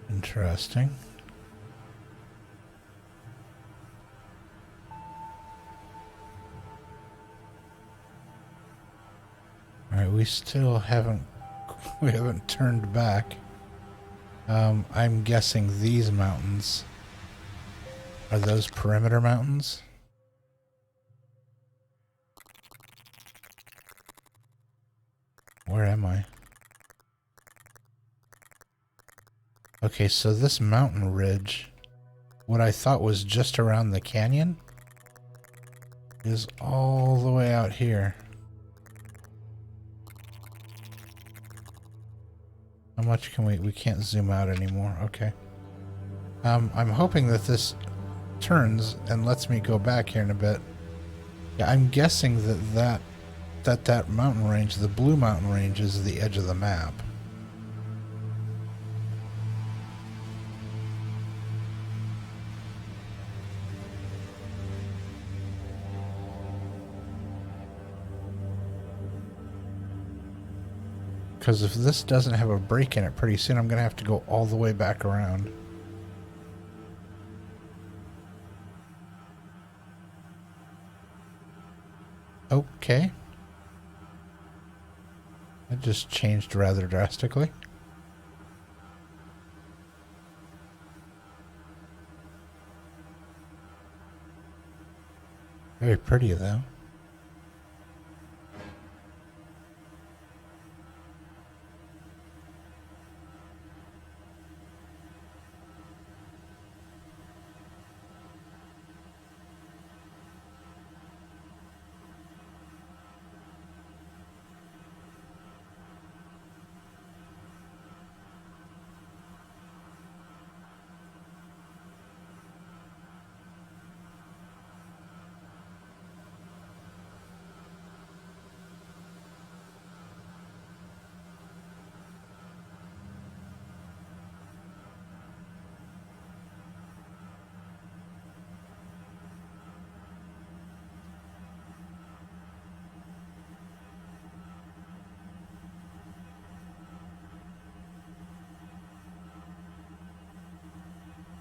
Interesting. Alright, we still haven't turned back. I'm guessing these mountains are those perimeter mountains. Where am I? Okay, so this mountain ridge, what I thought was just around the canyon, is all the way out here. How much can we can't zoom out anymore. Okay. I'm hoping that this turns and lets me go back here in a bit. Yeah, I'm guessing that mountain range, the blue mountain range, is the edge of the map. Because if this doesn't have a break in it pretty soon, I'm going to have to go all the way back around. Okay. It just changed rather drastically. Very pretty, though.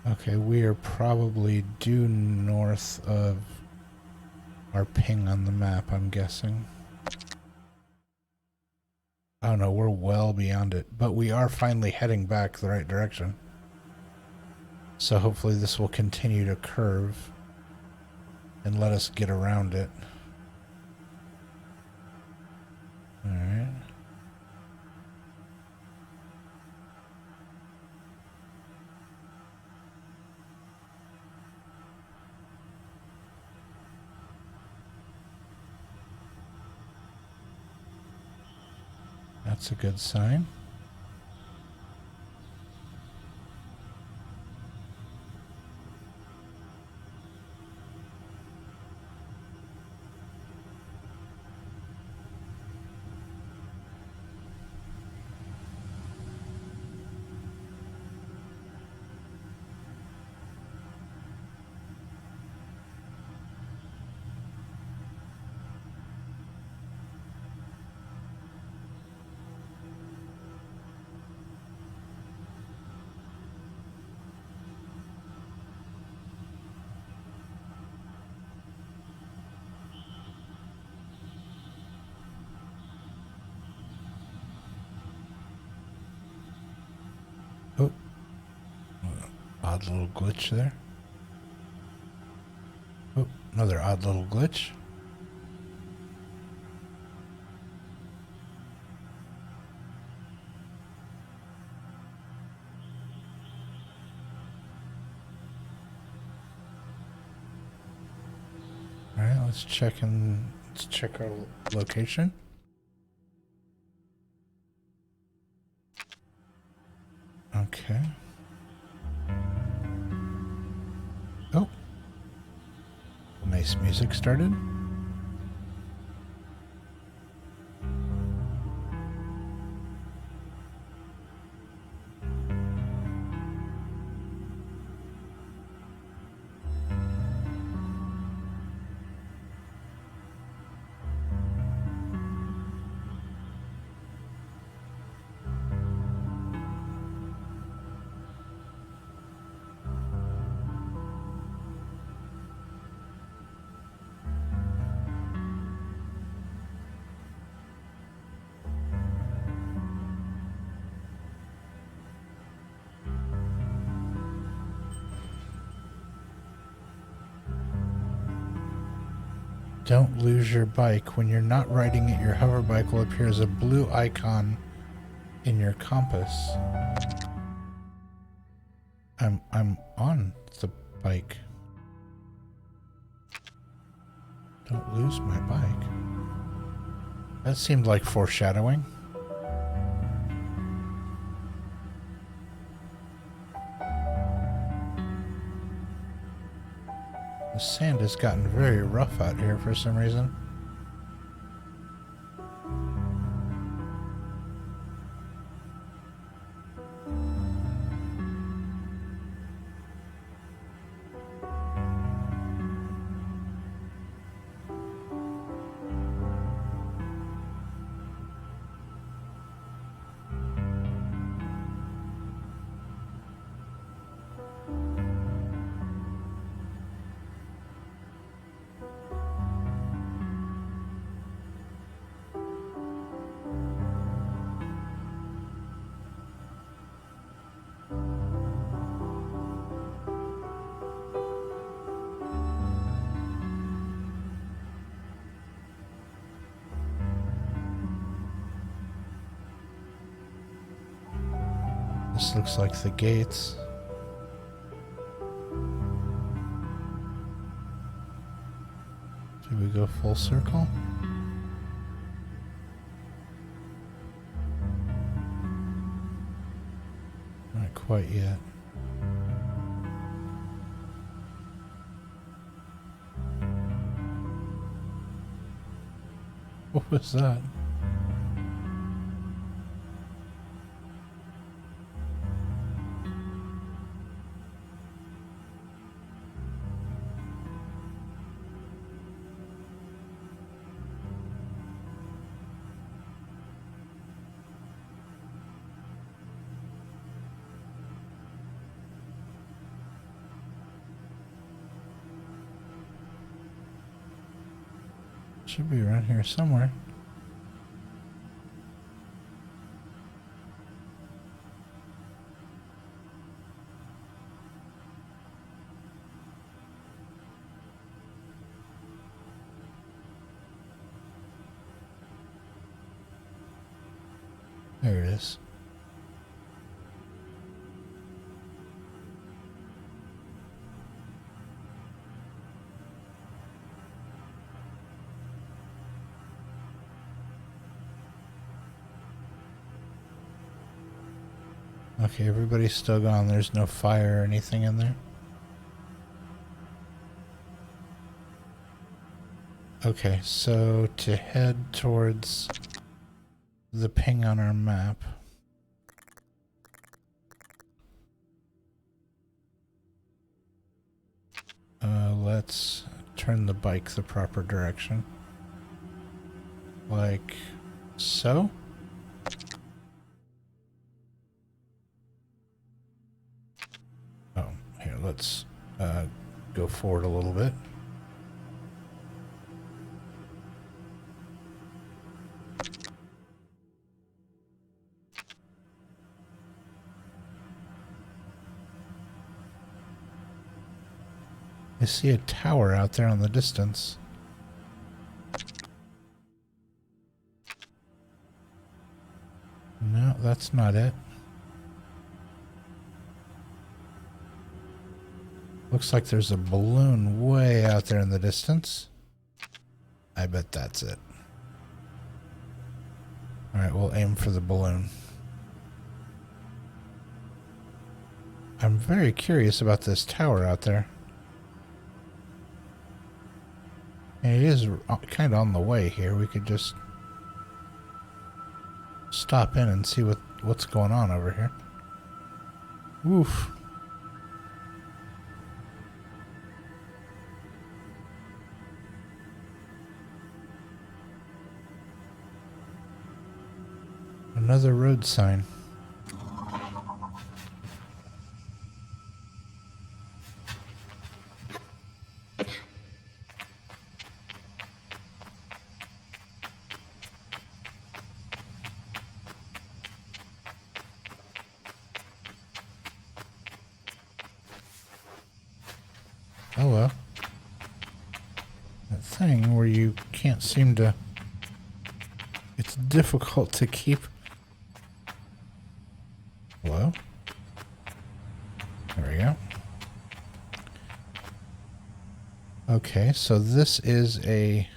Okay, we are probably due north of our ping on the map, I'm guessing. Oh no, we're well beyond it, but we are finally heading back the right direction. So hopefully this will continue to curve and let us get around it. Alright. That's a good sign. Oh, odd little glitch there. Oh, another odd little glitch. All right, let's check our location. Okay. Oh. Nice music started. Don't lose your bike. When you're not riding it, your hover bike will appear as a blue icon in your compass. I'm on the bike. Don't lose my bike. That seemed like foreshadowing. The sand has gotten very rough out here for some reason. This looks like the gates. Should we go full circle? Not quite yet. What was that? Should be around here somewhere. There it is. Okay, everybody's still gone. There's no fire or anything in there. Okay, so to head towards the ping on our map. Let's turn the bike the proper direction. Like so. Oh, here, let's go forward a little bit. I see a tower out there in the distance. No, that's not it. Looks like there's a balloon way out there in the distance. I bet that's it. Alright, we'll aim for the balloon. I'm very curious about this tower out there. And it is kind of on the way here. We could just stop in and see what's going on over here. Oof. Another road sign. Oh well. That thing where you can't seem to... It's difficult to keep... Hello? There we go. Okay, so this is a...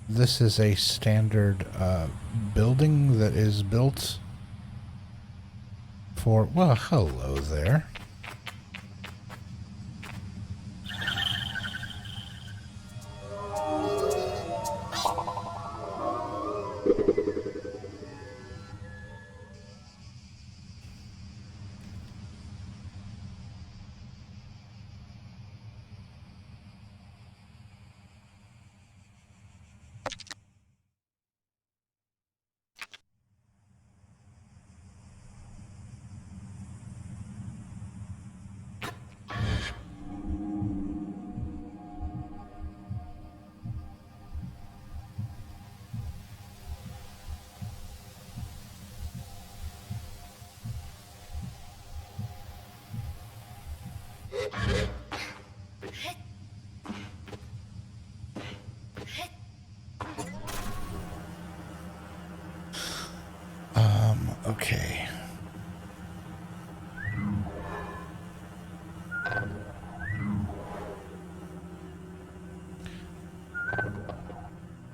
This is a standard building that is built for... Well, hello there. Okay.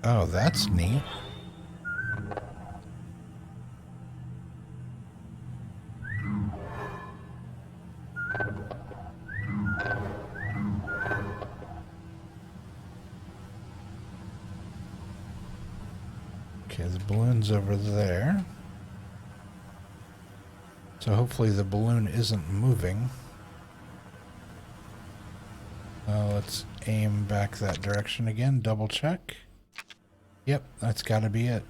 Oh, that's neat. Okay, the balloon's over there. So hopefully the balloon isn't moving. Let's aim back that direction again, double check. Yep, that's gotta be it.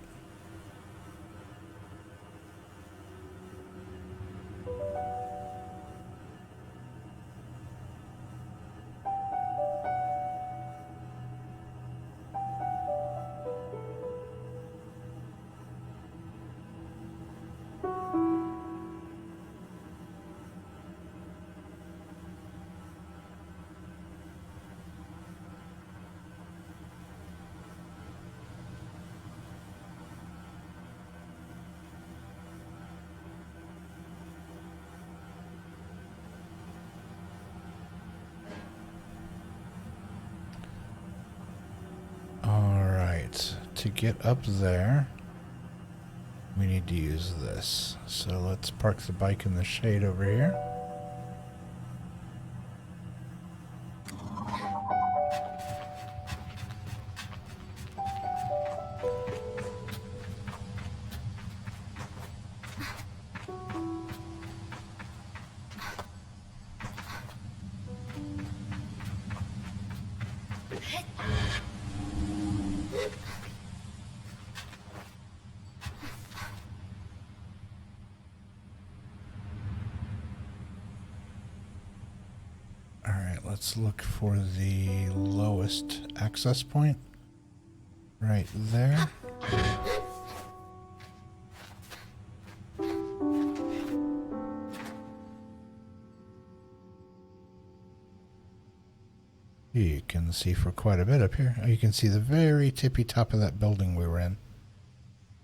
Alright, to get up there, we need to use this. So let's park the bike in the shade over here. Alright, let's look for the lowest access point. Right there. You can see for quite a bit up here. Oh, you can see the very tippy top of that building we were in.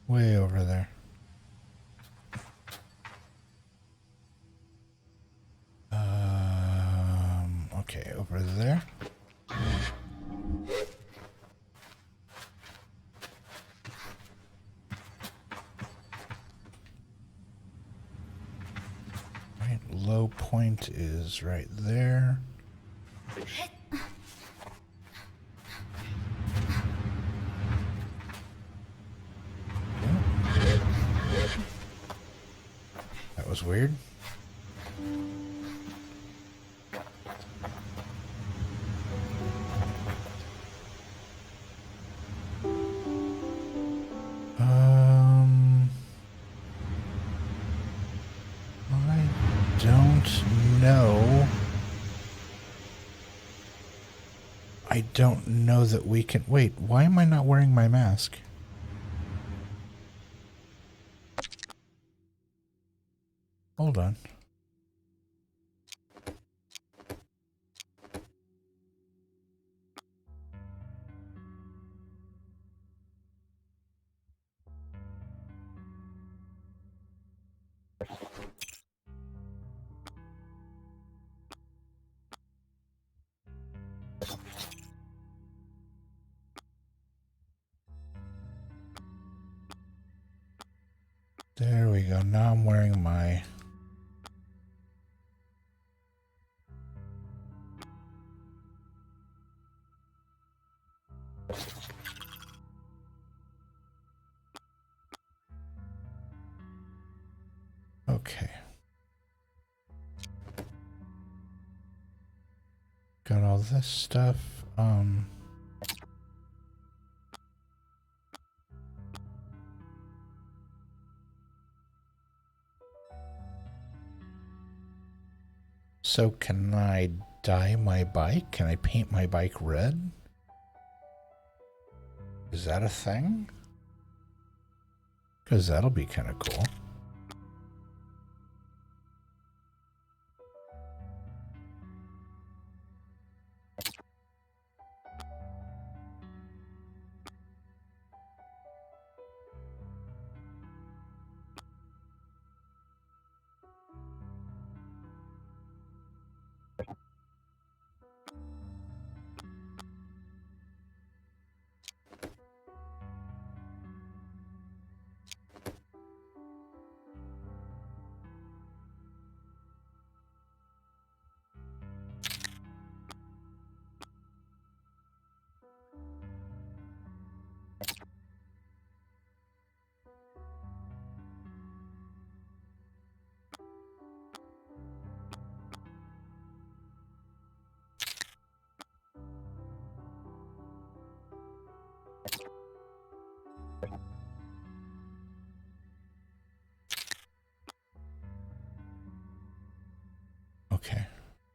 Way over there. Okay, over there. Right, low point is right there. That was weird. I don't know. I don't know that we can... Wait, why am I not wearing my mask? Hold on. There we go. Now I'm wearing my... Okay. Got all this stuff. So can I dye my bike? Can I paint my bike red? Is that a thing? Because that'll be kind of cool.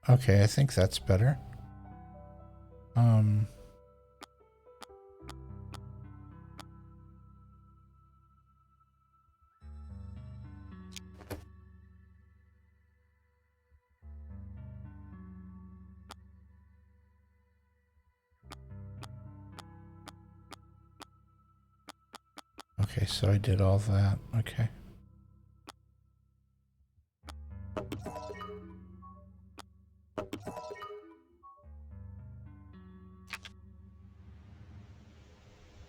Okay, I think that's better. Okay, so I did all that. Okay.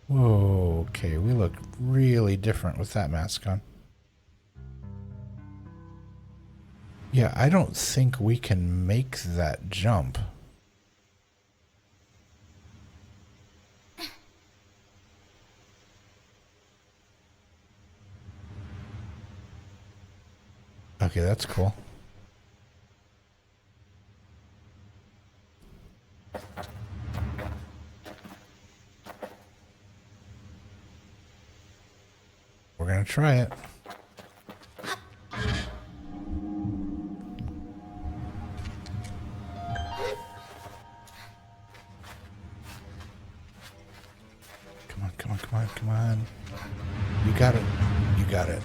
Whoa, okay, we look really different with that mask on. Yeah, I don't think we can make that jump. Okay, that's cool. We're gonna try it. Come on, come on, come on, come on. You got it. You got it.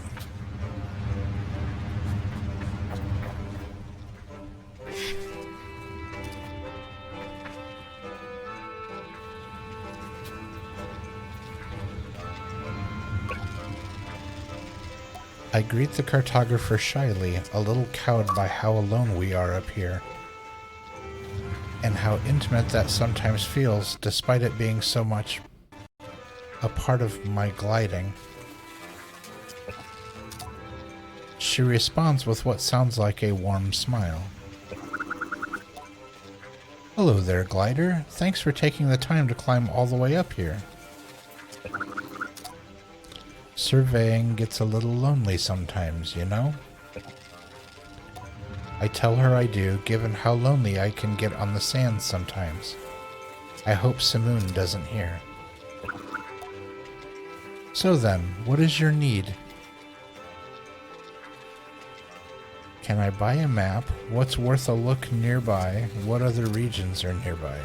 I greet the cartographer shyly, a little cowed by how alone we are up here, and how intimate that sometimes feels, despite it being so much a part of my gliding. She responds with what sounds like a warm smile. Hello there, glider. Thanks for taking the time to climb all the way up here. Surveying gets a little lonely sometimes, you know? I tell her I do, given how lonely I can get on the sands sometimes. I hope Simoon doesn't hear. So then, what is your need? Can I buy a map? What's worth a look nearby? What other regions are nearby?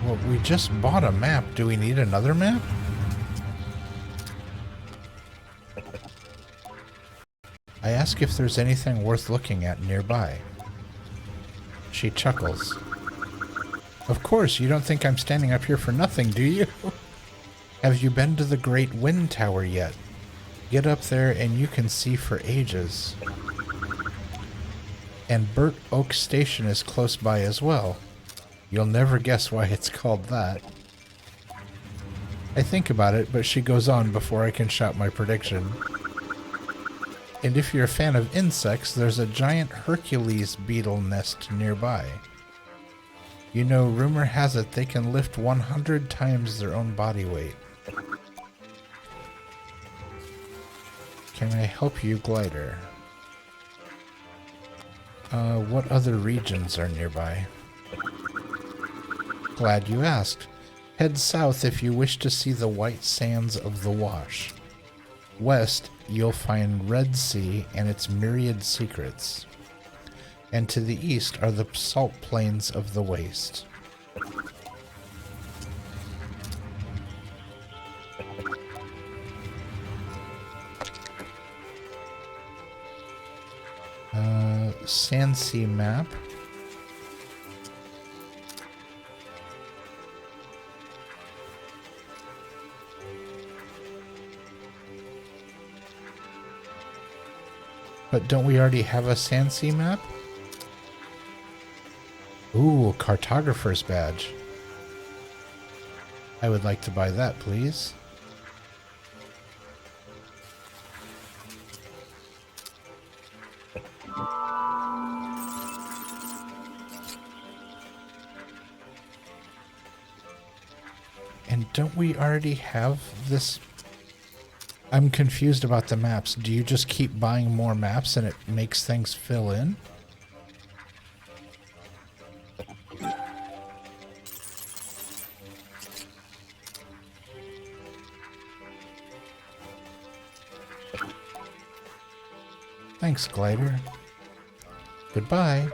Well, we just bought a map. Do we need another map? I ask if there's anything worth looking at nearby. She chuckles. Of course, you don't think I'm standing up here for nothing, do you? Have you been to the Great Wind Tower yet? Get up there and you can see for ages. And Burt Oak Station is close by as well. You'll never guess why it's called that. I think about it, but she goes on before I can shout my prediction. And if you're a fan of insects, there's a giant Hercules beetle nest nearby. You know, rumor has it they can lift 100 times their own body weight. Can I help you, glider? What other regions are nearby? Glad you asked. Head south if you wish to see the white sands of the Wash. West, you'll find Red Sea and its myriad secrets. And to the east are the salt plains of the Waste. Sandsea map. But don't we already have a Sandsea map? Ooh, cartographer's badge. I would like to buy that, please. And don't we already have this? I'm confused about the maps. Do you just keep buying more maps and it makes things fill in? Thanks, glider. Goodbye.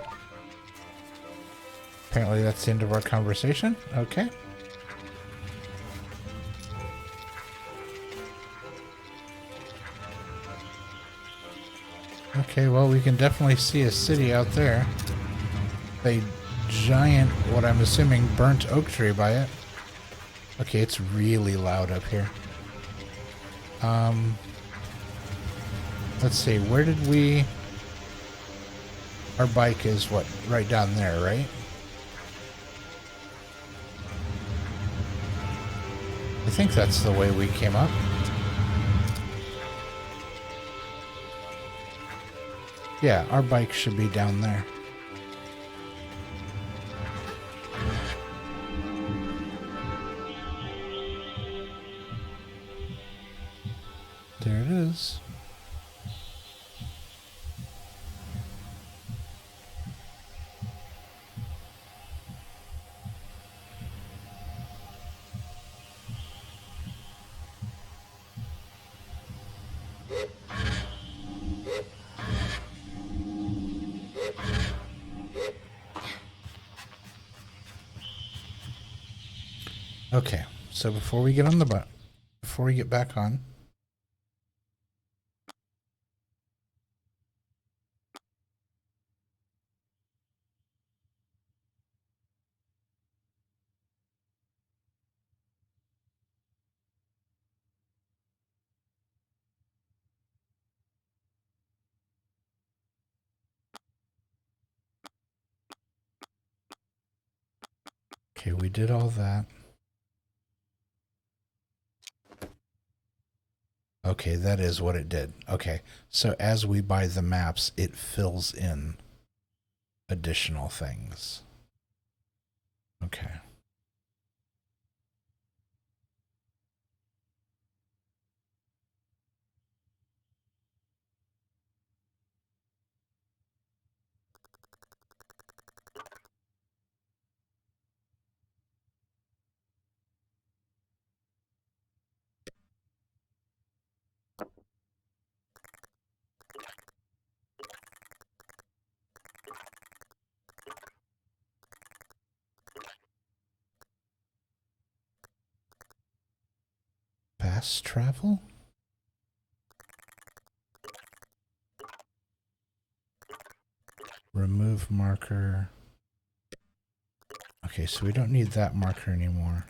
Apparently that's the end of our conversation. Okay. Okay, well, we can definitely see a city out there. A giant, what I'm assuming, burnt oak tree by it. Okay, it's really loud up here. Let's see, where did we... Our bike is, what, right down there, right? I think that's the way we came up. Yeah, our bike should be down there. There it is. Okay, so before we get on the before we get back on, okay, we did all that. Okay, that is what it did. Okay, so as we buy the maps, it fills in additional things. Okay. Fast travel? Remove marker. Okay, so we don't need that marker anymore.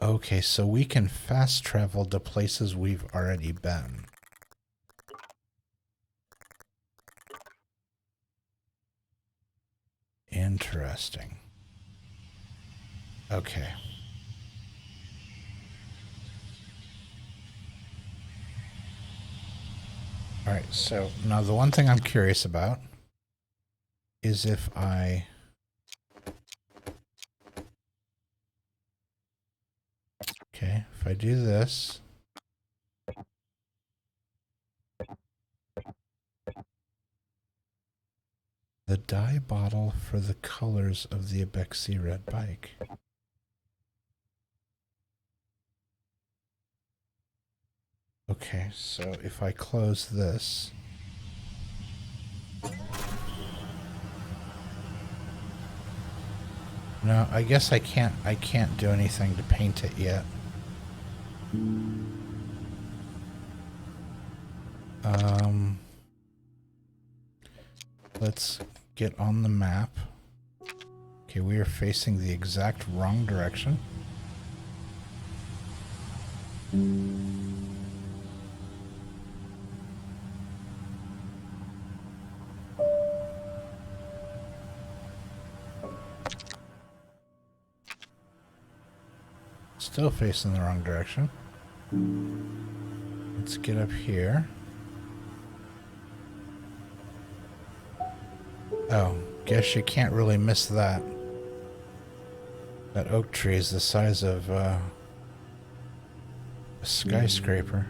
Okay, so we can fast travel to places we've already been. Interesting. Okay. All right, so now the one thing I'm curious about is if I... Okay, if I do this... The dye bottle for the colors of the Abexi red bike. Okay, so if I close this... No, I guess I can't do anything to paint it yet. Let's get on the map. Okay, we are facing the exact wrong direction. Still facing the wrong direction. Let's get up here. Oh, guess you can't really miss that. That oak tree is the size of a skyscraper.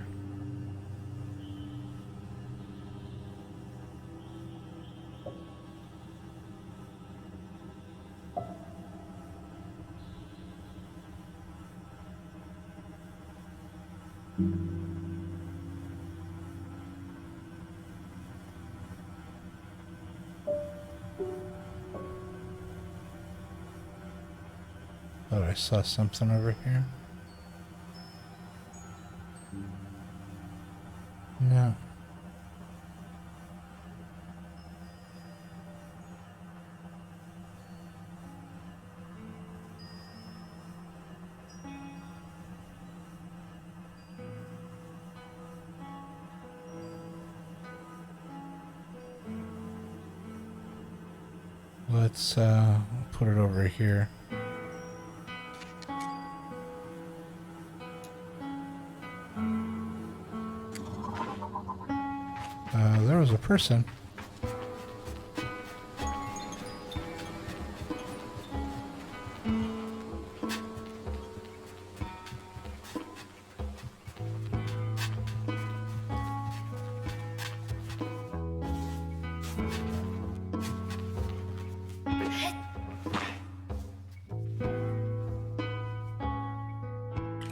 Oh, I saw something over here. No. Let's put it over here. There was a person.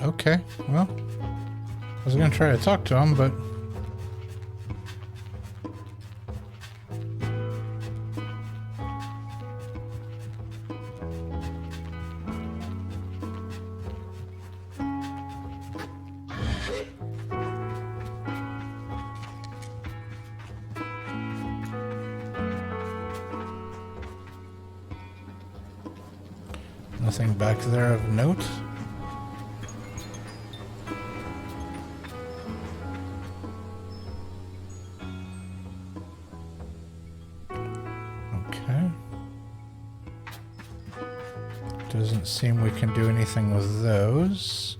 Okay, well, I was gonna try to talk to him, but nothing back there of note. Okay. Doesn't seem we can do anything with those.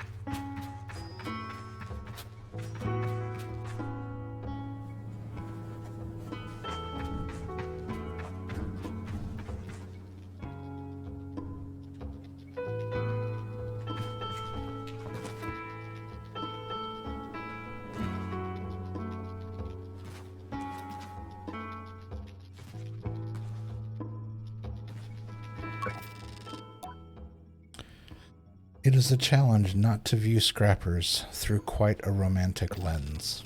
It is a challenge not to view scrappers through quite a romantic lens.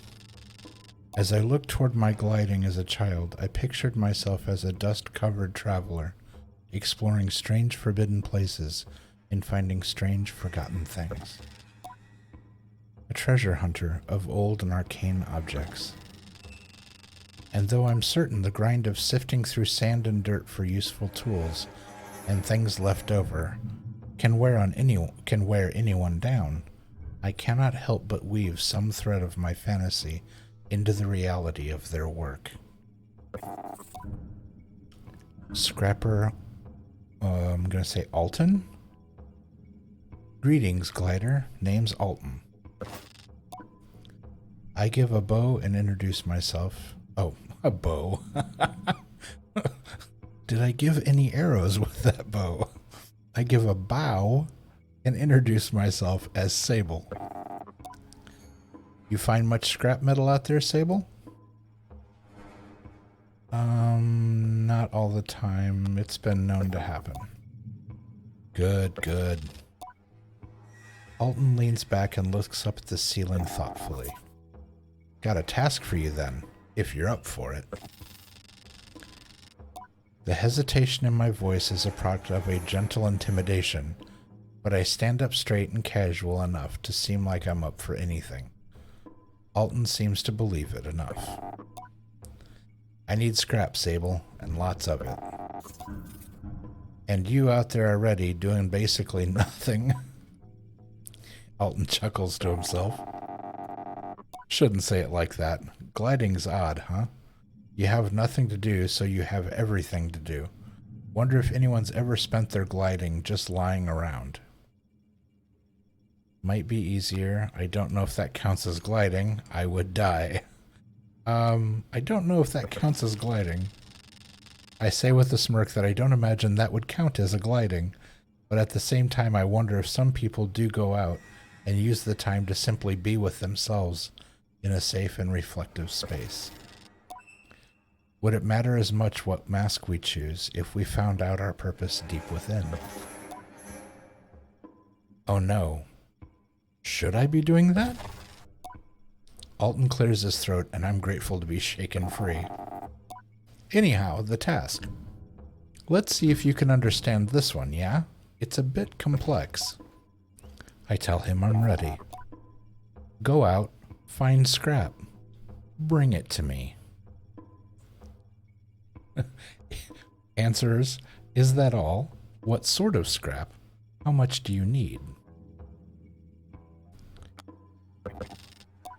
As I looked toward my gliding as a child, I pictured myself as a dust-covered traveler, exploring strange forbidden places and finding strange forgotten things. A treasure hunter of old and arcane objects. And though I'm certain the grind of sifting through sand and dirt for useful tools and things left over can wear anyone down, I cannot help but weave some thread of my fantasy into the reality of their work. Scrapper, I'm gonna say Alton? Greetings, Glider. Name's Alton. I give a bow and introduce myself. Oh, a bow. Did I give any arrows with that bow? I give a bow and introduce myself as Sable. You find much scrap metal out there, Sable? Not all the time. It's been known to happen. Good, good. Alton leans back and looks up at the ceiling thoughtfully. Got a task for you then, if you're up for it. The hesitation in my voice is a product of a gentle intimidation, but I stand up straight and casual enough to seem like I'm up for anything. Alton seems to believe it enough. I need scrap, Sable, and lots of it. And you out there already doing basically nothing. Alton chuckles to himself. Shouldn't say it like that. Gliding's odd, huh? You have nothing to do, so you have everything to do. Wonder if anyone's ever spent their gliding just lying around. Might be easier. I don't know if that counts as gliding. I would die. I don't know if that counts as gliding. I say with a smirk that I don't imagine that would count as a gliding, but at the same time I wonder if some people do go out and use the time to simply be with themselves in a safe and reflective space. Would it matter as much what mask we choose if we found out our purpose deep within? Oh no. Should I be doing that? Alton clears his throat, and I'm grateful to be shaken free. Anyhow, the task. Let's see if you can understand this one, yeah? It's a bit complex. I tell him I'm ready. Go out, find scrap. Bring it to me. Answers, is that all? What sort of scrap? How much do you need?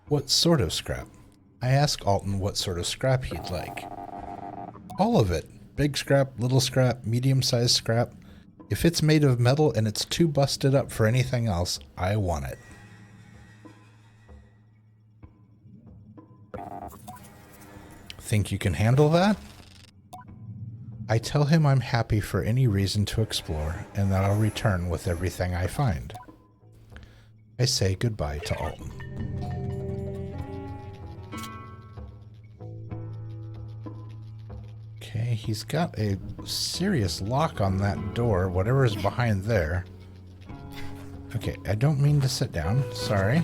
What sort of scrap? I ask Alton what sort of scrap he'd like. All of it. Big scrap, little scrap, medium-sized scrap. If it's made of metal and it's too busted up for anything else, I want it. Think you can handle that? I tell him I'm happy for any reason to explore and that I'll return with everything I find. I say goodbye to Alton. Okay, he's got a serious lock on that door, whatever is behind there. Okay, I don't mean to sit down, sorry.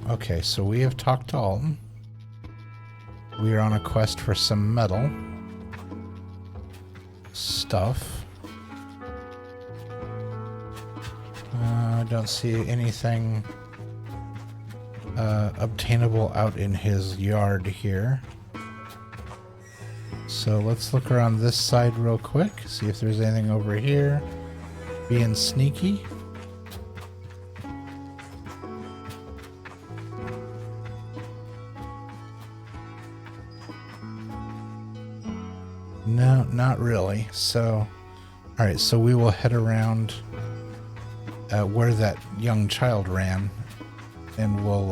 Okay, so we have talked to Alton. We are on a quest for some metal stuff. I don't see anything obtainable out in his yard here. So let's look around this side real quick, see if there's anything over here. Being sneaky. No, not really. So, alright, so we will head around where that young child ran, and we'll,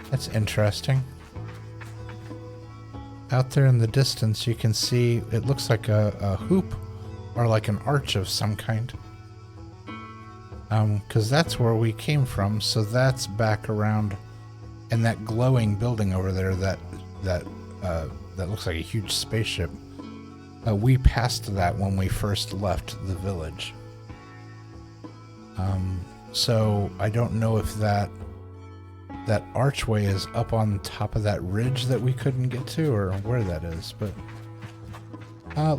that's interesting. Out there in the distance, you can see, it looks like a hoop, or like an arch of some kind. Because that's where we came from, so that's back around. And that glowing building over there, that looks like a huge spaceship. We passed that when we first left the village. So I don't know if that archway is up on top of that ridge that we couldn't get to, or where that is. But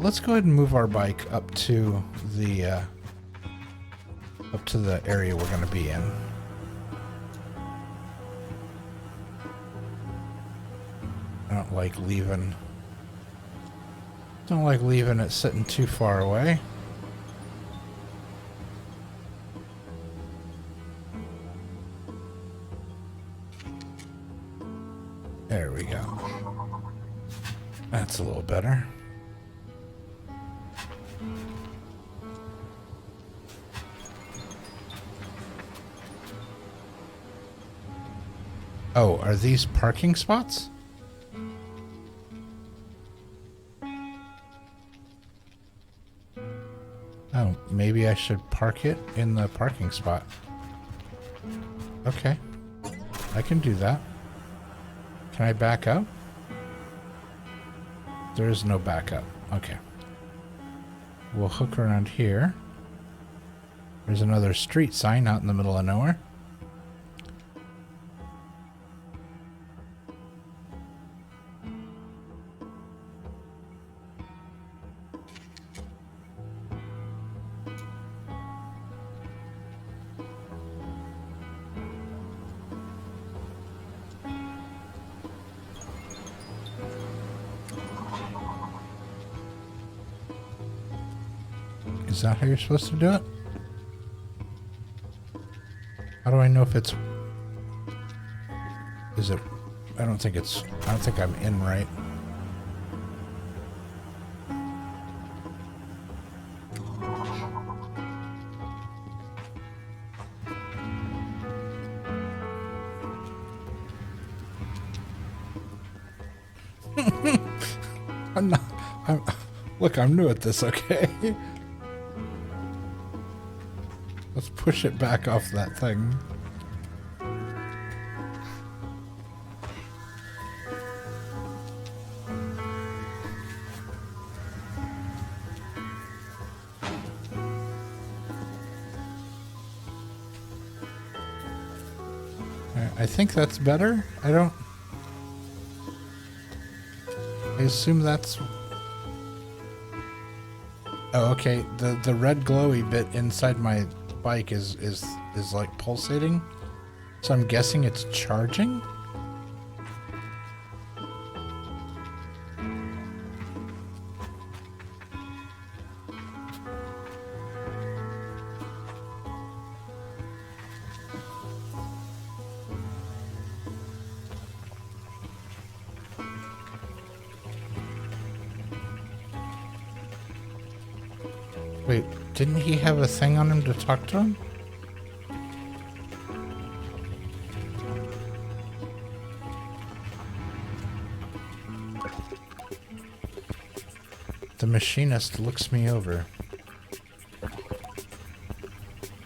let's go ahead and move our bike up to the area we're going to be in. I don't like leaving it sitting too far away. There we go. That's a little better. Oh, are these parking spots? Oh, maybe I should park it in the parking spot. Okay. I can do that. Can I back up? There is no backup. Okay. We'll hook around here. There's another street sign out in the middle of nowhere. Is that how you're supposed to do it? How do I know if it's... Is it... I don't think I'm in right. Look, I'm new at this, okay? Let's push it back off that thing. I think that's better. I assume that's... Oh, okay. The red glowy bit inside my bike is like pulsating. So I'm guessing it's charging? Wait, didn't he have a thing on him to talk to him? The machinist looks me over.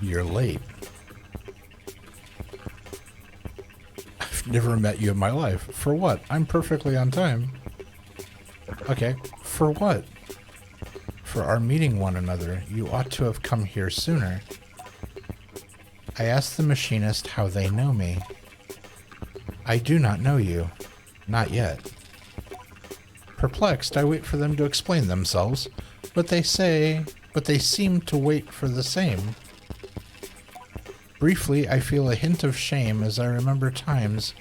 You're late. I've never met you in my life. For what? I'm perfectly on time. Okay, for what? For our meeting one another. You ought to have come here sooner. I asked the machinist how they know me. I do not know you. Not yet. Perplexed, I wait for them to explain themselves, but they seem to wait for the same. Briefly, I feel a hint of shame as I remember times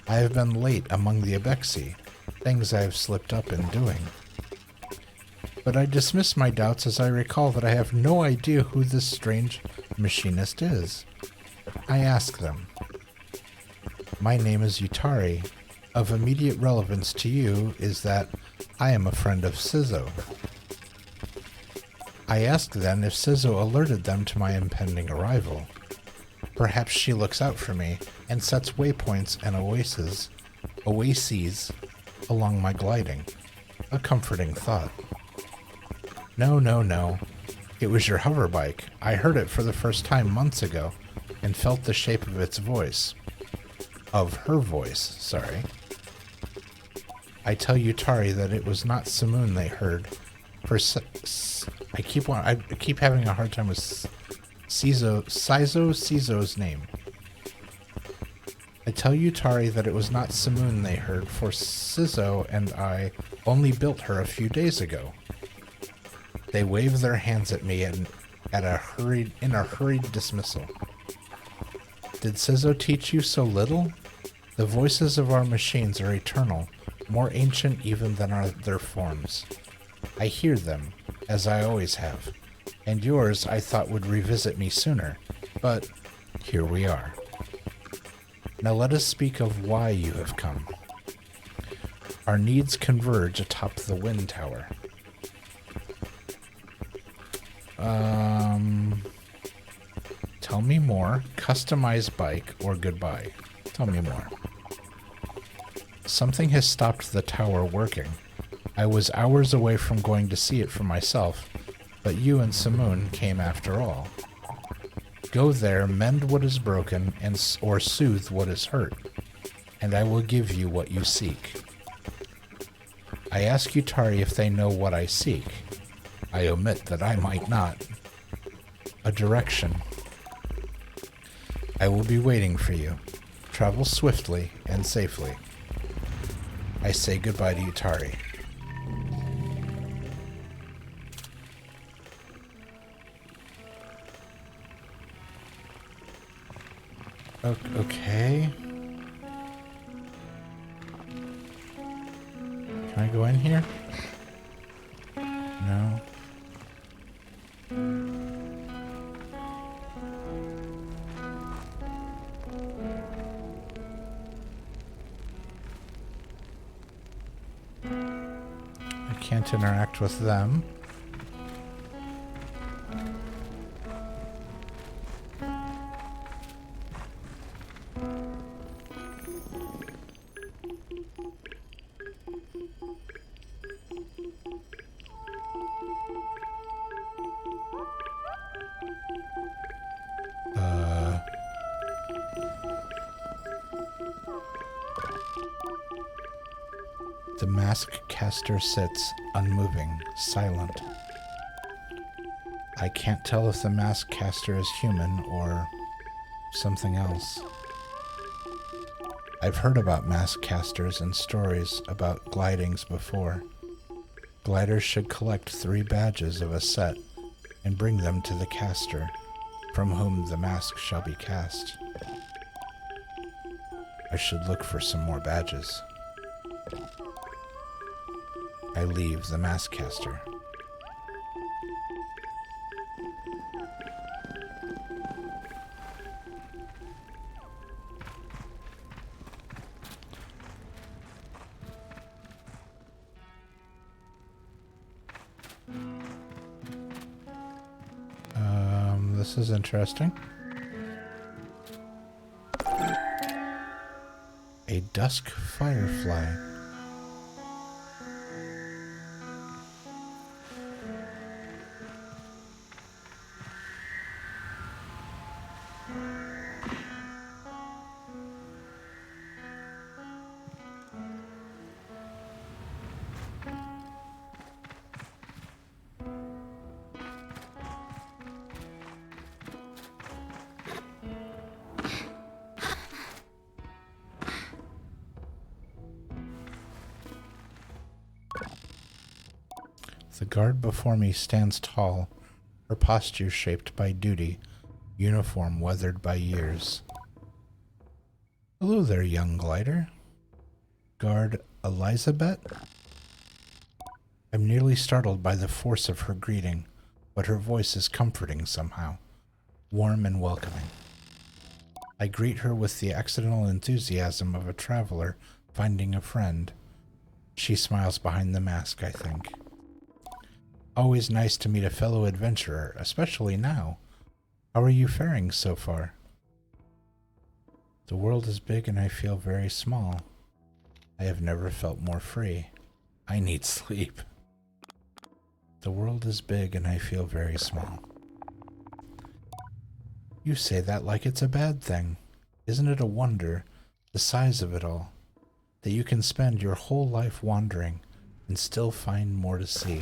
I have been late among the Abexi, things I have slipped up in doing. But I dismiss my doubts as I recall that I have no idea who this strange machinist is. I ask them. My name is Yutari. Of immediate relevance to you is that I am a friend of Sizzo. I ask then if Sizzo alerted them to my impending arrival. Perhaps she looks out for me and sets waypoints and oases along my gliding. A comforting thought. No, no, no. It was your hover bike. I heard it for the first time months ago and felt the shape of its voice. Of her voice, sorry. I tell Yutari that it was not Simoon they heard. I keep having a hard time with Sizzo's name. I tell Yutari that it was not Simoon they heard, for Sizzo and I only built her a few days ago. They wave their hands at me in a hurried dismissal. Did Sizzo teach you so little? The voices of our machines are eternal, more ancient even than their forms. I hear them, as I always have, and yours I thought would revisit me sooner, but here we are. Now let us speak of why you have come. Our needs converge atop the wind tower. Tell me more. Customize bike or goodbye. Tell me more. Something has stopped the tower working. I was hours away from going to see it for myself, but you and Simoon came after all. Go there, mend what is broken, or soothe what is hurt, and I will give you what you seek. I ask Yutari if they know what I seek. I omit that I might not. A direction. I will be waiting for you. Travel swiftly and safely. I say goodbye to Yutari. Okay. Can I go in here? No. I can't interact with them. The mask caster sits, unmoving, silent. I can't tell if the mask caster is human or something else. I've heard about mask casters and stories about glidings before. Gliders should collect 3 badges of a set and bring them to the caster, from whom the mask shall be cast. I should look for some more badges. I leave the mask caster. This is interesting. A dusk firefly. The guard before me stands tall, her posture shaped by duty, uniform weathered by years. Hello there, young glider. Guard Elizabeth? I'm nearly startled by the force of her greeting, but her voice is comforting somehow, warm and welcoming. I greet her with the accidental enthusiasm of a traveler finding a friend. She smiles behind the mask, I think. Always nice to meet a fellow adventurer, especially now. How are you faring so far? The world is big and I feel very small. I have never felt more free. I need sleep. The world is big and I feel very small. You say that like it's a bad thing. Isn't it a wonder, the size of it all, that you can spend your whole life wandering and still find more to see?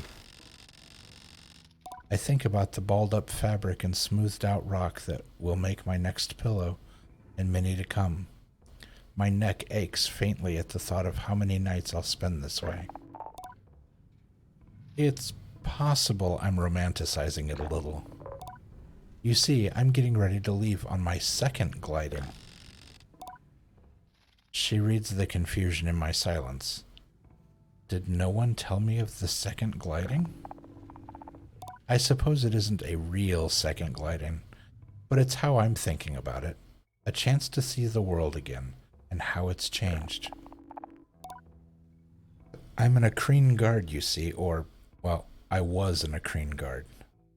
I think about the balled up fabric and smoothed out rock that will make my next pillow, and many to come. My neck aches faintly at the thought of how many nights I'll spend this way. It's possible I'm romanticizing it a little. You see, I'm getting ready to leave on my second gliding. She reads the confusion in my silence. Did no one tell me of the second gliding? I suppose it isn't a real second gliding, but it's how I'm thinking about it. A chance to see the world again, and how it's changed. I'm an Akreen guard, you see, or, well, I was an Akreen guard.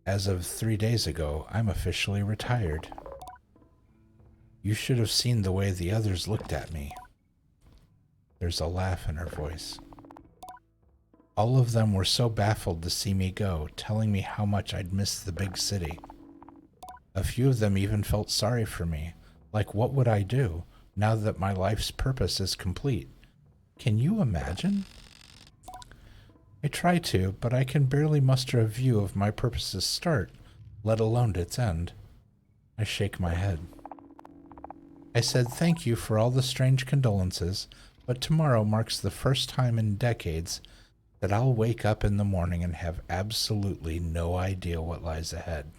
As of 3 days ago, I'm officially retired. You should have seen the way the others looked at me. There's a laugh in her voice. All of them were so baffled to see me go, telling me how much I'd missed the big city. A few of them even felt sorry for me, like what would I do now that my life's purpose is complete? Can you imagine? I try to, but I can barely muster a view of my purpose's start, let alone its end. I shake my head. I said thank you for all the strange condolences, but tomorrow marks the first time in decades that I'll wake up in the morning and have absolutely no idea what lies ahead.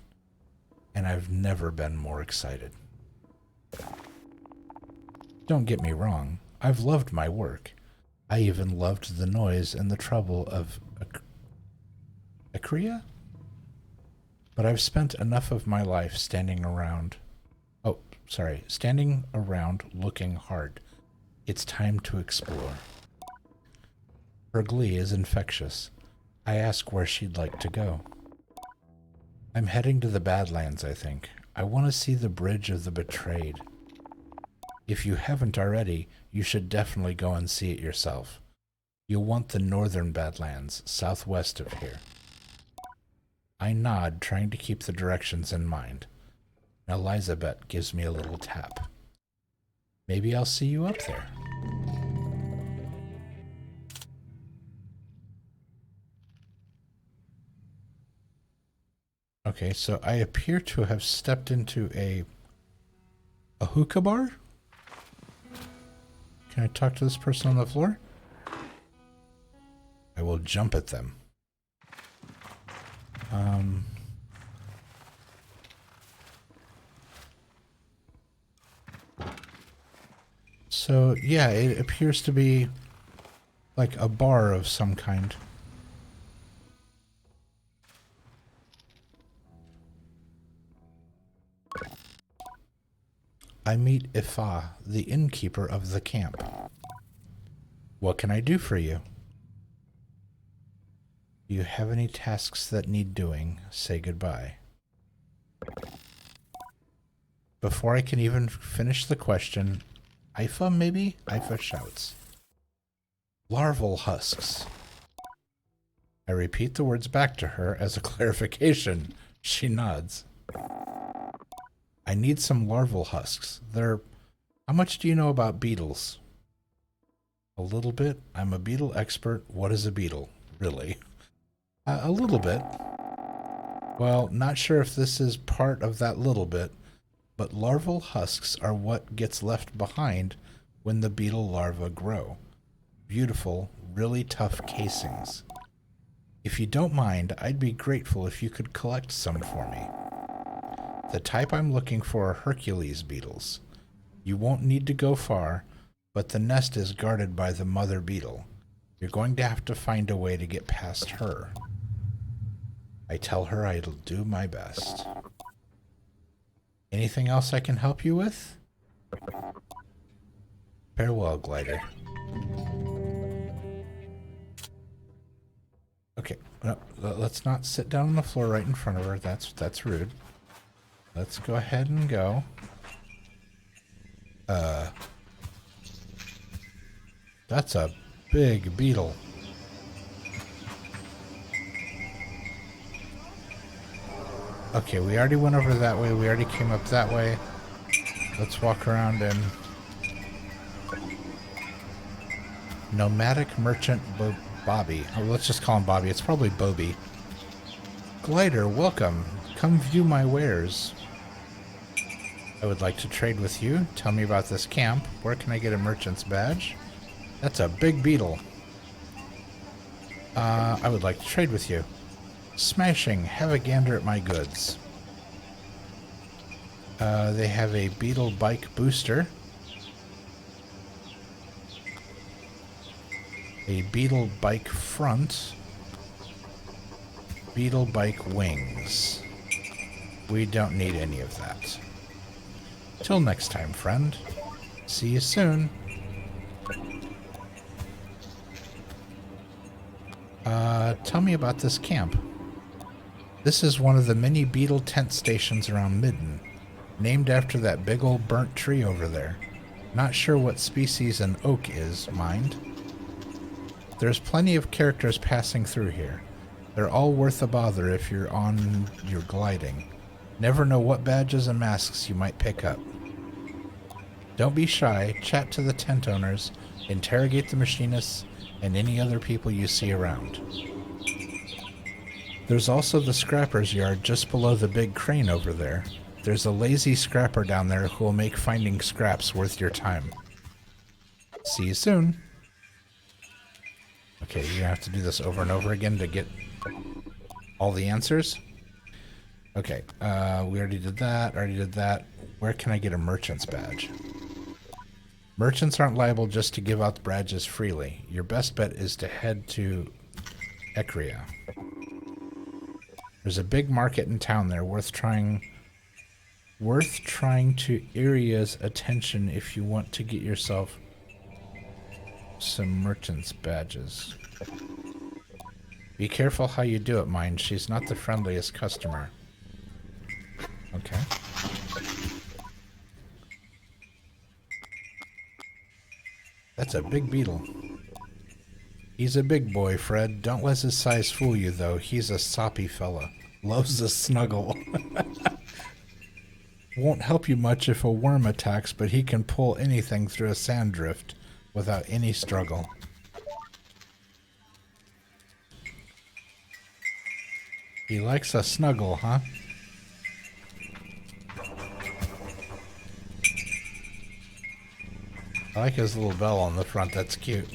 And I've never been more excited. Don't get me wrong, I've loved my work. I even loved the noise and the trouble of Akria? But I've spent enough of my life standing around looking hard. It's time to explore. Her glee is infectious. I ask where she'd like to go. I'm heading to the Badlands, I think. I want to see the Bridge of the Betrayed. If you haven't already, you should definitely go and see it yourself. You'll want the northern Badlands, southwest of here. I nod, trying to keep the directions in mind. Elizabeth gives me a little tap. Maybe I'll see you up there. Okay, so I appear to have stepped into a hookah bar? Can I talk to this person on the floor? I will jump at them. So, yeah, it appears to be like a bar of some kind. I meet Ifa, the innkeeper of the camp. What can I do for you? Do you have any tasks that need doing? Say goodbye. Before I can even finish the question, Ifa maybe? Ifa shouts. Larval husks. I repeat the words back to her as a clarification. She nods. I need some larval husks. How much do you know about beetles? A little bit. I'm a beetle expert. What is a beetle? Really? A little bit. Well, not sure if this is part of that little bit, but larval husks are what gets left behind when the beetle larvae grow. Beautiful, really tough casings. If you don't mind, I'd be grateful if you could collect some for me. The type I'm looking for are Hercules beetles. You won't need to go far, but the nest is guarded by the mother beetle. You're going to have to find a way to get past her. I tell her I'll do my best. Anything else I can help you with? Farewell, glider. Okay, no, let's not sit down on the floor right in front of her. That's rude. Let's go ahead and go. That's a big beetle. Okay, we already went over that way. We already came up that way. Let's walk around and... Nomadic Merchant Bobby. Oh, let's just call him Bobby. It's probably Bobby. Glider, welcome. Come view my wares. I would like to trade with you. Tell me about this camp. Where can I get a merchant's badge? That's a big beetle. I would like to trade with you. Smashing. Have a gander at my goods. They have a beetle bike booster. A beetle bike front. Beetle bike wings. We don't need any of that. Till next time, friend. See you soon. Tell me about this camp. This is one of the many beetle tent stations around Midden, named after that big old burnt tree over there. Not sure what species an oak is, mind. There's plenty of characters passing through here. They're all worth a bother if you're on your gliding. Never know what badges and masks you might pick up. Don't be shy, chat to the tent owners, interrogate the machinists, and any other people you see around. There's also the scrapper's yard just below the big crane over there. There's a lazy scrapper down there who will make finding scraps worth your time. See you soon. Okay, you're gonna have to do this over and over again to get all the answers. Okay, we already did that, Where can I get a merchant's badge? Merchants aren't liable just to give out badges freely. Your best bet is to head to Ekria. There's a big market in town there worth trying to Iria's attention if you want to get yourself some merchant's badges. Be careful how you do it, mind. She's not the friendliest customer. Okay. That's a big beetle. He's a big boy, Fred. Don't let his size fool you, though. He's a soppy fella. Loves a snuggle. Won't help you much if a worm attacks, but he can pull anything through a sand drift without any struggle. He likes a snuggle, huh? like his little bell on the front. That's cute.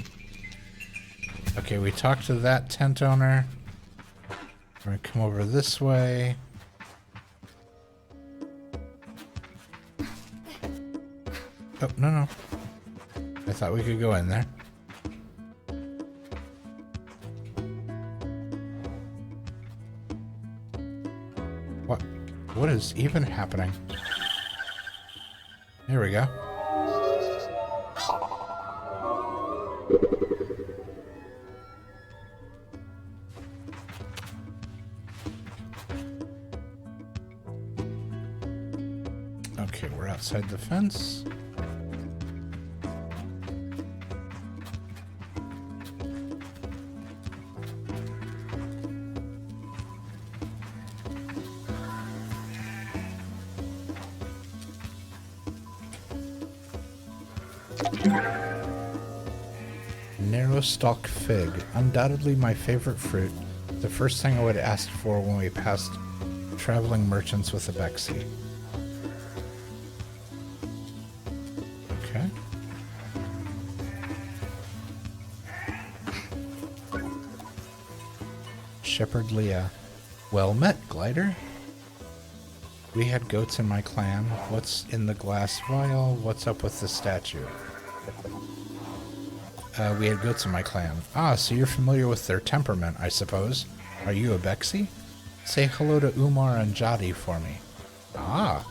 Okay, we talked to that tent owner. We're gonna come over this way. Oh, no, no. I thought we could go in there. What is even happening? There we go. Okay, we're outside the fence. Narrow stalk fig, undoubtedly my favorite fruit. The first thing I would ask for when we passed traveling merchants with a Bexy. Okay. Shepherd Leah. Well met, Glider. We had goats in my clan. What's in the glass vial? What's up with the statue? We had goats in my clan. Ah, so you're familiar with their temperament, I suppose. Are you a Bexy? Say hello to Umar and Jadi for me. Ah.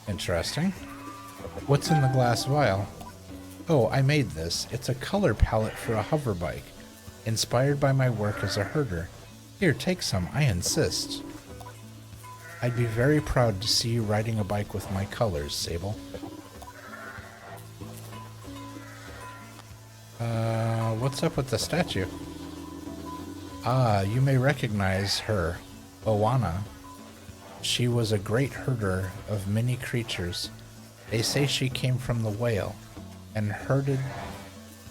Interesting. What's in the glass vial? Oh, I made this. It's a color palette for a hover bike, inspired by my work as a herder. Here, take some, I insist. I'd be very proud to see you riding a bike with my colors, Sable. What's up with the statue? Ah, you may recognize her, Owana. She was a great herder of many creatures. They say she came from the whale and herded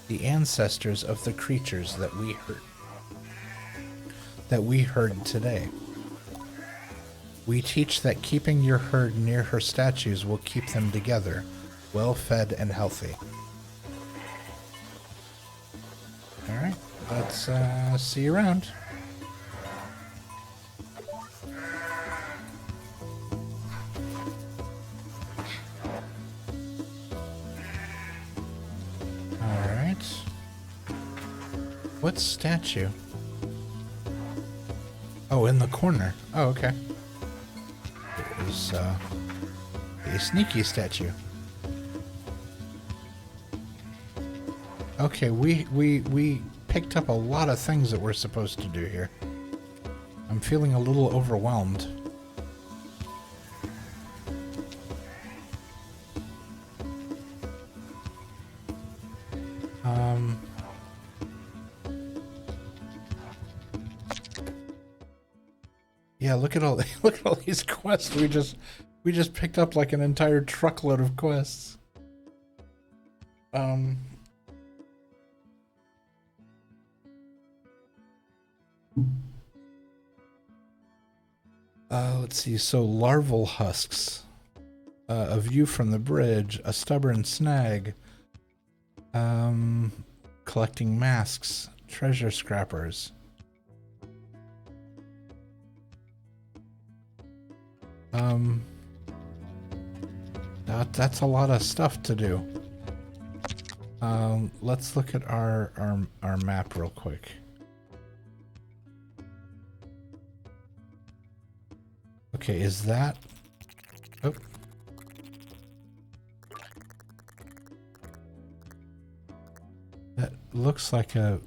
the ancestors of the creatures that we herd today. We teach that keeping your herd near her statues will keep them together, well fed and healthy. Alright, let's see you around. Alright. What statue? Oh, in the corner. Oh, okay. It was a sneaky statue. Okay, we picked up a lot of things that we're supposed to do here. I'm feeling a little overwhelmed. Yeah, look at all these quests. We just picked up like an entire truckload of quests. Let's see. So larval husks, a view from the bridge, a stubborn snag, collecting masks, treasure scrappers. That's a lot of stuff to do. Let's look at our map real quick. Okay, is that... Oh. That looks like a...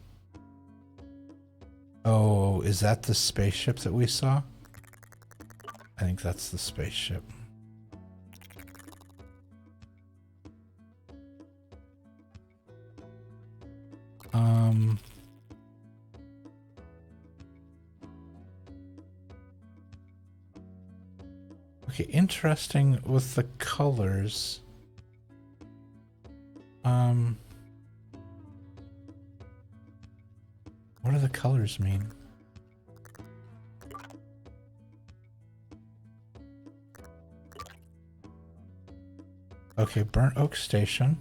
Oh, is that the spaceship that we saw? I think that's the spaceship. Okay, interesting with the colors. What do the colors mean? Okay, Burnt Oak Station.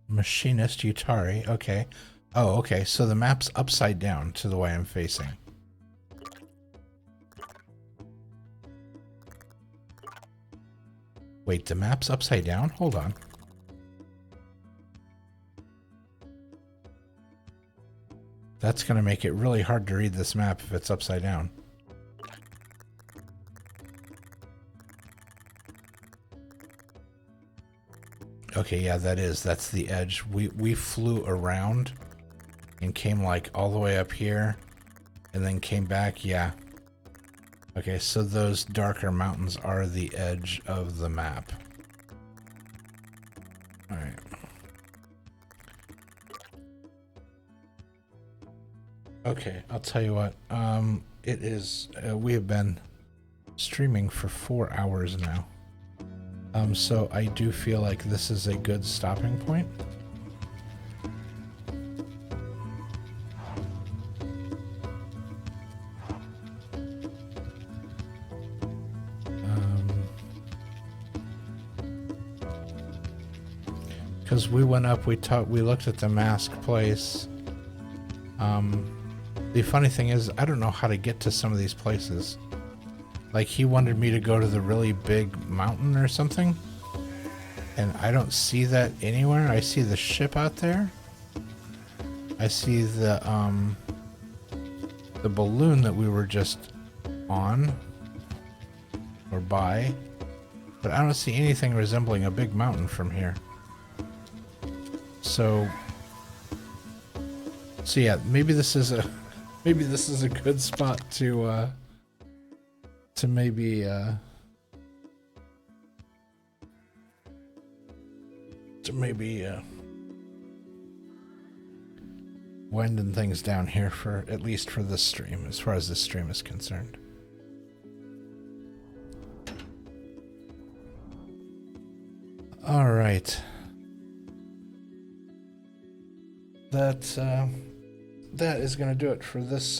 Machinist Utari. Okay. Oh, okay. So the map's upside down to the way I'm facing. Wait, the map's upside down? Hold on. That's going to make it really hard to read this map if it's upside down. Okay, yeah, that's the edge. We flew around and came like all the way up here and then came back. Yeah. Okay, so those darker mountains are the edge of the map. All right. Okay, I'll tell you what. It is. We have been streaming for 4 hours now. So I do feel like this is a good stopping point. Because we went up, we looked at the mask place. The funny thing is, I don't know how to get to some of these places. Like, he wanted me to go to the really big mountain or something. And I don't see that anywhere. I see the ship out there. I see the balloon that we were just on. Or by. But I don't see anything resembling a big mountain from here. So yeah, maybe this is a good spot to maybe winding things down here for at least for this stream, as far as this stream is concerned. All right. That is going to do it for this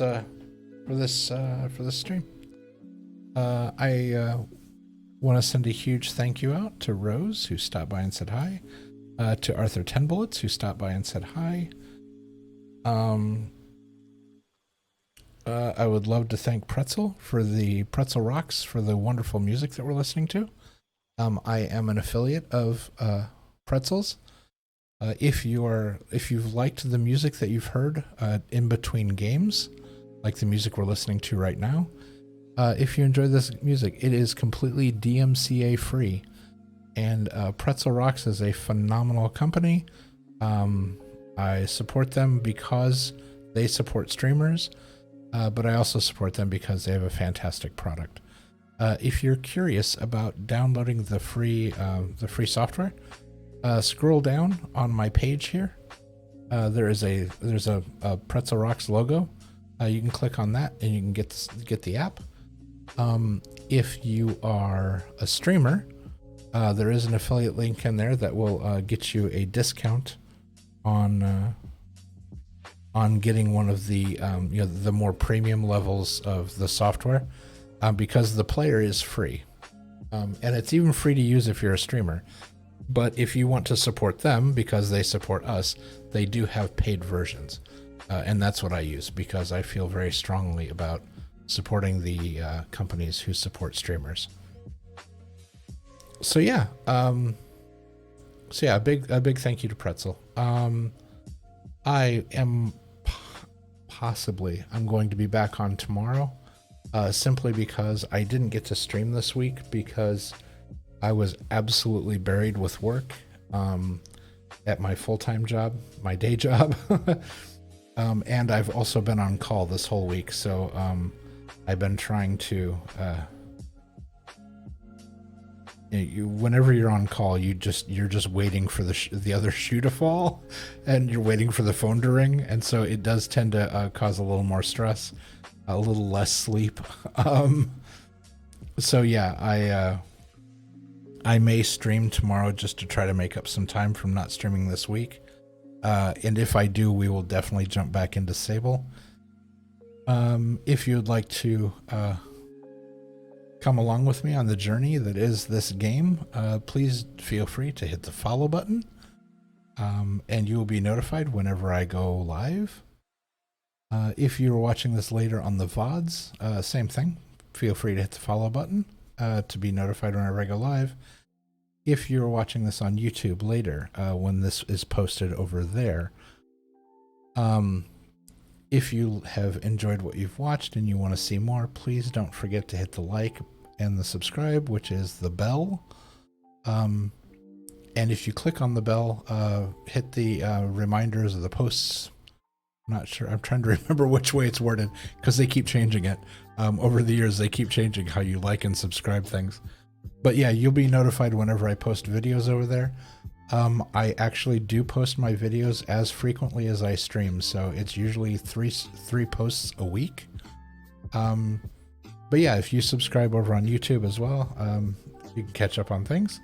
stream. I want to send a huge thank you out to Rose, who stopped by and said hi, to Arthur 10 Bullets, who stopped by and said hi. I would love to thank Pretzel for the Pretzel Rocks for the wonderful music that we're listening to. I am an affiliate of Pretzels. If you've liked the music that you've heard in between games, like the music we're listening to right now, if you enjoy this music, it is completely DMCA free, and Pretzel Rocks is a phenomenal company. I support them because they support streamers, but I also support them because they have a fantastic product. If you're curious about downloading the free software, scroll down on my page here. There's a Pretzel Rocks logo. You can click on that and you can get the app. If you are a streamer, there is an affiliate link in there that will get you a discount on getting one of the the more premium levels of the software, because the player is free, and it's even free to use if you're a streamer. But if you want to support them because they support us, they do have paid versions, and that's what I use because I feel very strongly about supporting the companies who support streamers. So yeah, a big thank you to Pretzel. I am I'm going to be back on tomorrow, simply because I didn't get to stream this week because I was absolutely buried with work at my full-time job, my day job. And I've also been on call this whole week, so I've been trying to whenever you're on call, you're just waiting for the other shoe to fall, and you're waiting for the phone to ring, and so it does tend to cause a little more stress, a little less sleep. So yeah, I may stream tomorrow just to try to make up some time from not streaming this week. And if I do, we will definitely jump back into Sable. If you'd like to come along with me on the journey that is this game, please feel free to hit the follow button, and you will be notified whenever I go live. If you're watching this later on the VODs, same thing. Feel free to hit the follow button to be notified whenever I go live. If you're watching this on YouTube later, when this is posted over there, if you have enjoyed what you've watched and you want to see more, please don't forget to hit the like and the subscribe, which is the bell. And if you click on the bell, hit the reminders of the posts. I'm not sure. I'm trying to remember which way it's worded because they keep changing it. Over the years, they keep changing how you like and subscribe things. But yeah, you'll be notified whenever I post videos over there. I actually do post my videos as frequently as I stream, so it's usually three posts a week. But yeah, if you subscribe over on YouTube as well, you can catch up on things.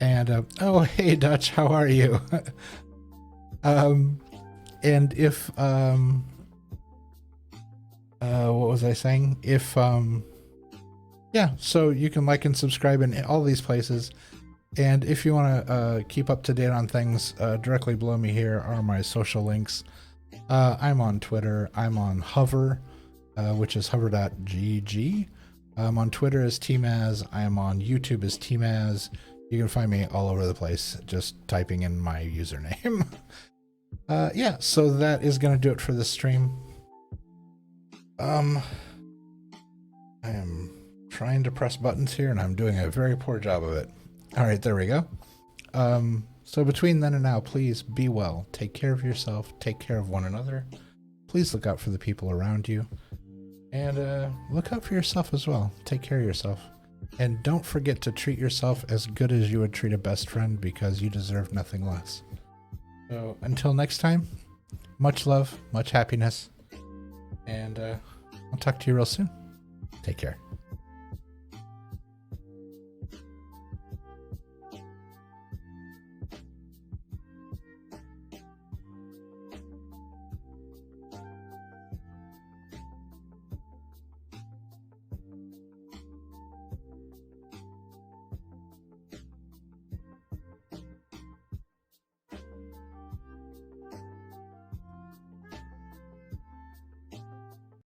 And oh, hey Dutch, how are you? And if what was I saying? If yeah, so you can like and subscribe in all these places. And if you want to keep up to date on things, directly below me here are my social links. I'm on Twitter. I'm on Hover, which is hover.gg. I'm on Twitter as tmaaz. I'm on YouTube as tmaaz. You can find me all over the place just typing in my username. Yeah, so that is going to do it for this stream. I am trying to press buttons here, and I'm doing a very poor job of it. All right, there we go. So between then and now, please be well. Take care of yourself. Take care of one another. Please look out for the people around you. And look out for yourself as well. Take care of yourself. And don't forget to treat yourself as good as you would treat a best friend, because you deserve nothing less. So until next time, much love, much happiness. And I'll talk to you real soon. Take care.